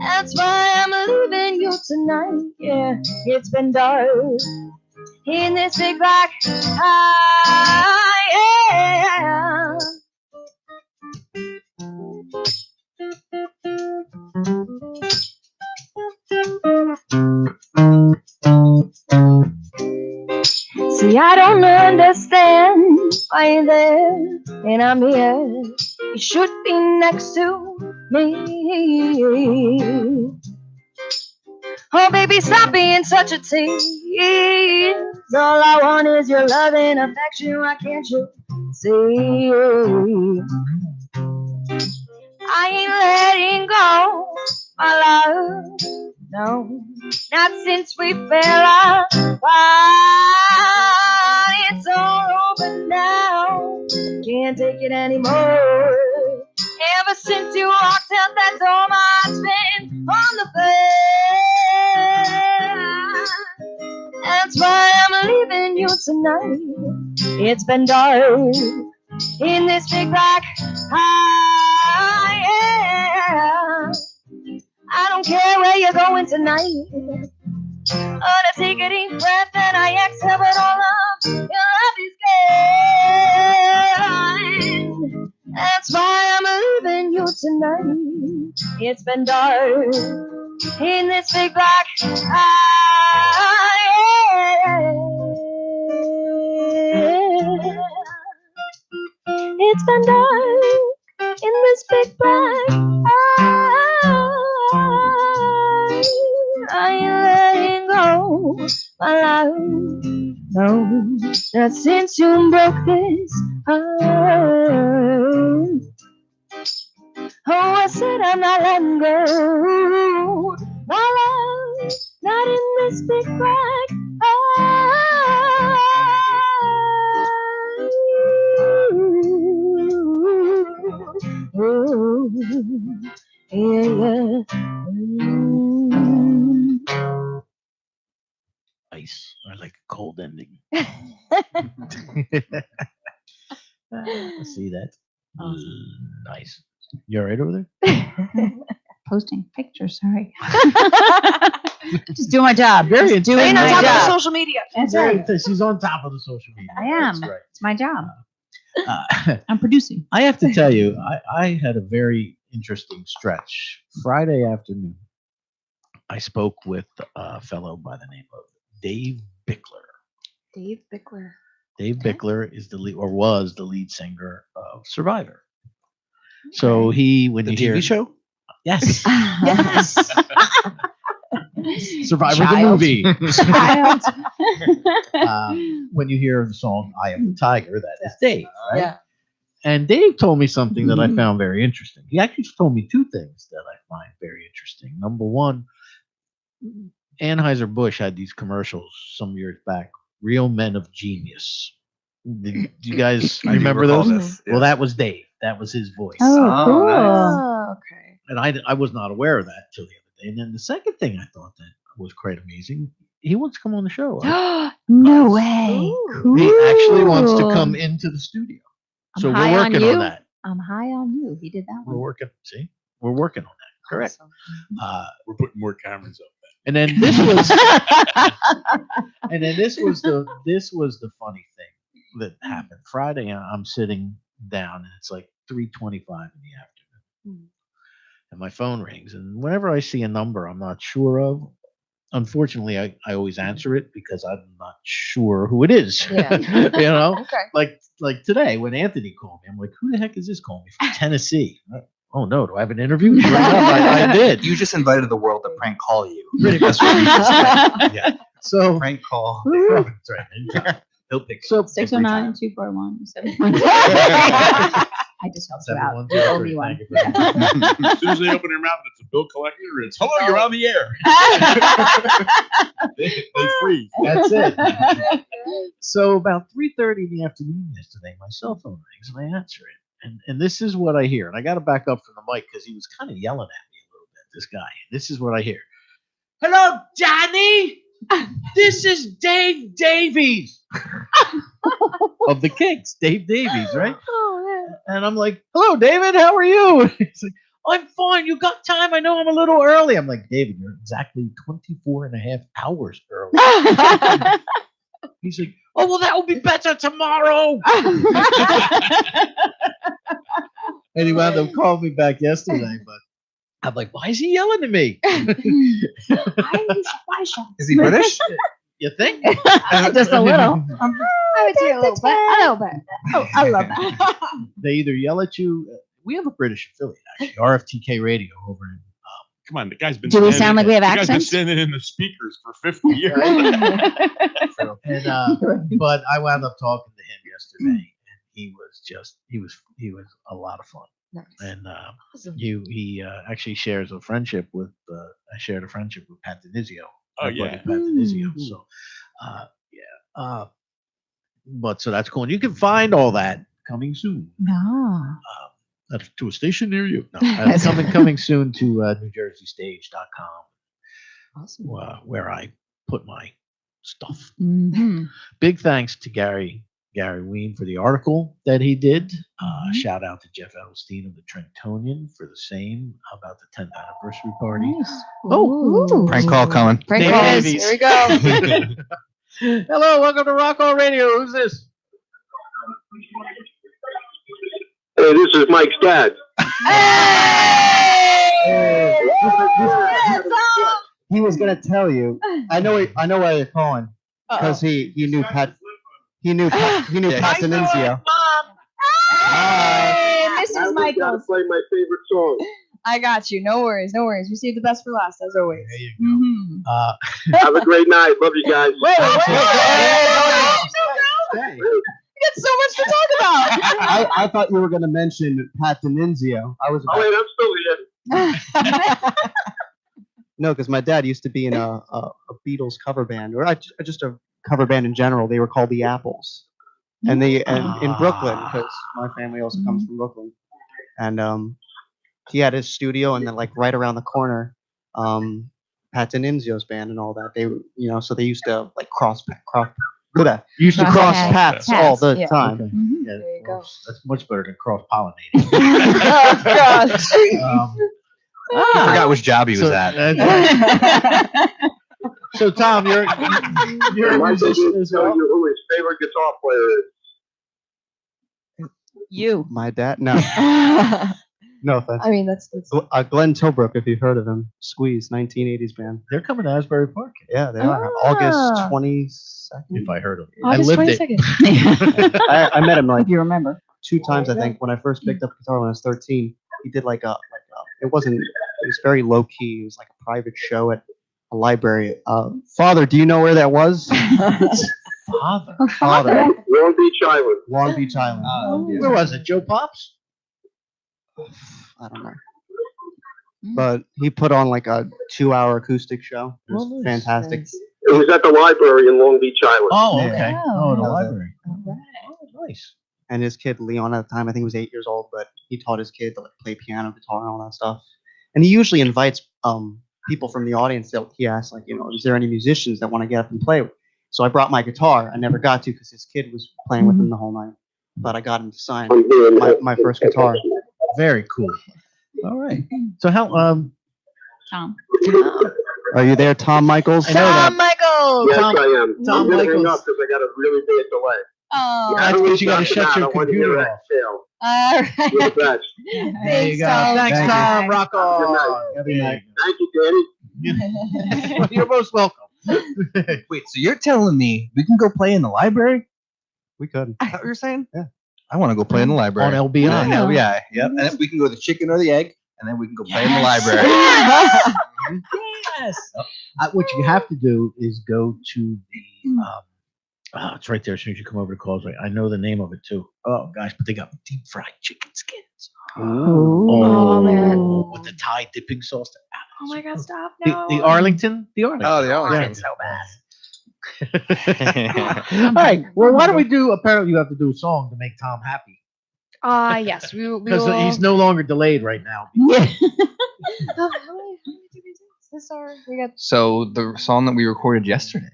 Speaker 4: That's why I'm leaving you tonight. Yeah, it's been dark in this big black eye. Yeah. See, I don't understand why you're there and I'm here. You should be next to me. Oh, baby, stop being such a tease. All I want is your love and affection. Why can't you see? I ain't letting go, my love. No, not since we fell apart. It's all over now. Can't take it anymore. Ever since you walked out that door, my heart's been on the floor. That's why I'm leaving you tonight. It's been dark in this big black eye. Yeah. I don't care where you're going tonight. Gonna take a deep breath and I exhale, but all of your love is gone. That's why I'm leaving you tonight. It's been dark in this big black eye. It's been dark in this big black eye. I ain't letting go, my love. No, not since you broke this heart. Oh, I said I'm not letting go, my love. Not in this big black eye.
Speaker 2: Nice. I like a cold ending. See that? Nice. You all right over there?
Speaker 9: Posting pictures, sorry. Just do my job.
Speaker 2: Very
Speaker 9: Just doing
Speaker 4: Staying on
Speaker 9: my
Speaker 4: top of the
Speaker 9: job.
Speaker 4: social media.
Speaker 9: That's right.
Speaker 2: She's on top of the social media.
Speaker 9: I am.
Speaker 2: That's right.
Speaker 9: It's my job.
Speaker 2: Uh,
Speaker 9: I'm producing.
Speaker 2: I have to tell you, I had a very interesting stretch. Friday afternoon, I spoke with a fellow by the name of Dave Bickler.
Speaker 4: Dave Bickler.
Speaker 2: Dave Bickler is the lead, or was the lead singer of Survivor. So he, when
Speaker 10: The
Speaker 2: you
Speaker 10: TV
Speaker 2: hear,
Speaker 10: show?
Speaker 2: yes,
Speaker 4: Yes.
Speaker 2: Survivor
Speaker 9: Child.
Speaker 2: the movie.
Speaker 9: Child.
Speaker 2: When you hear the song "I Am the Tiger," that is Dave, right?
Speaker 4: Yeah.
Speaker 2: And Dave told me something that I found very interesting. He actually told me two things that I find very interesting. Number one, Anheuser-Busch had these commercials some years back, Real Men of Genius. Do you guys
Speaker 10: I do
Speaker 2: remember
Speaker 10: recall
Speaker 2: those?
Speaker 10: this,
Speaker 2: Well,
Speaker 10: yes.
Speaker 2: that was Dave. That was his voice.
Speaker 9: Oh, cool.
Speaker 10: nice.
Speaker 4: Oh, okay.
Speaker 2: And I was not aware of that till the other day. And then the second thing I thought that was quite amazing, he wants to come on the show. Right?
Speaker 9: No way.
Speaker 4: Ooh.
Speaker 2: He actually wants to
Speaker 9: Cool.
Speaker 2: come into the studio.
Speaker 9: I'm
Speaker 2: So
Speaker 9: high
Speaker 2: we're
Speaker 9: on
Speaker 2: working
Speaker 9: you.
Speaker 2: on that.
Speaker 9: I'm high on you. He did that
Speaker 2: We're
Speaker 9: one.
Speaker 2: working. See, we're working on that. Correct.
Speaker 4: Awesome.
Speaker 5: We're putting more cameras up.
Speaker 2: And then this was, and then this was the funny thing that happened Friday. I'm sitting down and it's like 3:25 in the afternoon, and my phone rings. And whenever I see a number I'm not sure of, unfortunately, I always answer it because I'm not sure who it is.
Speaker 4: Yeah.
Speaker 2: You know,
Speaker 4: Okay.
Speaker 2: like today when Anthony called me, I'm like, who the heck is this calling me from Tennessee? Oh no, do I have an interview? Sure enough, I did.
Speaker 7: You just invited the world to prank call you.
Speaker 2: Pretty much.
Speaker 7: That's what you just did.
Speaker 2: Yeah. So
Speaker 7: Prank call.
Speaker 2: that's right. Anytime.
Speaker 7: He'll pick it
Speaker 2: So
Speaker 7: up every time.
Speaker 9: 609-241-713. I just helped you out.
Speaker 2: 713.
Speaker 9: You owe me one.
Speaker 2: Thank you very much.
Speaker 5: As soon as they open their mouth and it's a bill collector, it's hello, you're on the air. they freeze.
Speaker 2: That's it. So about 3:30 in the afternoon yesterday, my cell phone rings and I answer it. And this is what I hear. And I got to back up from the mic because he was kind of yelling at me a little bit, this guy. This is what I hear. Hello, Johnny. This is Dave Davies of the Kinks. Dave Davies, right?
Speaker 4: Oh, yeah.
Speaker 2: And I'm like, hello, David. How are you? He's like, I'm fine. You got time? I know I'm a little early. I'm like, David, you're exactly 24 and a half hours early. He's like, oh, well, that will be better tomorrow. And he wound up calling me back yesterday, but I'm like, why is he yelling at me?
Speaker 7: Is he British?
Speaker 2: You think?
Speaker 9: Just a little.
Speaker 4: I would say a little bit. A little bit.
Speaker 9: Oh, I love that.
Speaker 2: They either yell at you. We have a British affiliate, actually, RFTK Radio over in.
Speaker 5: Come on, the guy's been.
Speaker 9: Do we
Speaker 5: standing-
Speaker 9: sound like we have
Speaker 5: the guy's been
Speaker 9: accents?
Speaker 5: standing in the speakers for 50 years.
Speaker 2: And but I wound up talking to him yesterday, and he was a lot of fun.
Speaker 4: Nice.
Speaker 2: And
Speaker 4: Awesome.
Speaker 2: he actually shares a friendship with I shared a friendship with Pat Denizio.
Speaker 5: Oh,
Speaker 2: my buddy
Speaker 5: yeah.
Speaker 2: Pat Denizio. So but so that's cool. And you can find all that coming soon.
Speaker 9: No.
Speaker 2: To a station near you. No, coming soon to NewJerseyStage.com,
Speaker 4: Awesome.
Speaker 2: where I put my stuff.
Speaker 9: Mm-hmm.
Speaker 2: Big thanks to Gary Ween for the article that he did. Shout out to Jeff Edelstein of the Trentonian for the same about the 10th anniversary party.
Speaker 9: Nice.
Speaker 2: Oh,
Speaker 7: Prank call coming.
Speaker 4: Prank
Speaker 2: Dave
Speaker 4: calls.
Speaker 2: Davies.
Speaker 4: Here we go.
Speaker 2: Hello, welcome to Rock On Radio. Who's this?
Speaker 3: Hey, this is Mike's dad.
Speaker 10: He was gonna tell you. I know why you're calling because he knew Pat. He knew Pat Denizio.
Speaker 4: Hey,
Speaker 3: I
Speaker 4: Mrs.
Speaker 3: gotta
Speaker 4: Michaels.
Speaker 3: play my favorite song.
Speaker 4: I got you. No worries. No worries. We save the best for last, as always.
Speaker 2: There you go.
Speaker 9: Mm-hmm.
Speaker 3: Have a great night. Love you guys.
Speaker 10: Hey,
Speaker 4: We got so much to talk about.
Speaker 10: I thought you were gonna mention Pat Denizio. I was
Speaker 3: Oh wait, I'm still here. No, because my dad used to be in a Beatles cover band, or just a cover band in general. They were called the Apples, and in Brooklyn, because my family also comes from Brooklyn, and
Speaker 10: he had his studio, and then like right around the corner, Pat D'Annunzio's band and all that. They, so they used to like cross
Speaker 2: Used to
Speaker 10: cross
Speaker 2: cross
Speaker 10: paths all the
Speaker 4: Yeah.
Speaker 10: time.
Speaker 2: Okay.
Speaker 9: Mhm.
Speaker 2: Yeah,
Speaker 4: There you go.
Speaker 2: That's much better than cross pollinating.
Speaker 4: Oh God.
Speaker 7: He forgot which job he was at.
Speaker 2: So Tom, you're a
Speaker 1: Michael
Speaker 2: musician
Speaker 1: didn't
Speaker 2: as
Speaker 1: tell
Speaker 2: well.
Speaker 1: you who his favorite guitar player is.
Speaker 9: You.
Speaker 10: My dad? No, no offense.
Speaker 4: I mean, that's
Speaker 10: Glenn Tilbrook, if you've heard of him. Squeeze, 1980s band.
Speaker 2: They're coming to Asbury Park.
Speaker 10: Yeah, they are.
Speaker 4: Ah.
Speaker 10: August 22nd.
Speaker 2: If I heard of it,
Speaker 9: August
Speaker 2: I lived it.
Speaker 9: 22nd.
Speaker 10: I met him like
Speaker 9: If you remember.
Speaker 10: 2 times, I think, when I first picked up guitar when I was 13. He did it was very low key. It was like a private show at a library. Father, do you know where that was? Father.
Speaker 1: Long Beach Island.
Speaker 10: Long Beach Island.
Speaker 2: Where was it? Joe Pops?
Speaker 10: I don't know. But he put on like a 2-hour acoustic show. It was
Speaker 2: Oh, nice.
Speaker 10: fantastic.
Speaker 4: nice.
Speaker 1: It was at the library in Long Beach Island.
Speaker 2: Oh,
Speaker 10: Yeah.
Speaker 2: okay.
Speaker 9: Oh.
Speaker 2: Oh, the
Speaker 10: That was it.
Speaker 2: library.
Speaker 9: All
Speaker 2: Oh, nice.
Speaker 10: And his kid Leon at the time, I think he was 8 years old, but he taught his kid to like play piano, guitar, and all that stuff. And he usually invites people from the audience that he asks, like, is there any musicians that want to get up and play? So I brought my guitar. I never got to because his kid was playing with him the whole night. But I got him to sign my first guitar.
Speaker 2: Very cool. All right. So how
Speaker 9: Tom.
Speaker 10: Are you there, Tom Michaels?
Speaker 2: I know that.
Speaker 4: Tom Michaels.
Speaker 1: Yes,
Speaker 2: Tom-
Speaker 1: I am.
Speaker 2: Tom
Speaker 1: I'm going to hang
Speaker 2: Michaels.
Speaker 1: up because I got a really bad delay.
Speaker 4: Oh,
Speaker 2: That's because you got to shut your
Speaker 1: I want to hear
Speaker 2: computer
Speaker 1: that
Speaker 2: off.
Speaker 1: fail.
Speaker 4: all right.
Speaker 1: You're the best.
Speaker 2: There you go. Thanks,
Speaker 10: Thank you.
Speaker 2: Tom. Rock
Speaker 1: Good
Speaker 2: on.
Speaker 1: night.
Speaker 10: Every night.
Speaker 1: Thank you, Danny.
Speaker 2: You're most welcome.
Speaker 7: Wait, so you're telling me we can go play in the library?
Speaker 10: We could.
Speaker 7: Is that what you're saying?
Speaker 10: Yeah.
Speaker 7: I want to go play in the library.
Speaker 2: On LBI.
Speaker 7: On LBI. Yep. And then we can go the chicken or the egg, and then we can go play in the library.
Speaker 2: Yes. What you have to do is go to the. It's right there as soon as you come over to Causeway. I know the name of it too. Oh gosh, but they got deep fried chicken skins.
Speaker 4: Oh, man.
Speaker 2: With the Thai dipping sauce.
Speaker 4: Oh my God, stop
Speaker 2: The,
Speaker 4: now.
Speaker 2: the Arlington. The Arlington.
Speaker 7: Oh, the
Speaker 4: Oh,
Speaker 7: Arlington.
Speaker 4: it's so bad.
Speaker 2: All right. Well, why don't we do? Apparently, you have to do a song to make Tom happy
Speaker 4: Yes, we
Speaker 2: because
Speaker 4: will.
Speaker 2: he's no longer delayed right now.
Speaker 4: Oh, how many did we do? This our we got.
Speaker 7: So the song that we recorded yesterday,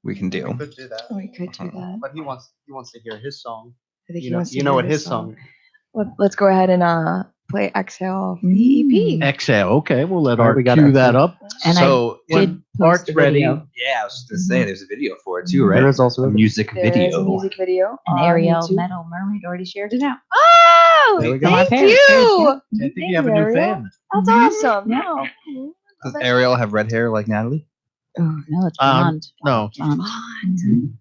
Speaker 7: we can do.
Speaker 10: could do that.
Speaker 4: We could do that.
Speaker 10: But he wants to hear his song.
Speaker 4: I think
Speaker 10: You
Speaker 4: he
Speaker 10: know,
Speaker 4: wants to
Speaker 10: you know
Speaker 4: hear
Speaker 10: what
Speaker 4: this
Speaker 10: his song.
Speaker 4: Let's go ahead and play Exhale from the EP.
Speaker 2: Exhale. Okay, we'll let
Speaker 10: All right,
Speaker 2: Art
Speaker 10: we got
Speaker 2: cue
Speaker 10: Exhale.
Speaker 2: that up.
Speaker 9: And
Speaker 7: So
Speaker 9: I did
Speaker 2: when
Speaker 9: post
Speaker 2: Art's
Speaker 9: a
Speaker 2: ready,
Speaker 9: video.
Speaker 7: yeah, I was just gonna say there's a video for it too, right?
Speaker 10: There is also
Speaker 7: a music
Speaker 4: There is
Speaker 7: video.
Speaker 4: a music video.
Speaker 9: And
Speaker 4: on
Speaker 9: Ariel
Speaker 4: YouTube.
Speaker 9: Metal Mermaid already shared it out.
Speaker 4: Oh,
Speaker 10: There we go.
Speaker 4: thank
Speaker 9: Very
Speaker 4: you.
Speaker 9: good,
Speaker 2: I think you have a new
Speaker 4: Ariel.
Speaker 2: fan.
Speaker 4: That's
Speaker 9: Mhm.
Speaker 4: awesome.
Speaker 9: Yeah.
Speaker 4: No.
Speaker 7: Does Ariel have red hair like Natalie?
Speaker 9: Oh, no, it's blonde.
Speaker 2: No.
Speaker 9: Blonde.
Speaker 4: Blonde.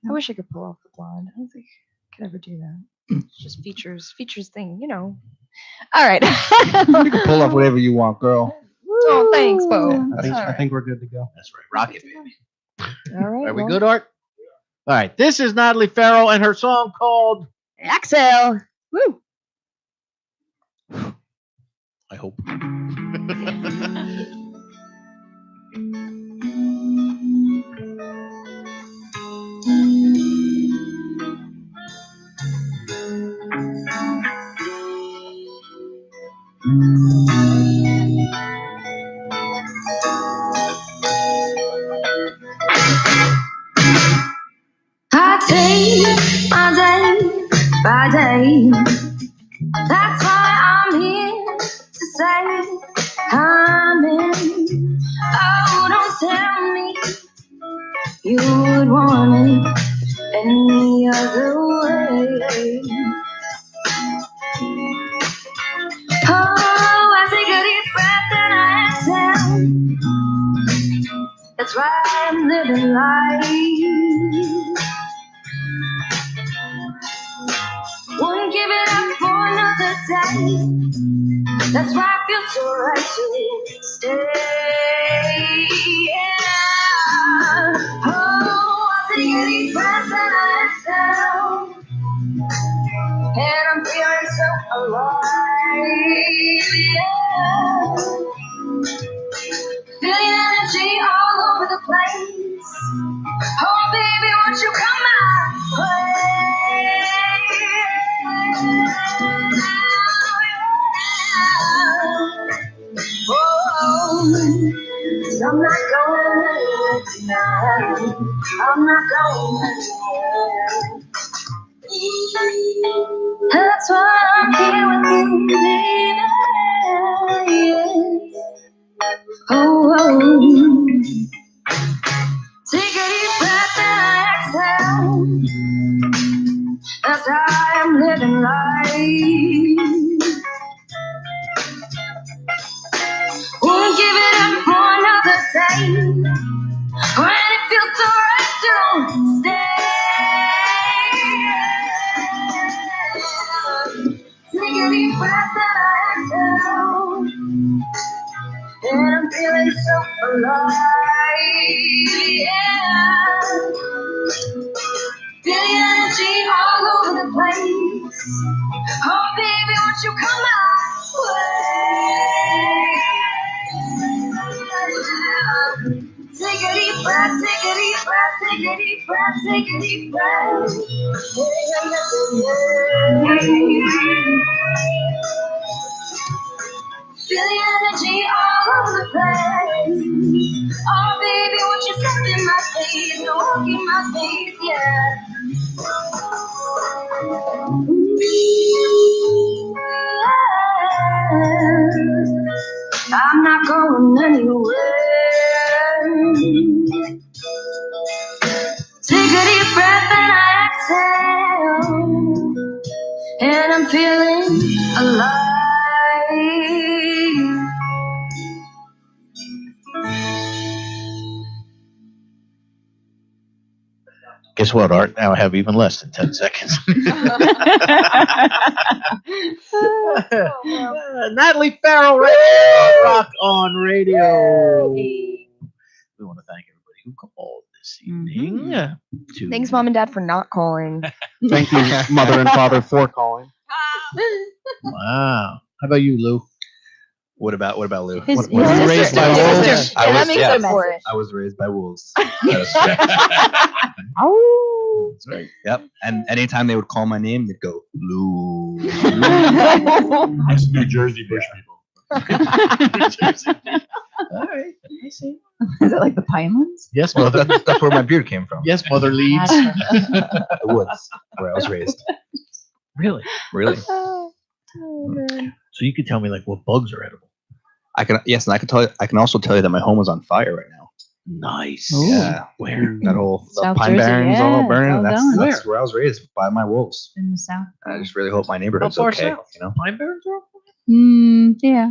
Speaker 4: I wish I could pull off the blonde. I don't think I could ever do that. It's just features thing, you know. All right.
Speaker 7: You can pull off whatever you want, girl.
Speaker 4: Oh, thanks, Bo.
Speaker 10: I think we're good to go.
Speaker 2: That's right. Rock it, baby.
Speaker 4: All right.
Speaker 2: Are we
Speaker 4: well,
Speaker 2: good, Art? All right. This is Natalie Farrell and her song called
Speaker 4: Exhale. Woo.
Speaker 2: I hope.
Speaker 6: I take my day by day. That's why I'm here to say I'm in. Oh, don't tell me you would want it any other way. Oh, I take a deep breath and I exhale. That's why I'm living life. Wouldn't give it up for another day. That's why I feel so right to stay. Yeah. Oh, I take a deep breath and I exhale. And I'm feeling so alive. Yeah. Feeling energy all over the place. Oh, baby, won't you come my way? I'm not going anywhere tonight. I'm not going anywhere. That's why I'm here with you, baby. Oh, oh. Take a deep breath and exhale. That's how I'm living life. Won't give it up for another day. When it feels so right to stay. Take a deep breath and exhale. And I'm feeling so alive, yeah. Feel the energy all over the place. Oh, baby, won't you come my way? Take a deep breath, take a deep breath, take a deep breath, take a deep breath. Feel the energy all over the place. Oh, baby, won't you step in my face, walk in my face, yeah. I'm not going anywhere. Take a deep breath and I exhale. And I'm feeling alive.
Speaker 2: Guess what, Art? Now I have even less than 10 seconds. Natalie Farrell, Rock on Radio. We want to thank everybody who called this evening.
Speaker 4: Thanks, Mom and Dad, for not calling.
Speaker 10: Thank you, mother and father, for calling.
Speaker 2: Wow. How about you, Lou?
Speaker 7: What about Lou?
Speaker 4: His
Speaker 2: Were you raised by wolves?
Speaker 4: Yeah, that makes up for it.
Speaker 7: I was raised by wolves.
Speaker 2: That's right.
Speaker 7: Yep. And anytime they would call my name, they'd go, Lou.
Speaker 5: That's New Jersey bush people.
Speaker 2: All right. I see.
Speaker 9: Is it like the Pinelands?
Speaker 2: Yes,
Speaker 7: Well,
Speaker 2: mother.
Speaker 7: that's where my beard came from.
Speaker 2: Yes, mother leaves.
Speaker 7: The woods, where I was raised.
Speaker 2: Really?
Speaker 7: Really.
Speaker 4: Oh, man.
Speaker 2: So you could tell me like what bugs are edible.
Speaker 7: I can tell you. I can also tell you that my home is on fire right now.
Speaker 2: Nice.
Speaker 9: Ooh.
Speaker 7: Yeah.
Speaker 2: Where?
Speaker 7: That whole the
Speaker 9: South
Speaker 7: pine
Speaker 9: Jersey,
Speaker 7: barrens
Speaker 9: yeah,
Speaker 7: all
Speaker 9: it's
Speaker 7: burning.
Speaker 9: all
Speaker 7: That's
Speaker 9: going.
Speaker 7: where I was raised, by my wolves.
Speaker 9: In the south.
Speaker 7: I just really hope my neighborhood's
Speaker 2: How far
Speaker 7: okay.
Speaker 2: south?
Speaker 7: You know.
Speaker 2: Pine Barrens are up
Speaker 9: Yeah.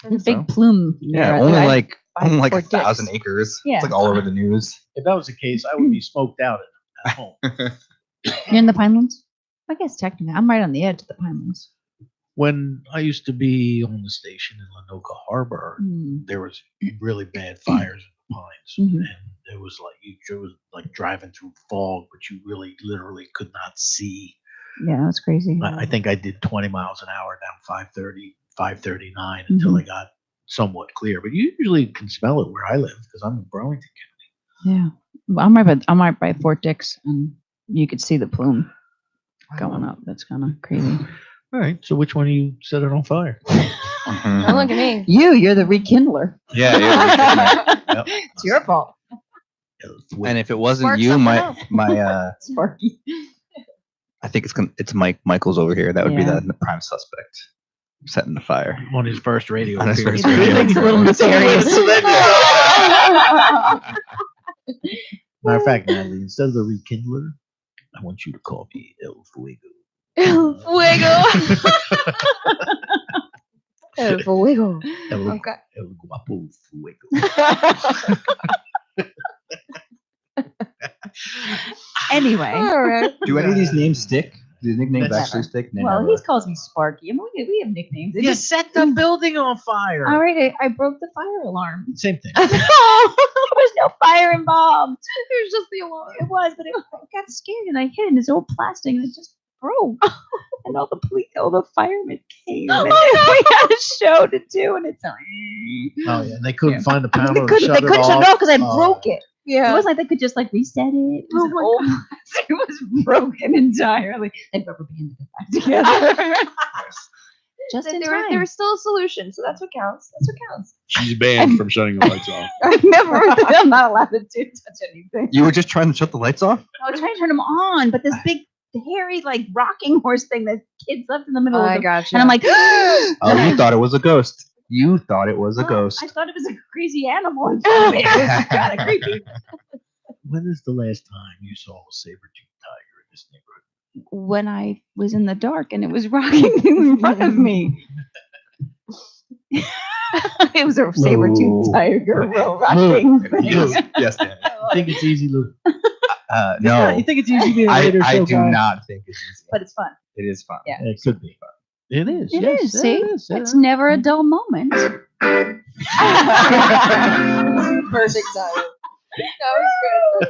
Speaker 9: There's a big
Speaker 7: so.
Speaker 9: plume.
Speaker 7: Yeah,
Speaker 9: there.
Speaker 7: only
Speaker 9: I-
Speaker 7: like
Speaker 9: by
Speaker 7: only like
Speaker 9: Fort Dix.
Speaker 7: 1,000 acres.
Speaker 9: Yeah.
Speaker 7: It's like all over the news.
Speaker 2: If that was the case, I would be smoked out at home.
Speaker 9: You're in the Pinelands? I guess technically. I'm right on the edge of the Pinelands.
Speaker 2: When I used to be on the station in Lanoka Harbor, there was really bad fires in the pines, and it was like it was like driving through fog, but you really literally could not see.
Speaker 9: Yeah, that's crazy.
Speaker 2: I think I did 20 miles an hour down 530, 539 until I got somewhat clear. But you usually can smell it where I live because I'm in Burlington County.
Speaker 9: Yeah. Well, I'm right by Fort Dix, and you could see the plume going up. That's kind of crazy.
Speaker 2: All right. So which one of you set it on fire?
Speaker 4: Don't look at me.
Speaker 9: You're the rekindler.
Speaker 7: Yeah. Yep.
Speaker 9: It's your fault.
Speaker 7: And if it wasn't
Speaker 4: Spark
Speaker 7: you,
Speaker 4: something
Speaker 7: my
Speaker 4: up.
Speaker 7: my
Speaker 9: Sparky.
Speaker 7: I think it's Michael's over here. That would be
Speaker 9: Yeah.
Speaker 7: the prime suspect setting the fire.
Speaker 2: On his first radio
Speaker 7: On his
Speaker 2: appearance.
Speaker 7: first radio
Speaker 9: It's a little nefarious.
Speaker 2: Matter of fact, Natalie, instead of the rekindler, I want you to call me El Fuego.
Speaker 4: El Fuego. El Fuego.
Speaker 2: El,
Speaker 4: Okay.
Speaker 2: El Guapo Fuego.
Speaker 9: Anyway.
Speaker 4: All right.
Speaker 7: Do any of these names stick? Do these nicknames
Speaker 2: That's
Speaker 7: actually stick? No,
Speaker 9: Well,
Speaker 7: never.
Speaker 9: he calls me Sparky. I mean, we have nicknames. It
Speaker 2: You
Speaker 9: just-
Speaker 2: set the building on fire.
Speaker 9: All right, I broke the fire alarm.
Speaker 2: Same thing.
Speaker 9: There was no fire involved. It was just the alarm. It was, but I got scared and I hit it. And it's old plastic and it just broke. And all the firemen came. And we had a show to do, and it's like,
Speaker 2: Oh yeah, and they couldn't find the
Speaker 9: they
Speaker 2: power to
Speaker 9: couldn't
Speaker 2: shut it
Speaker 9: shut
Speaker 2: off.
Speaker 9: it off because I
Speaker 2: Oh.
Speaker 9: broke it. It
Speaker 4: Yeah.
Speaker 9: wasn't like they could just like reset it. It was,
Speaker 4: Oh my
Speaker 9: old plastic. It was broken entirely. They rubber banded it back together. Just
Speaker 4: that
Speaker 9: in
Speaker 4: there
Speaker 9: time.
Speaker 4: was still a solution, so that's what counts. That's what counts.
Speaker 5: She's banned from shutting the lights off.
Speaker 9: I'm not allowed to touch anything.
Speaker 7: You were just trying to shut the lights off?
Speaker 9: I was trying to turn them on, but this big, hairy, like rocking horse thing that kids left in the middle of
Speaker 4: I
Speaker 9: the.
Speaker 4: gotcha.
Speaker 9: And I'm like,
Speaker 7: Oh, you thought it was a ghost. You thought it was a ghost.
Speaker 9: I thought it was a crazy animal in front of me. It was kind of creepy.
Speaker 2: When is the last time you saw a saber-toothed tiger in this neighborhood?
Speaker 9: When I was in the dark and it was rocking in front of me. It was a saber-toothed tiger rocking.
Speaker 7: Yes, Dan.
Speaker 2: You think it's easy, Lou?
Speaker 7: No.
Speaker 2: You think it's easy being a radio
Speaker 7: I
Speaker 2: show
Speaker 7: do
Speaker 2: guy?
Speaker 7: not think it's easy.
Speaker 9: But it's fun.
Speaker 7: It is fun.
Speaker 9: Yeah.
Speaker 2: It could be. It is.
Speaker 9: It
Speaker 2: yes,
Speaker 9: is. See,
Speaker 2: it is,
Speaker 9: it's never a dull moment.
Speaker 4: Perfect timing. That was good.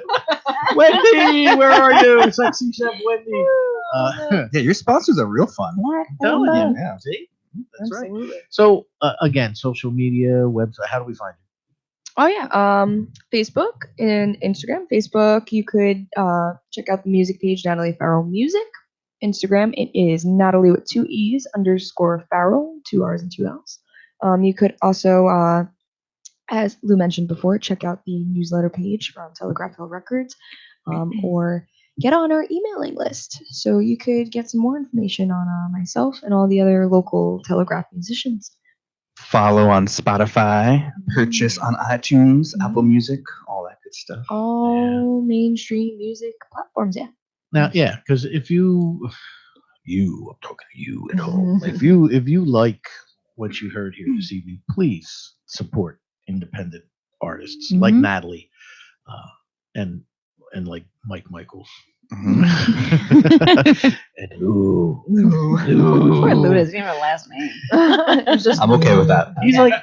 Speaker 2: Wendy, where are you? Sexy Chef Wendy.
Speaker 7: Yeah, your sponsors are real fun.
Speaker 2: Telling you.
Speaker 7: Yeah.
Speaker 2: See? That's right.
Speaker 4: Absolutely.
Speaker 2: So, again, social media, website, how do we find you?
Speaker 4: Oh yeah, Facebook and Instagram. Facebook, you could check out the music page, Natalie Farrell Music. Instagram, it is Natalie with 2 E's _ Farrell, 2 R's and 2 L's. You could also, as Lou mentioned before, check out the newsletter page from Telegraph Hill Records, or get on our emailing list so you could get some more information on myself and all the other local Telegraph musicians.
Speaker 7: Follow on Spotify, purchase on iTunes, Apple Music, all that good stuff.
Speaker 4: All mainstream music platforms, yeah.
Speaker 2: Now, yeah, because if I'm talking to you at home. If you like what you heard here this evening, please support independent artists like Natalie, and like Mike Michaels.
Speaker 9: Poor Lou doesn't even have a last name.
Speaker 4: It's just,
Speaker 7: I'm okay with that.
Speaker 2: He's like,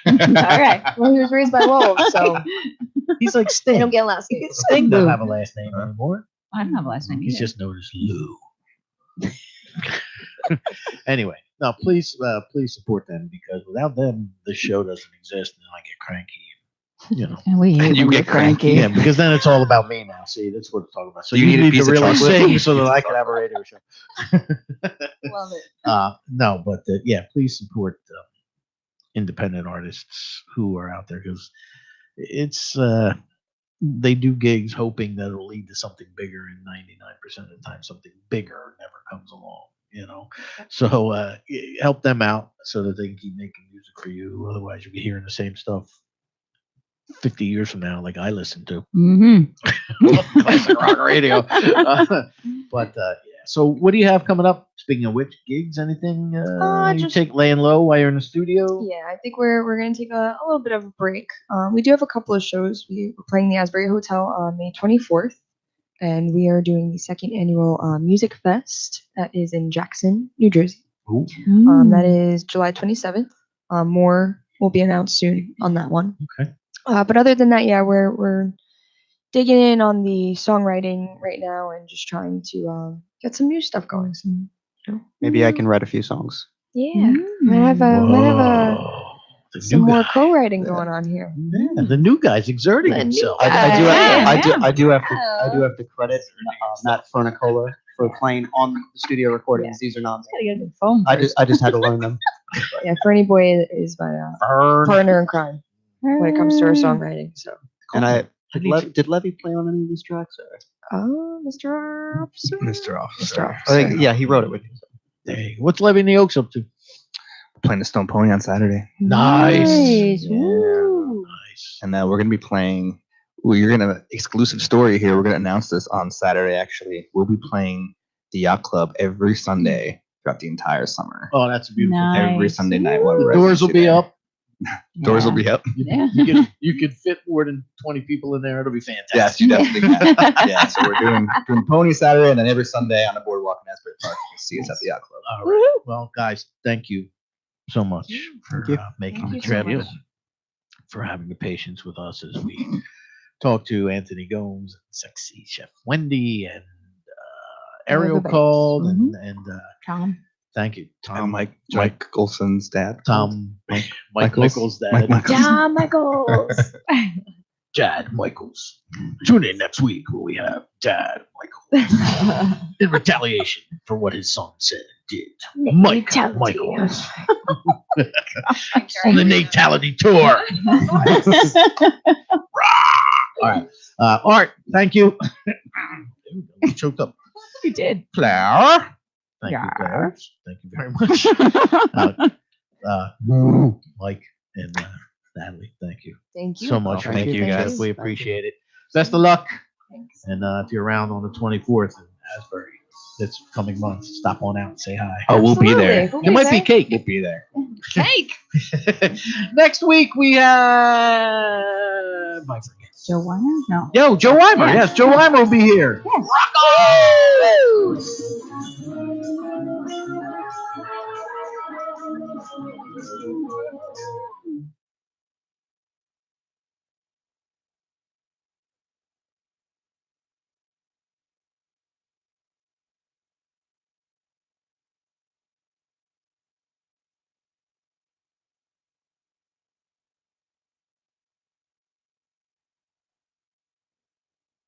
Speaker 9: All right.
Speaker 4: well, he was raised by wolves, so
Speaker 2: he's like
Speaker 4: they
Speaker 2: Sting.
Speaker 4: don't get a last name.
Speaker 2: Sting doesn't have a last name anymore.
Speaker 9: I don't have a last name
Speaker 2: He's
Speaker 9: either.
Speaker 2: just known as Lou. Anyway, no, please support them, because without them, the show doesn't exist, and I get cranky.
Speaker 9: And we hate
Speaker 7: You
Speaker 9: when
Speaker 7: get
Speaker 9: you're cranky.
Speaker 2: Yeah, because then it's all about me now. See, that's what it's talking about. So
Speaker 7: You
Speaker 2: you
Speaker 7: need a
Speaker 2: need
Speaker 7: piece
Speaker 2: to
Speaker 7: of
Speaker 2: really
Speaker 7: chocolate?
Speaker 2: sing so that I can have a radio show.
Speaker 4: Love it.
Speaker 2: No, but yeah, please support independent artists who are out there, because it's they do gigs hoping that it'll lead to something bigger, and 99% of the time something bigger never comes along, so help them out so that they can keep making music for you. Otherwise you'll be hearing the same stuff 50 years from now, like I listen to classic rock radio. But yeah, so what do you have coming up? Speaking of which, gigs, anything you
Speaker 4: just-
Speaker 2: take laying low while you're in the studio?
Speaker 4: Yeah, I think we're gonna take a little bit of a break. We do have a couple of shows. We're playing the Asbury Hotel on May 24th, and we are doing the second annual Music Fest that is in Jackson, New Jersey.
Speaker 2: Ooh.
Speaker 4: That is July 27th. More will be announced soon on that one.
Speaker 2: Okay.
Speaker 4: But other than that, yeah, we're digging in on the songwriting right now and just trying to get some new stuff going. Some,
Speaker 10: Maybe I can write a few songs.
Speaker 4: yeah, might have a
Speaker 2: The
Speaker 4: some
Speaker 2: new
Speaker 4: more
Speaker 2: guy.
Speaker 4: co-writing going on here.
Speaker 2: Yeah, the new guy's exerting
Speaker 4: The new
Speaker 2: himself.
Speaker 4: guy.
Speaker 10: I do have to credit Matt Fernicola for playing on the studio recordings. These are not
Speaker 9: Gotta get a new phone.
Speaker 10: I just had to learn them.
Speaker 4: Yeah, Fernie Boy is my partner in crime when it comes to our songwriting. So,
Speaker 10: And did Levy play on any of these tracks? Or?
Speaker 4: Mr. Officer.
Speaker 7: Mr. Officer.
Speaker 4: Mr.
Speaker 10: I think, yeah, he wrote it with you.
Speaker 2: Hey, what's Levy and the Oaks up to?
Speaker 7: Playing the Stone Pony on Saturday.
Speaker 2: Nice.
Speaker 7: And we're going to be playing. Well, you're going to exclusive story here. We're going to announce this on Saturday. Actually, we'll be playing the Yacht Club every Sunday throughout the entire summer.
Speaker 2: Oh, that's a beautiful.
Speaker 9: Nice.
Speaker 7: Every Sunday night. while
Speaker 2: The
Speaker 7: we're
Speaker 2: doors will be
Speaker 7: there.
Speaker 2: up.
Speaker 7: Doors will be up.
Speaker 9: Yeah.
Speaker 2: You could fit more than 20 people in there. It'll be fantastic.
Speaker 7: Yes, you definitely can. Yeah, so we're doing Pony Saturday, and then every Sunday on the boardwalk in Asbury Park, you can see us at the Yacht Club.
Speaker 2: All right. Well, guys, thank you so much for
Speaker 10: you.
Speaker 2: making
Speaker 4: Thank
Speaker 2: the
Speaker 4: you so
Speaker 2: trip,
Speaker 4: much.
Speaker 2: for having the patience with us as we talk to Anthony Gomes, Sexy Chef Wendy, and Ariel
Speaker 4: the
Speaker 2: called,
Speaker 9: babes.
Speaker 2: and
Speaker 9: Tom.
Speaker 2: thank you, Tom.
Speaker 7: And Mike Olson's dad.
Speaker 2: Mike
Speaker 7: Michaels.
Speaker 2: Michaels' dad.
Speaker 7: Mike Michaels.
Speaker 9: John Michaels.
Speaker 2: Dad Michaels. Tune in next week where we have Dad Michaels in retaliation for what his son said. did. Michaels. On the Natality tour. All right. Art, thank you. Choked up.
Speaker 9: You did.
Speaker 2: Claire. Thank you, Claire. Thank you very much. Mike and Natalie, thank you.
Speaker 4: Thank you.
Speaker 2: So much.
Speaker 10: Thank
Speaker 2: Thank
Speaker 10: you,
Speaker 2: you,
Speaker 10: thank
Speaker 2: guys.
Speaker 10: you.
Speaker 2: We
Speaker 10: Thank
Speaker 2: appreciate it. Best of luck.
Speaker 4: Thanks.
Speaker 2: And if you're around on the 24th in Asbury, this coming month, stop on out and say hi.
Speaker 5: Oh, we'll be there.
Speaker 4: Absolutely. We'll
Speaker 2: There might be
Speaker 4: there.
Speaker 2: cake.
Speaker 5: We'll be there.
Speaker 9: Cake.
Speaker 2: Next week we have. I forget.
Speaker 9: Joe Weimer? No.
Speaker 2: Yo, Joe Weimer. Yes, Joe Weimer will be here.
Speaker 9: Yes.